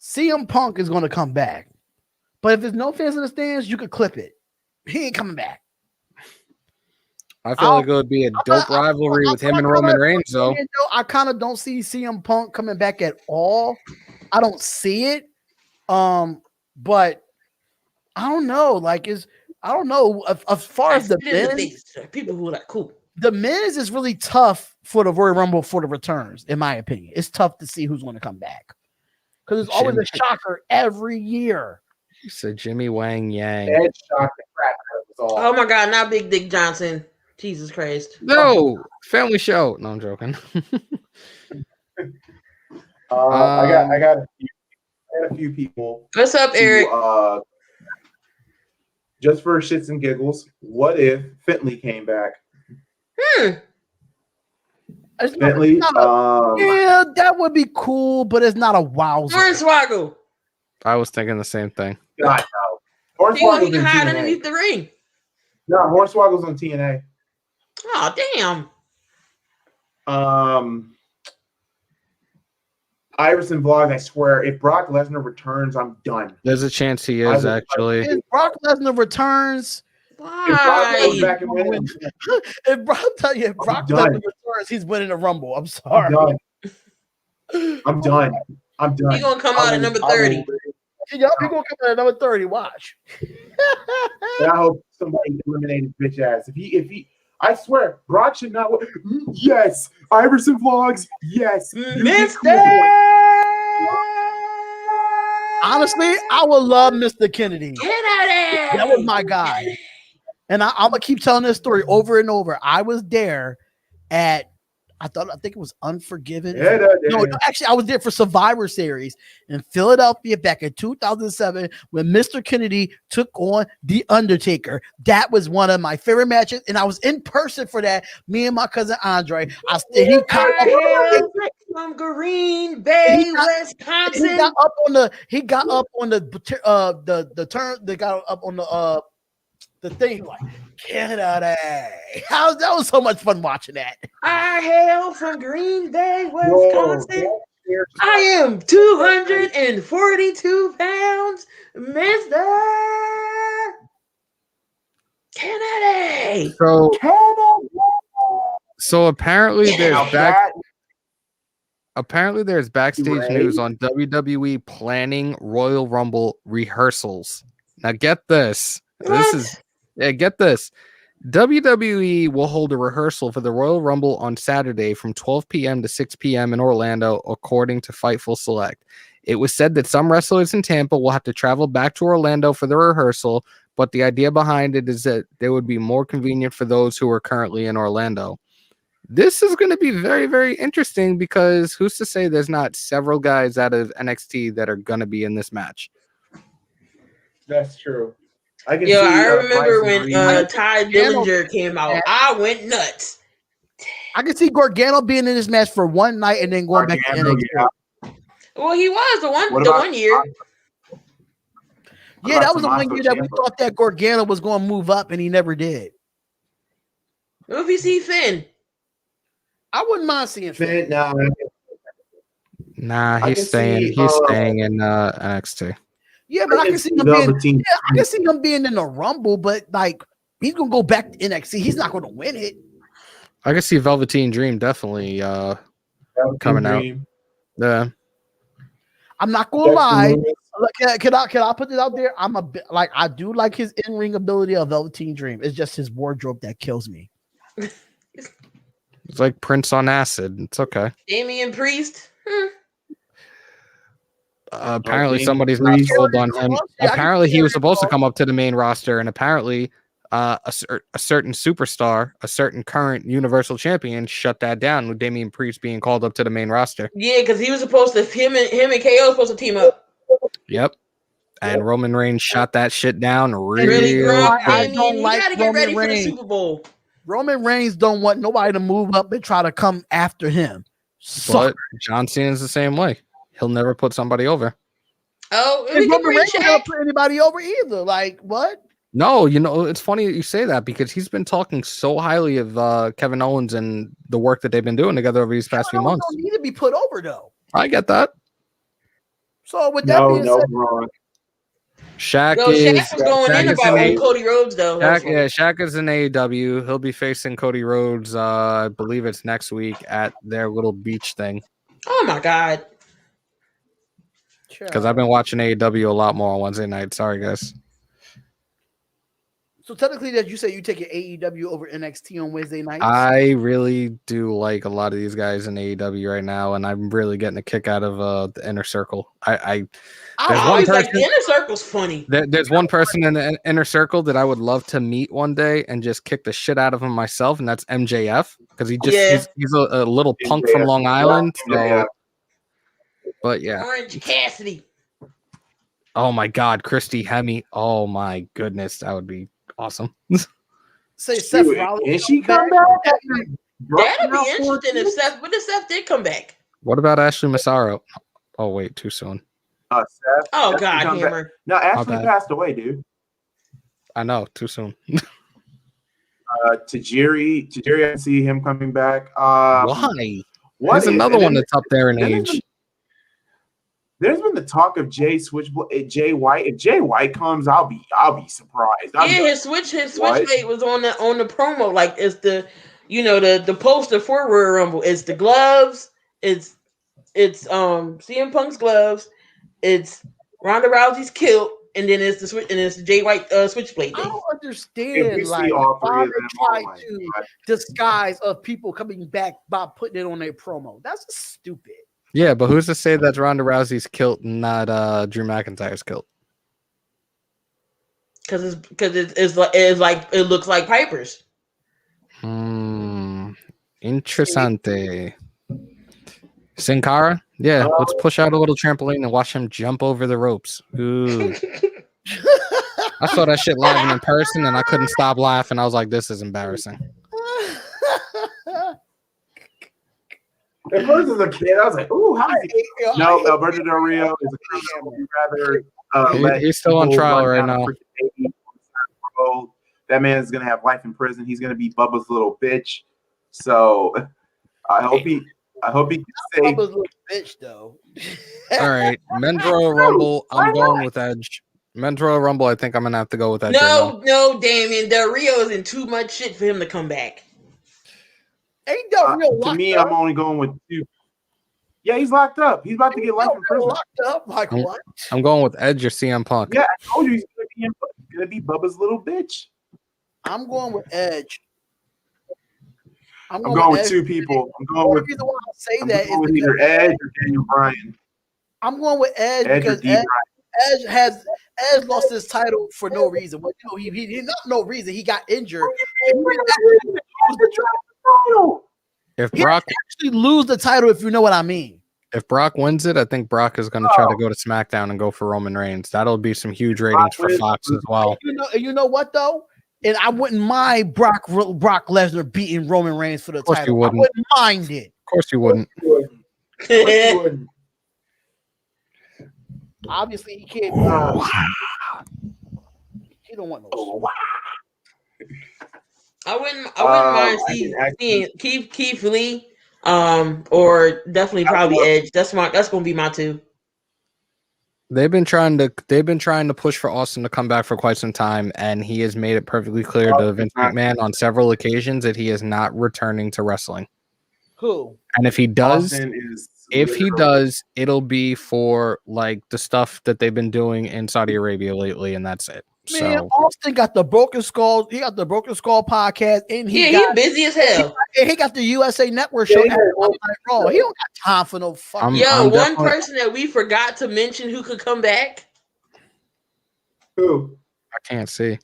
Speaker 3: CM Punk is going to come back. But if there's no fans in the stands, you could clip it. He ain't coming back.
Speaker 5: I feel like it would be a dope rivalry with him and Roman Reigns, though.
Speaker 3: I kind of don't see CM Punk coming back at all. I don't see it. But I don't know. I don't know. As far as the men's,
Speaker 4: people who are like cool.
Speaker 3: The men's is really tough for the Royal Rumble for the returns, in my opinion. It's tough to see who's going to come back, because it's always a shocker every year.
Speaker 5: So Jimmy Wang Yang.
Speaker 1: Ed shocked the crap out of all.
Speaker 4: Oh my God, not Big Dick Johnson. Jesus Christ.
Speaker 5: No, family show. No, I'm joking.
Speaker 1: I got a few people.
Speaker 4: What's up, Eric?
Speaker 1: Just for shits and giggles, what if Finley came back? Finley,
Speaker 3: yeah, that would be cool, but it's not a wowzer.
Speaker 4: Hornswoggle.
Speaker 5: I was thinking the same thing.
Speaker 1: God no.
Speaker 4: He can hide underneath the ring.
Speaker 1: No, Hornswoggle's on TNA.
Speaker 4: Oh damn.
Speaker 1: Iverson Vlog, I swear, if Brock Lesnar returns, I'm done.
Speaker 5: There's a chance he is actually.
Speaker 3: If Brock Lesnar returns,
Speaker 1: if Brock comes back and wins,
Speaker 3: if Brock Lesnar returns, he's winning the Rumble. I'm sorry.
Speaker 1: I'm done.
Speaker 4: He's gonna come out at number 30.
Speaker 3: Yup, he's gonna come out at number 30. Watch.
Speaker 1: And I hope somebody eliminated bitch ass. If he, I swear, Brock should not. Yes, Iverson Vlogs. Yes,
Speaker 4: Mister.
Speaker 3: Honestly, I would love Mr. Kennedy.
Speaker 4: Kennedy.
Speaker 3: That was my guy. And I'm gonna keep telling this story over and over. I was there at I think it was Unforgiven. No, actually, I was there for Survivor Series in Philadelphia back in 2007 when Mr. Kennedy took on The Undertaker. That was one of my favorite matches, and I was in person for that. Me and my cousin Andre. He
Speaker 4: from Green Bay, Wisconsin.
Speaker 3: He got up on the thing like Canada. That was so much fun watching that.
Speaker 4: I hail from Green Bay, Wisconsin. I am 242 pounds, Mr. Kennedy.
Speaker 5: So apparently there's backstage news on WWE planning Royal Rumble rehearsals. Now get this. Get this. WWE will hold a rehearsal for the Royal Rumble on Saturday from 12 p.m. to 6 p.m. in Orlando, according to Fightful Select. It was said that some wrestlers in Tampa will have to travel back to Orlando for the rehearsal, but the idea behind it is that they would be more convenient for those who are currently in Orlando. This is going to be very, very interesting because who's to say there's not several guys out of NXT that are going to be in this match?
Speaker 1: That's true.
Speaker 4: I remember when Ty Dillinger came out. I went nuts.
Speaker 3: I can see Gargano being in this match for one night and then going back to NXT.
Speaker 1: Yeah.
Speaker 4: Well, he was the one year.
Speaker 3: Yeah, that was the 1 year that we thought that Gargano was going to move up, and he never did.
Speaker 4: What if you see Finn?
Speaker 3: I wouldn't mind seeing Finn.
Speaker 5: Nah, he's staying. He's staying in NXT.
Speaker 3: Yeah, but I can see him being in the Rumble, but like he's gonna go back to NXT. He's not gonna win it.
Speaker 5: I can see Velveteen Dream definitely coming out. Yeah.
Speaker 3: I'm not gonna lie. Can I put it out there? I do like his in-ring ability of Velveteen Dream. It's just his wardrobe that kills me.
Speaker 5: It's like Prince on acid. It's okay.
Speaker 4: Damian Priest.
Speaker 5: Apparently somebody's not sold on him. Apparently he was supposed to come up to the main roster, and apparently a certain superstar, a certain current Universal Champion, shut that down with Damian Priest being called up to the main roster.
Speaker 4: Yeah, because he was supposed to him and KO supposed to team up.
Speaker 5: Yep. And Roman Reigns shot that shit down
Speaker 4: really
Speaker 3: I
Speaker 4: I
Speaker 3: don't like
Speaker 4: gotta get
Speaker 3: Roman
Speaker 4: ready
Speaker 3: Reigns.
Speaker 4: for the Super Bowl.
Speaker 3: Roman Reigns don't want nobody to move up and try to come after him.
Speaker 5: But John Cena's the same way. He'll never put somebody over.
Speaker 4: Oh,
Speaker 3: and Roman Reigns don't put anybody over either. Like what?
Speaker 5: No, it's funny that you say that because he's been talking so highly of Kevin Owens and the work that they've been doing together over these past few months.
Speaker 3: Don't need to be put over though.
Speaker 5: I get that.
Speaker 3: So with that being said,
Speaker 5: Shaq
Speaker 4: was going in about Cody Rhodes though.
Speaker 5: Shaq is in AEW. He'll be facing Cody Rhodes. I believe it's next week at their little beach thing.
Speaker 4: Oh my god!
Speaker 5: Because I've been watching AEW a lot more on Wednesday night. Sorry, guys.
Speaker 3: So technically, that you say you take an AEW over NXT on Wednesday nights.
Speaker 5: I really do like a lot of these guys in AEW right now, and I'm really getting a kick out of the Inner Circle.
Speaker 4: I always like the Inner Circle's funny.
Speaker 5: There's one person in the Inner Circle that I would love to meet one day and just kick the shit out of him myself, and that's MJF, because he's a little punk MJF from Long Island. So, but yeah,
Speaker 4: Orange Cassidy.
Speaker 5: Oh my God, Christy Hemme. Oh my goodness, that would be awesome.
Speaker 3: Say Seth Rollins.
Speaker 1: Did she come back?
Speaker 4: That'd be interesting if Seth did come back.
Speaker 5: What about Ashley Massaro? Oh wait, too soon.
Speaker 1: Seth.
Speaker 4: Oh God, Hammer.
Speaker 1: No, Ashley passed away, dude.
Speaker 5: I know, too soon.
Speaker 1: Tajiri, I can see him coming back.
Speaker 5: Why? There's another one that's up there in age.
Speaker 1: There's been the talk of Jay White. If Jay White comes, I'll be surprised.
Speaker 4: His switchblade was on the promo. Like it's the the poster for Royal Rumble. It's the gloves. It's CM Punk's gloves. It's Ronda Rousey's kilt, and then it's the Jay White switchblade thing.
Speaker 3: I don't understand like why they try to disguise of people coming back by putting it on their promo. That's stupid.
Speaker 5: Yeah, but who's to say that's Ronda Rousey's kilt, not Drew McIntyre's kilt?
Speaker 4: Because it's like it looks like Piper's.
Speaker 5: Interessante. Sin Cara? Yeah, let's push out a little trampoline and watch him jump over the ropes. Ooh. I saw that shit live and in person, and I couldn't stop laughing. I was like, "This is embarrassing."
Speaker 1: At first, as a kid, I was like, "Ooh, how is he?" No, Alberto Del Rio is a criminal.
Speaker 5: He's still on trial right now.
Speaker 1: That man is gonna have life in prison. He's gonna be Bubba's little bitch. So I hope he can say
Speaker 3: Bubba's little bitch though.
Speaker 5: All right, Men's Royal Rumble. I'm going with Edge. Men's Royal Rumble. I think I'm gonna have to go with Edge.
Speaker 4: No, Damien. Del Rio is in too much shit for him to come back.
Speaker 3: Ain't Del Rio
Speaker 1: to me, I'm only going with two. Yeah, he's locked up. He's about to get life in prison.
Speaker 3: Locked up? Like what?
Speaker 5: I'm going with Edge or CM Punk.
Speaker 1: Yeah, I told you he's gonna be Bubba's little bitch.
Speaker 3: I'm going with Edge.
Speaker 1: I'm going with two people. I'm going with either Edge or Daniel Bryan.
Speaker 3: I'm going with Edge because Edge lost his title for no reason. Well, he not no reason. He got injured.
Speaker 5: If Brock
Speaker 3: actually lose the title, if you know what I mean.
Speaker 5: If Brock wins it, I think Brock is going to try to go to SmackDown and go for Roman Reigns. That'll be some huge ratings for Fox as well.
Speaker 3: You know what though? And I wouldn't mind Brock Lesnar beating Roman Reigns for the title. I wouldn't mind it.
Speaker 5: Of course you wouldn't.
Speaker 3: Obviously, he can't. He don't want no.
Speaker 4: I wouldn't mind seeing Keith Lee, or definitely probably Edge. That's gonna be my two.
Speaker 5: They've been trying to push for Austin to come back for quite some time, and he has made it perfectly clear to Vince McMahon on several occasions that he is not returning to wrestling.
Speaker 3: Who?
Speaker 5: And if he does, it'll be for like the stuff that they've been doing in Saudi Arabia lately, and that's it.
Speaker 3: Man, Austin got the Broken Skull. He got the Broken Skull podcast, and
Speaker 4: he's busy as hell.
Speaker 3: He got the USA Network show. He don't got time for no fucking.
Speaker 4: One person that we forgot to mention who could come back.
Speaker 1: Who?
Speaker 5: I can't see.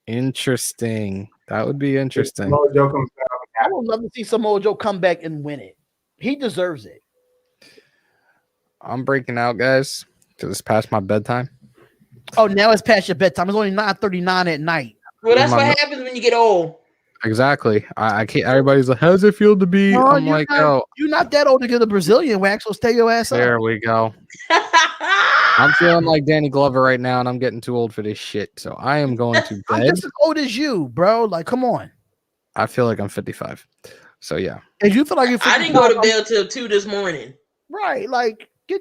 Speaker 5: Interesting. That would be interesting.
Speaker 3: I would love to see Samoa Joe come back and win it. He deserves it.
Speaker 5: I'm breaking out, guys, because it's past my bedtime.
Speaker 3: Oh, now it's past your bedtime. It's only 9:39 at night.
Speaker 4: Well, that's what happens when you get old.
Speaker 5: Exactly. I can't. Everybody's like, "How's it feel to be?" I'm like, "Yo,
Speaker 3: you're not that old to get a Brazilian wax. So stay your ass up."
Speaker 5: There we go. I'm feeling like Danny Glover right now, and I'm getting too old for this shit. So I am going to bed.
Speaker 3: I'm just as old as you, bro. Like, come on.
Speaker 5: I feel like I'm 55. So yeah.
Speaker 3: And you feel like you're 55,
Speaker 4: I didn't go to bed till 2 this morning.
Speaker 3: Right, like. You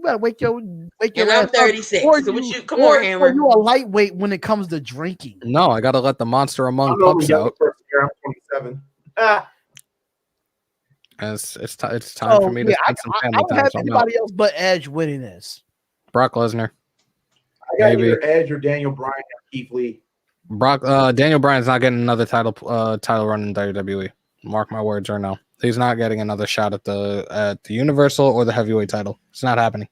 Speaker 3: better wake your
Speaker 4: and I'm 36. So come on, Hammer.
Speaker 3: Or you a lightweight when it comes to drinking.
Speaker 5: No, I gotta let the monster among pups out.
Speaker 1: I'm 27.
Speaker 5: It's time for me to spend some family time.
Speaker 3: I don't have anybody else but Edge winning this.
Speaker 5: Brock Lesnar.
Speaker 1: got
Speaker 5: Maybe.
Speaker 1: either Edge or Daniel Bryan or Keith Lee.
Speaker 5: Daniel Bryan's not getting another title run in WWE. Mark my words, or no, he's not getting another shot at the Universal or the heavyweight title. It's not happening.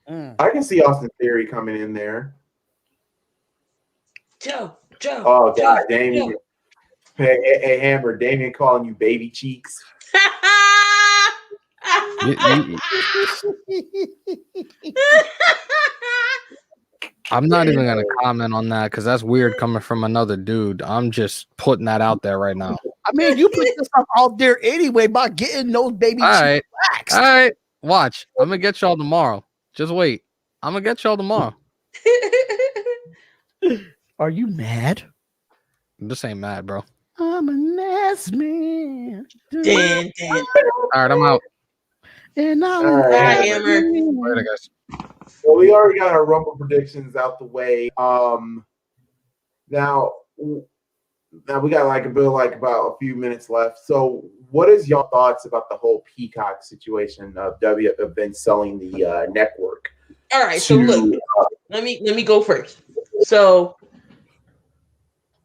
Speaker 1: I can see Austin Theory coming in there.
Speaker 4: Joe.
Speaker 1: Oh God, Damien. Hey, Hammer, Damien calling you baby cheeks.
Speaker 5: I'm not even gonna comment on that because that's weird coming from another dude. I'm just putting that out there right now.
Speaker 3: I mean, you put yourself out there anyway by getting those baby cheeks waxed.
Speaker 5: All right, watch. I'm gonna get y'all tomorrow. Just wait. I'm gonna get y'all tomorrow.
Speaker 3: Are you mad?
Speaker 5: This ain't mad, bro.
Speaker 3: I'm an ass man.
Speaker 5: All right, I'm out.
Speaker 3: And I'm
Speaker 4: Bye, Hammer.
Speaker 5: Later, guys.
Speaker 1: Well, we already got our Rumble predictions out the way. Now we got about a few minutes left. So, what is y'all thoughts about the whole Peacock situation of Vince selling the network?
Speaker 4: All right, so look, let me go first. So,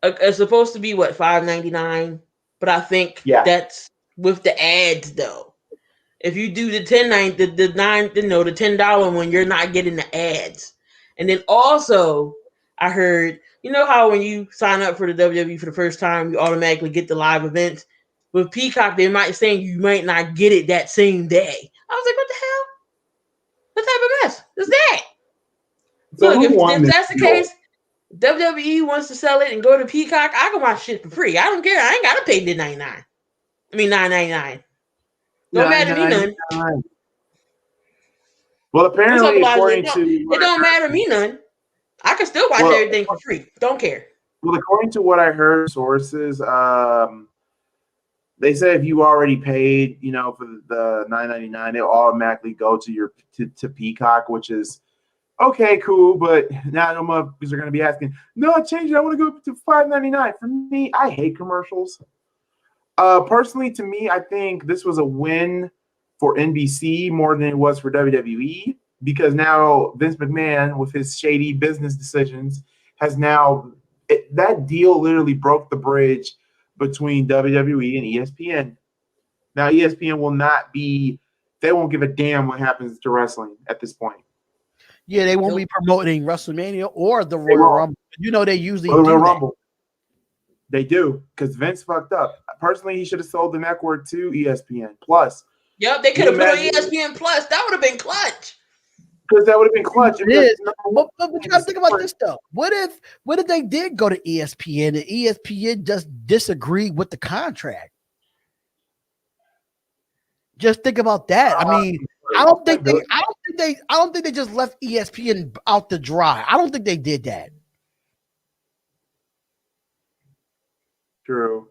Speaker 4: it's supposed to be what, $5.99, but I think that's with the ads though. If you do the the $10 one, you're not getting the ads. And then also, I heard, you know how when you sign up for the WWE for the first time, you automatically get the live events. With Peacock, they might say you might not get it that same day. I was like, what the hell? What type of mess is that?
Speaker 1: So
Speaker 4: look, if that's the case, WWE wants to sell it and go to Peacock, I can watch shit for free. I don't care. I ain't gotta pay $9.99. I mean $9.99. Don't matter to me none.
Speaker 1: Well, apparently, according to
Speaker 4: it don't matter to me none. I can still watch everything for free. Don't care.
Speaker 1: Well, according to what I heard, sources, they said if you already paid, for the $9.99, it'll automatically go to Peacock, which is okay, cool. But now no motherfuckers are going to be asking, no, change it. I want to go to $5.99. For me, I hate commercials. Personally, to me, I think this was a win for NBC more than it was for WWE, because now Vince McMahon, with his shady business decisions, has now that deal literally broke the bridge between WWE and ESPN. Now ESPN they won't give a damn what happens to wrestling at this point.
Speaker 3: Yeah, they won't be promoting WrestleMania or the Royal Rumble. They usually do
Speaker 1: Royal
Speaker 3: that.
Speaker 1: Rumble. They do, because Vince fucked up. Personally, he should have sold the network to ESPN Plus.
Speaker 4: Yep, they could have put on ESPN Plus. That would have been clutch.
Speaker 1: Because that would have been clutch.
Speaker 3: It is. But you got to think about this though. What if they did go to ESPN and ESPN just disagreed with the contract? Just think about that. I mean, I don't think they just left ESPN out to dry. I don't think they did that.
Speaker 1: True.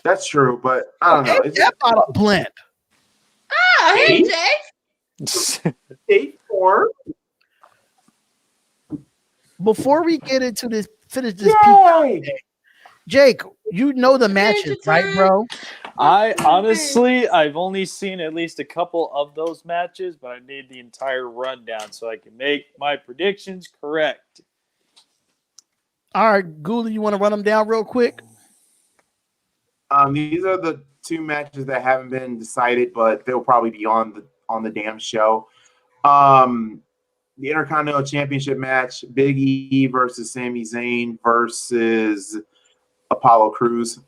Speaker 1: That's true, but I don't know.
Speaker 3: It's about a blimp.
Speaker 4: Oh, hey, Jay.
Speaker 1: 8-4.
Speaker 3: Before we get into this, finish this piece, Jake, you know the matches, right, bro?
Speaker 8: I've only seen at least a couple of those matches, but I need the entire rundown so I can make my predictions correct.
Speaker 3: All right, Ghoulie, you want to run them down real quick?
Speaker 1: These are the two matches that haven't been decided, but they'll probably be on the damn show. The Intercontinental Championship match: Big E versus Sami Zayn versus Apollo Crews.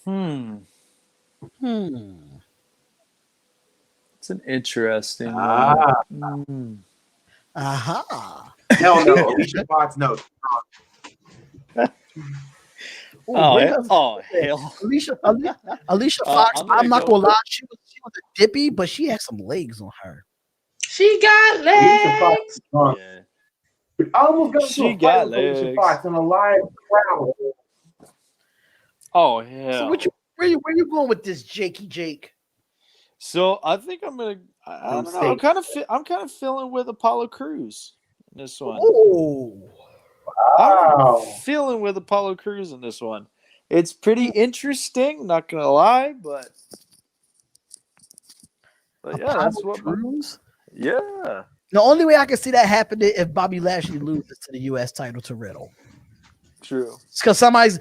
Speaker 8: It's an interesting one.
Speaker 3: Aha.
Speaker 1: Hell no, Alicia Fox knows.
Speaker 8: Hell.
Speaker 3: Alicia Fox, I'm not gonna lie, she was a dippy, but she had some legs on her.
Speaker 4: She got legs.
Speaker 1: I almost got
Speaker 8: she got legs.
Speaker 1: Alicia Fox in a live crowd.
Speaker 8: Oh yeah.
Speaker 3: So where you going with this, Jake?
Speaker 8: So I think I'm gonna. I don't know. I'm kind of feeling with Apollo Crews in this one.
Speaker 3: Oh,
Speaker 1: wow.
Speaker 8: I'm feeling with Apollo Crews in this one. It's pretty interesting. Not gonna lie, but But yeah, that's what.
Speaker 3: Drews?
Speaker 8: Yeah.
Speaker 3: The only way I can see that happening if Bobby Lashley loses to the U.S. title to Riddle.
Speaker 8: True.
Speaker 3: Because somebody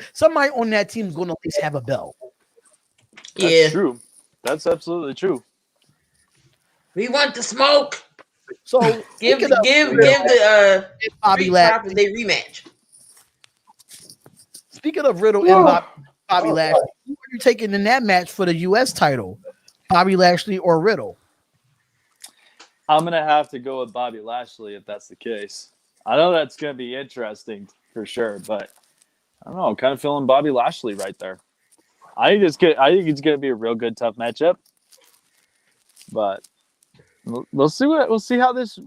Speaker 3: on that team is going to at least have a belt.
Speaker 8: That's true. That's absolutely true.
Speaker 4: We want the smoke.
Speaker 3: So
Speaker 4: give the
Speaker 3: Bobby
Speaker 4: Lashley
Speaker 3: Lashley
Speaker 4: their rematch.
Speaker 3: Speaking of Riddle and Bobby Lashley, who are you taking in that match for the U.S. title? Bobby Lashley or Riddle?
Speaker 8: I'm gonna have to go with Bobby Lashley if that's the case. I know that's gonna be interesting for sure, but I don't know. I'm kind of feeling Bobby Lashley right there. I think it's gonna be a real good tough matchup. But we'll see how this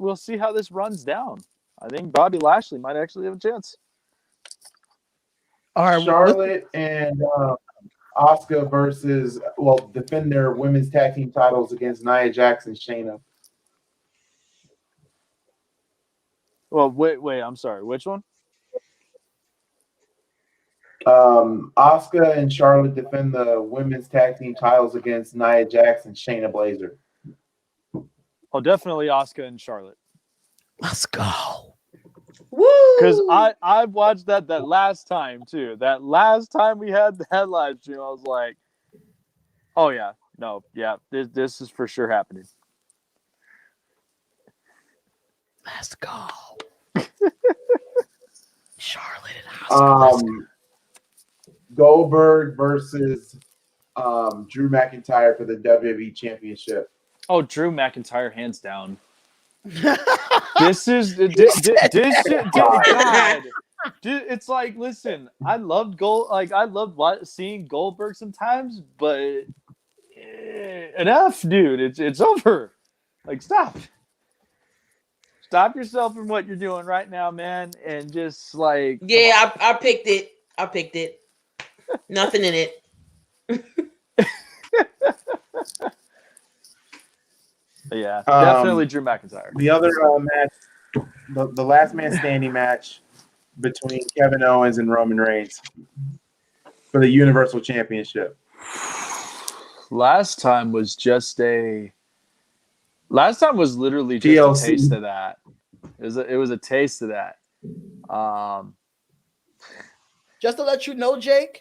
Speaker 8: runs down. I think Bobby Lashley might actually have a chance.
Speaker 3: All right,
Speaker 1: Charlotte and Asuka defend their women's tag team titles against Nia Jax and Shayna.
Speaker 8: Well, wait, I'm sorry. Which one?
Speaker 1: Asuka and Charlotte defend the women's tag team titles against Nia Jax and Shayna Baszler.
Speaker 8: Oh, definitely Asuka and Charlotte.
Speaker 3: Let's go.
Speaker 4: Woo!
Speaker 8: Because I watched that last time too. That last time we had that live stream, I was like, oh yeah, no, yeah, this is for sure happening.
Speaker 3: Let's go. Charlotte and Asuka.
Speaker 1: Goldberg versus Drew McIntyre for the WWE Championship.
Speaker 8: Oh, Drew McIntyre, hands down. This is God. It's like, listen, I loved seeing Goldberg sometimes, but enough, dude. It's over. Like, stop yourself from what you're doing right now, man, and just like,
Speaker 4: yeah, I picked it. Nothing in it.
Speaker 8: Yeah, definitely Drew McIntyre.
Speaker 1: The other match, the last man standing match between Kevin Owens and Roman Reigns for the Universal Championship.
Speaker 8: Last time was literally just
Speaker 1: TLC.
Speaker 8: a taste of that. It was a taste of that.
Speaker 3: Just to let you know, Jake,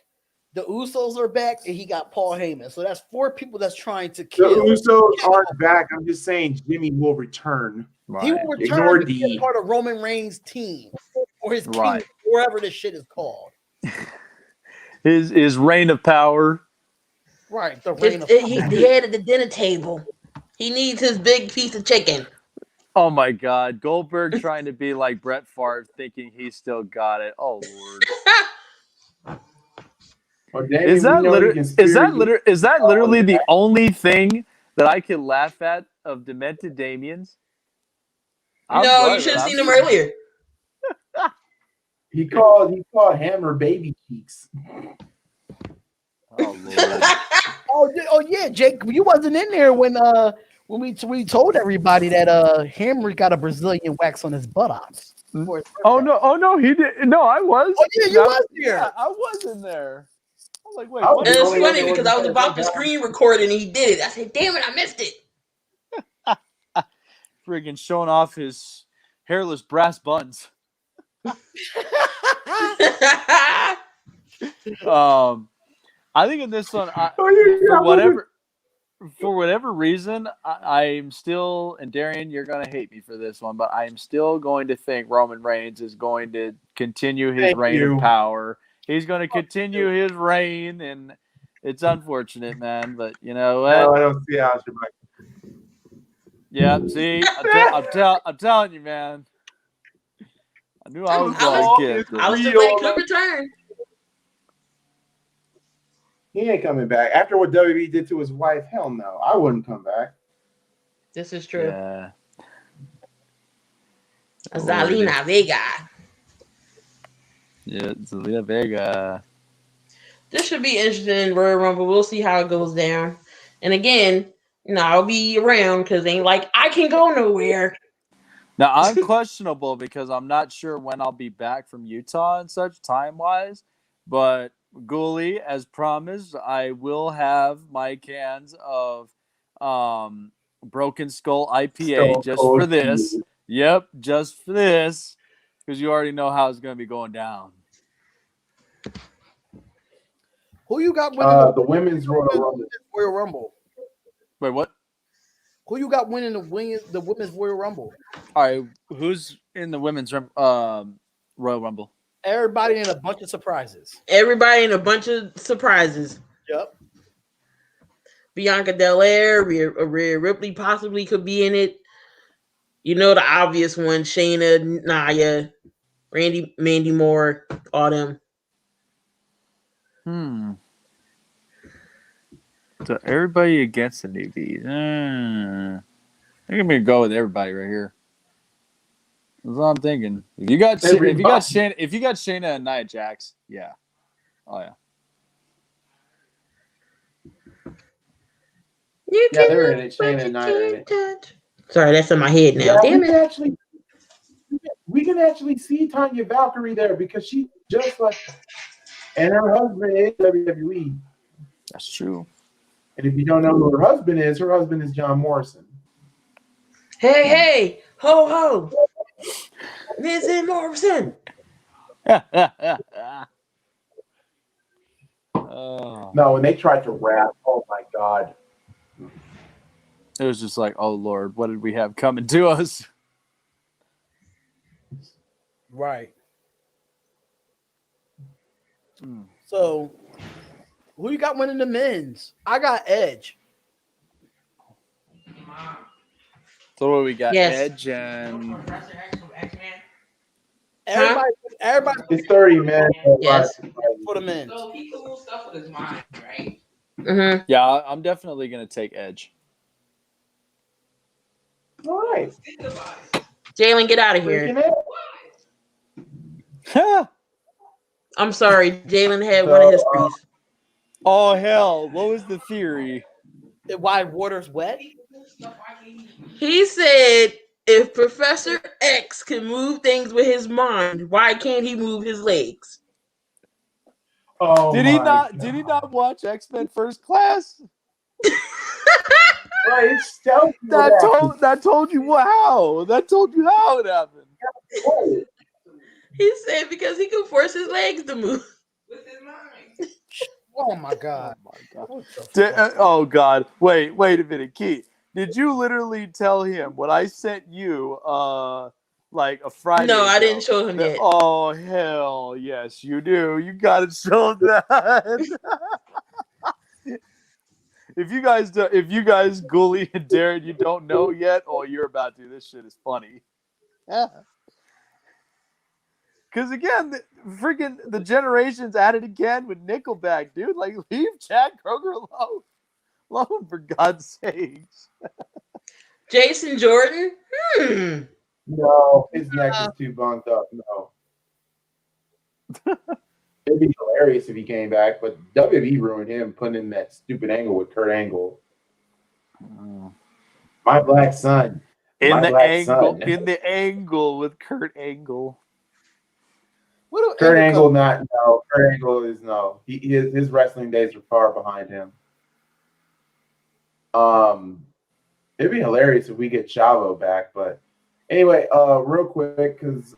Speaker 3: the Usos are back, and he got Paul Heyman. So that's 4 people that's trying to kill.
Speaker 1: The Usos aren't back. I'm just saying Jimmy will return.
Speaker 8: Right.
Speaker 3: He will return
Speaker 1: Ignore
Speaker 3: to be a part of Roman Reigns' team or his team, wherever this shit is called.
Speaker 8: His reign of power.
Speaker 3: Right, the reign of power.
Speaker 4: He's the head of the dinner table. He needs his big piece of chicken.
Speaker 8: Oh my God, Goldberg trying to be like Bret Favre, thinking he still got it. Oh Lord. Is that literally the only thing that I can laugh at of demented Damians?
Speaker 4: No, you should have seen him earlier.
Speaker 1: He called Hammer baby cheeks.
Speaker 8: Oh Lord.
Speaker 3: Oh yeah, Jake, you wasn't in there when we told everybody that Hammer got a Brazilian wax on his buttocks.
Speaker 8: Oh no, he did. No, I was.
Speaker 3: Oh yeah, you was there.
Speaker 8: Yeah, I was in there. I was like, wait.
Speaker 4: And it's funny because I was about to screen record and he did it. I said, "Damn it, I missed it."
Speaker 8: Friggin' showing off his hairless brass buns. I think in this one, for whatever reason, I'm still, and Darian, you're gonna hate me for this one, but I am still going to think Roman Reigns is going to continue his reign of power. He's going to continue his reign, and it's unfortunate, man. But you know what?
Speaker 1: No, I don't see how.
Speaker 8: Yeah, see, I'm telling you, man. I knew I was going to get.
Speaker 4: I was just like, could return.
Speaker 1: He ain't coming back. After what WWE did to his wife, hell no. I wouldn't come back.
Speaker 4: This is true.
Speaker 8: Yeah.
Speaker 4: Zelina Vega.
Speaker 8: Yeah, Zelina Vega.
Speaker 4: This should be interesting in Royal Rumble. We'll see how it goes down. And again, I'll be around because ain't like I can go nowhere.
Speaker 8: Now, I'm questionable because I'm not sure when I'll be back from Utah and such time-wise, but Ghoulie, as promised, I will have my cans of Broken Skull IPA just
Speaker 1: Cold
Speaker 8: for this.
Speaker 1: Steve.
Speaker 8: Yep, just for this, because you already know how it's going to be going down.
Speaker 3: Who you got winning
Speaker 1: The women's Royal Rumble.
Speaker 3: Royal Rumble?
Speaker 8: Wait, what?
Speaker 3: Who you got winning the women's Royal Rumble?
Speaker 8: All right, who's in the women's Royal Rumble?
Speaker 3: Everybody in a bunch of surprises.
Speaker 4: Everybody in a bunch of surprises.
Speaker 3: Yep.
Speaker 4: Bianca Belair, Rhea Ripley possibly could be in it. You know the obvious one: Shayna, Nia, Mandy Moore, all them.
Speaker 8: So everybody against the newbies. I'm gonna go with everybody right here. That's what I'm thinking. If you got Shayna and Nia Jax, yeah. Oh yeah.
Speaker 1: Yeah, they're in it. Shayna and Nia are in it.
Speaker 4: Sorry, that's in my head now.
Speaker 1: Yeah,
Speaker 4: Damn it.
Speaker 1: We can actually see Tanya Valkyrie there because she just like, and her husband is WWE.
Speaker 8: That's true.
Speaker 1: And if you don't know who her husband is John Morrison.
Speaker 4: Hey, ho, ho. Mrs. Morrison.
Speaker 1: No, when they tried to rap, oh my God.
Speaker 8: It was just like, oh Lord, what did we have coming to us?
Speaker 3: Right. So, who you got winning the men's? I got Edge.
Speaker 8: So what we got?
Speaker 4: Yes.
Speaker 8: Edge and
Speaker 3: Everybody
Speaker 1: It's 30 men.
Speaker 4: Yes.
Speaker 3: for the men's.
Speaker 2: So he can move stuff with his mind, right?
Speaker 4: Mm-hmm.
Speaker 8: yeah, I'm definitely gonna take Edge.
Speaker 1: All right.
Speaker 2: Think about it.
Speaker 4: Jalen, get out of here.
Speaker 1: Freaking it.
Speaker 4: I'm sorry. Jalen had one of his threes.
Speaker 8: Oh hell! What was the theory?
Speaker 3: Why water's wet?
Speaker 4: He said if Professor X can move things with his mind, why can't he move his legs?
Speaker 1: Oh,
Speaker 8: Did he
Speaker 1: my
Speaker 8: not?
Speaker 1: God.
Speaker 8: Did he not watch X-Men First Class?
Speaker 1: Right, it's stealthy.
Speaker 8: That told you how. That told you how it happened.
Speaker 4: He said because he can force his legs to move.
Speaker 2: With his mind.
Speaker 3: Oh my God.
Speaker 8: Oh my God.
Speaker 3: What the fuck?
Speaker 8: Oh God. Wait a minute, Keith. Did you literally tell him what I sent you like a Friday
Speaker 4: No, I
Speaker 8: ago?
Speaker 4: didn't show him yet.
Speaker 8: Oh hell yes, you do. You gotta show him that. If you guys Ghoulie and Darren, you don't know yet, oh you're about to. This shit is funny. Yeah. Because again, the generations at it again with Nickelback, dude. Like, leave Chad Kroger alone for God's sakes.
Speaker 4: Jason Jordan?
Speaker 1: No, his neck is too bunked up. No. It'd be hilarious if he came back, but WWE ruined him putting in that stupid angle with Kurt Angle. My black son.
Speaker 8: In the angle with Kurt Angle.
Speaker 1: Kurt Angle, Kurt Angle is no. His wrestling days are far behind him. It'd be hilarious if we get Chavo back, but anyway, real quick because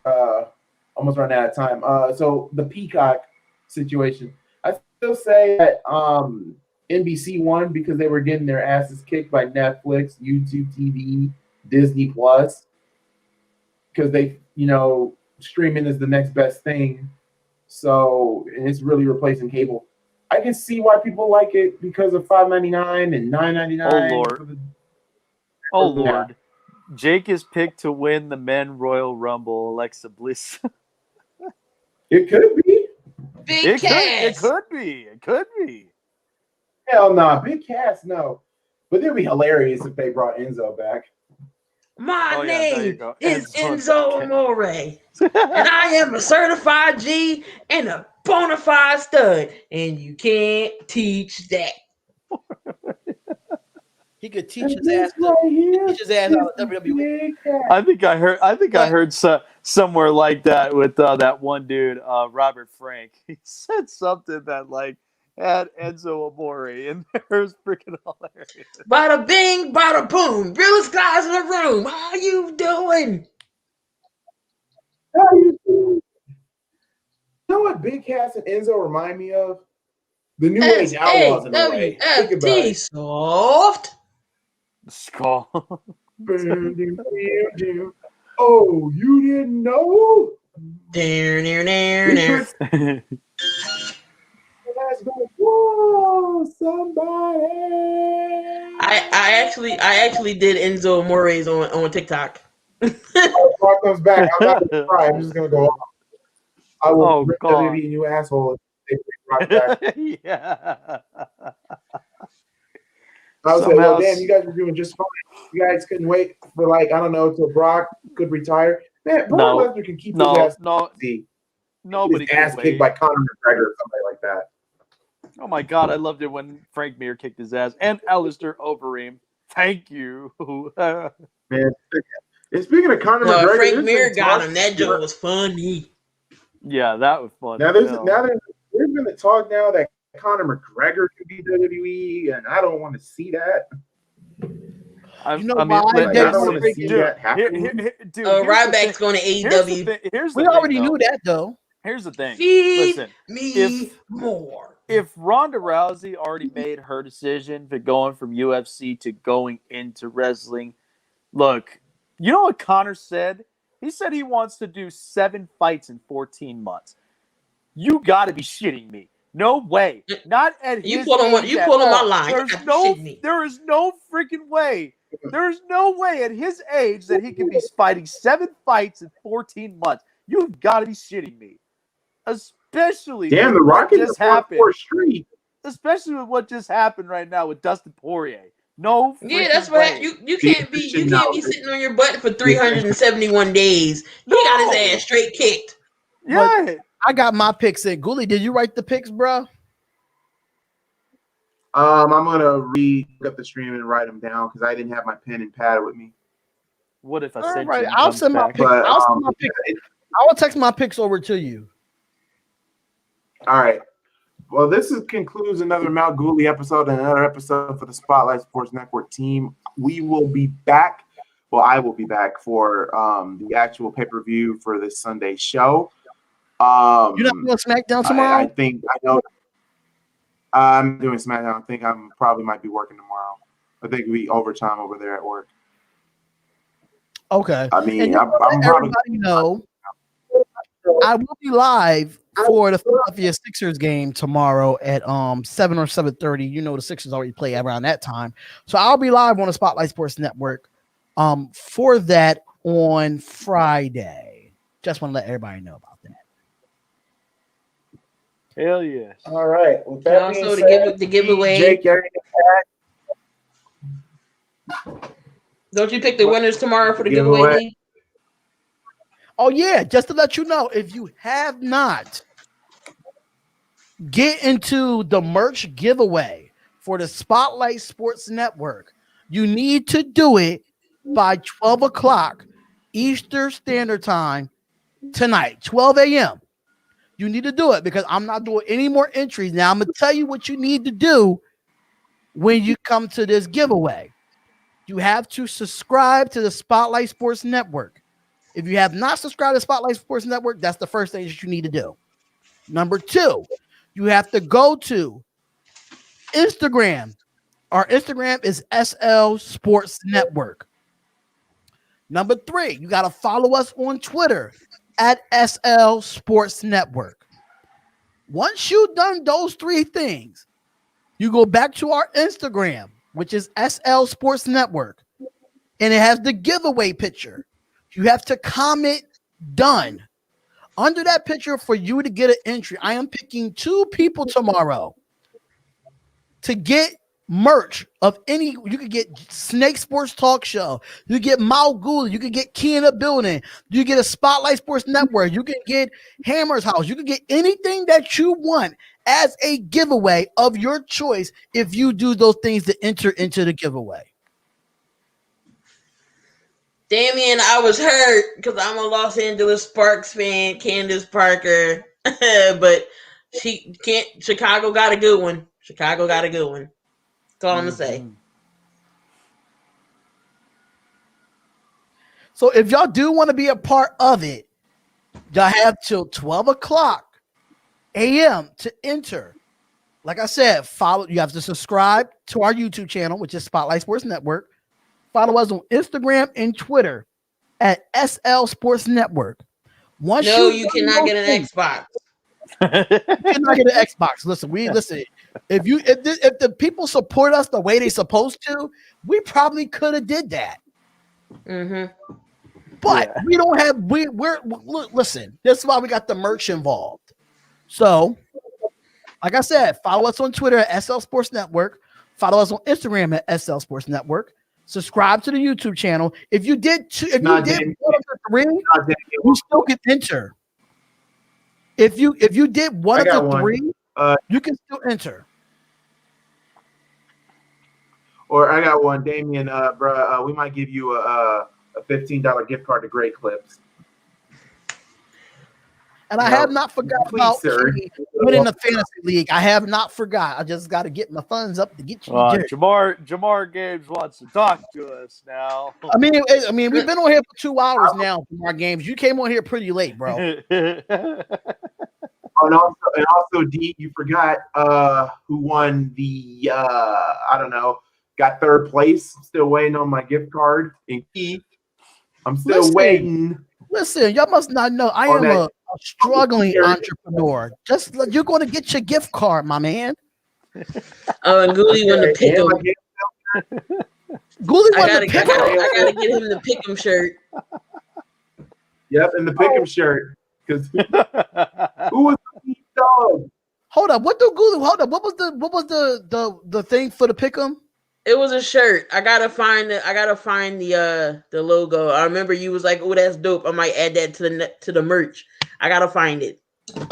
Speaker 1: almost running out of time. So the Peacock situation, I still say that NBC won because they were getting their asses kicked by Netflix, YouTube TV, Disney Plus, because they, streaming is the next best thing. So it's really replacing cable. I can see why people like it because of $5.99 and $9.99.
Speaker 8: Oh Lord! Oh Lord! Jake is picked to win the Men Royal Rumble. Alexa Bliss.
Speaker 1: It could be.
Speaker 4: It
Speaker 8: could be.
Speaker 1: Hell no, Big Cass no. But it'd be hilarious if they brought Enzo back.
Speaker 4: My name is
Speaker 8: Enzo
Speaker 4: Enzo Amore, and I am a certified G and a bona fide stud, and you can't teach that.
Speaker 3: He could teach his ass out of WWE.
Speaker 8: I think I heard somewhere like that with that one dude, Robert Frank. He said something that like had Enzo Amore, and there's freaking hilarious.
Speaker 4: Bada bing, bada boom. Realest guys in the room. How you doing?
Speaker 1: You know what Big Cass and Enzo remind me of? The New Age Outlaws in a way. Think about
Speaker 4: SAWFT
Speaker 1: it.
Speaker 4: soft.
Speaker 8: Skull.
Speaker 1: Oh, you didn't know?
Speaker 4: Near.
Speaker 1: Let's go. Whoa, somebody.
Speaker 4: I actually did Enzo Amores on TikTok.
Speaker 1: Brock comes back. I'm not gonna cry. I'm just gonna go off. I will
Speaker 8: Oh,
Speaker 1: rip
Speaker 8: God.
Speaker 1: WWE you asshole if they bring Brock back.
Speaker 8: Yeah.
Speaker 1: I was like,
Speaker 8: Somehow-
Speaker 1: well, damn, you guys were doing just fine. You guys couldn't wait for, like, I don't know, till Brock could retire. Man, Brock Lesnar can keep his ass.
Speaker 8: Nobody
Speaker 1: his ass
Speaker 8: can
Speaker 1: kicked
Speaker 8: wait.
Speaker 1: by Conor McGregor or something like that.
Speaker 8: Oh my God, I loved it when Frank Mir kicked his ass and Alistair Overeem. Thank you.
Speaker 1: Man, and speaking of Conor
Speaker 4: No,
Speaker 1: McGregor,
Speaker 4: Frank
Speaker 1: there's
Speaker 4: Mir
Speaker 1: been
Speaker 4: got
Speaker 1: talk-
Speaker 4: him. That joke was funny.
Speaker 8: Yeah, that was fun.
Speaker 1: Now there's been the talk now that Conor McGregor could be WWE, and I don't want to see that.
Speaker 3: You know
Speaker 8: I
Speaker 3: why?
Speaker 1: Like, I don't want to see
Speaker 8: dude,
Speaker 1: that happen.
Speaker 8: dude,
Speaker 4: Ryback's going to AEW.
Speaker 3: We already knew that, though.
Speaker 8: Here's the thing.
Speaker 4: Feed
Speaker 8: Listen,
Speaker 4: me more.
Speaker 8: if Ronda Rousey already made her decision for going from UFC to going into wrestling, look, you know what Conor said? He said he wants to do 7 fights in 14 months. You got to be shitting me. No way. Not at
Speaker 4: You
Speaker 8: his
Speaker 4: pulling
Speaker 8: age
Speaker 4: you
Speaker 8: at
Speaker 4: pulling my
Speaker 8: all.
Speaker 4: line.
Speaker 8: There is no freaking way. There is no way at his age that he can be fighting 7 fights in 14 months. You've got to be shitting me. Especially
Speaker 1: Damn,
Speaker 8: with
Speaker 1: the
Speaker 8: what
Speaker 1: Rocket
Speaker 8: just
Speaker 1: is 4 street.
Speaker 8: Especially with what just happened right now with Dustin Poirier. No,
Speaker 4: Yeah, that's
Speaker 8: freaking
Speaker 4: what
Speaker 8: way.
Speaker 4: you can't be sitting on your butt for 371 days. He got his ass straight kicked.
Speaker 8: Yeah.
Speaker 3: I got my picks in. Ghoulie, did you write the picks, bro?
Speaker 1: I'm gonna read up the stream and write them down because I didn't have my pen and pad with me.
Speaker 8: What if I
Speaker 3: All
Speaker 8: said
Speaker 3: right, I'll send my picks.
Speaker 1: But,
Speaker 3: I'll send my picks. I will text my picks over to you.
Speaker 1: All right. Well, concludes another MalcGoolie episode and another episode for the Spotlight Sports Network team. We will be back. Well, I will be back for the actual pay-per-view for this Sunday show.
Speaker 3: You're not doing SmackDown tomorrow?
Speaker 1: I know. I'm doing SmackDown. I think I probably might be working tomorrow. I think it'll be overtime over there at work.
Speaker 3: Okay.
Speaker 1: I mean,
Speaker 3: and
Speaker 1: I'm probably
Speaker 3: everybody know I will be live for the Philadelphia Sixers game tomorrow at 7 or 7:30. You know the Sixers already play around that time, so I'll be live on the Spotlight Sports Network for that on Friday. Just want to let everybody know about that.
Speaker 8: Hell yes.
Speaker 1: All right. With
Speaker 4: that also the giveaway.
Speaker 1: Jake,
Speaker 4: don't you pick the winners tomorrow for the giveaway?
Speaker 3: Oh yeah, just to let you know, if you have not get into the merch giveaway for the Spotlight Sports Network, you need to do it by 12 o'clock Eastern Standard Time tonight, 12 a.m. You need to do it because I'm not doing any more entries. Now, I'm going to tell you what you need to do when you come to this giveaway. You have to subscribe to the Spotlight Sports Network. If you have not subscribed to Spotlight Sports Network, that's the first thing that you need to do. Number 2, you have to go to Instagram. Our Instagram is SL Sports Network. Number 3, you got to follow us on Twitter at SL Sports Network. Once you've done those 3 things, you go back to our Instagram, which is SL Sports Network, and it has the giveaway picture. You have to comment done. Under that picture for you to get an entry, I am picking 2 people tomorrow to get merch of any. You could get Snake Sports Talk Show. You get MalcGoolie. You can get Key in the Building. You get a Spotlight Sports Network. You can get Hammer's House. You can get anything that you want as a giveaway of your choice if you do those things to enter into the giveaway.
Speaker 4: Damien, I was hurt because I'm a Los Angeles Sparks fan, Candace Parker, but She can't. Chicago got a good one. Chicago got a good one. That's all I'm gonna say.
Speaker 3: So if y'all do want to be a part of it, y'all have till 12 o'clock a.m. to enter. Like I said, follow. You have to subscribe to our YouTube channel, which is Spotlight Sports Network. Follow us on Instagram and Twitter at SL Sports Network. Once
Speaker 4: No, you cannot get an Xbox.
Speaker 3: You cannot get an Xbox. Listen. If the people support us the way they supposed to, we probably could have did that.
Speaker 4: Mm-hmm.
Speaker 3: But we don't have. Listen. This is why we got the merch involved. So, like I said, follow us on Twitter at SL Sports Network. Follow us on Instagram at SL Sports Network. Subscribe to the YouTube channel. If you did one of the three, you still can enter. If you did one of the three, you can still enter.
Speaker 1: Or I got one, Damien, we might give you a $15 gift card to Great Clips.
Speaker 3: And I have not forgot about winning the fantasy league. I have not forgot. I just got to get my funds up to get you.
Speaker 8: Jamar Games wants to talk to us now.
Speaker 3: I mean, we've been on here for 2 hours now. Jamar Games, you came on here pretty late, bro.
Speaker 1: And also, D, you forgot who won the got third place. Still waiting on my gift card. And Keith, I'm still waiting.
Speaker 3: Listen, y'all must not know I am a struggling entrepreneur. You're going to get your gift card, my man.
Speaker 4: And Ghoulie won the pick him.
Speaker 3: Ghoulie won the pick him.
Speaker 4: I gotta get him the pick him shirt.
Speaker 1: Yep, and the pick him shirt. Because who was the dog?
Speaker 3: Hold up, what was the thing for the pick 'em?
Speaker 4: It was a shirt. I gotta find the logo. I remember you was like, "Oh, that's dope. I might add that to the merch." I gotta find it.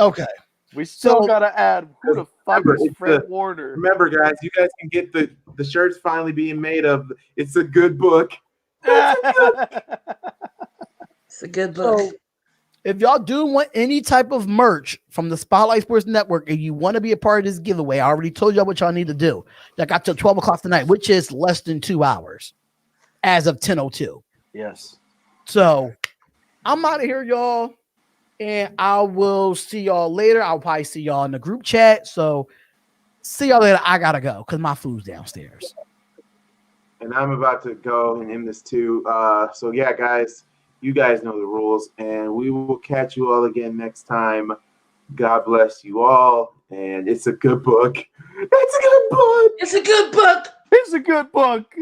Speaker 3: Okay.
Speaker 8: We still gotta add who the fuck is Fred Warner.
Speaker 1: Remember, guys, you guys can get the shirts finally being made of. It's a good book.
Speaker 4: It's a good book.
Speaker 3: So, if y'all do want any type of merch from the Spotlight Sports Network and you want to be a part of this giveaway, I already told y'all what y'all need to do. Y'all got till 12 o'clock tonight, which is less than 2 hours as of 10:02.
Speaker 8: Yes.
Speaker 3: So I'm out of here, y'all. And I will see y'all later. I'll probably see y'all in the group chat. So see y'all later. I gotta go because my food's downstairs.
Speaker 1: And I'm about to go and end this too. So yeah, guys. You guys know the rules, and we will catch you all again next time. God bless you all, and it's a good book. It's a good book.
Speaker 4: It's a good book.
Speaker 8: It's a good book.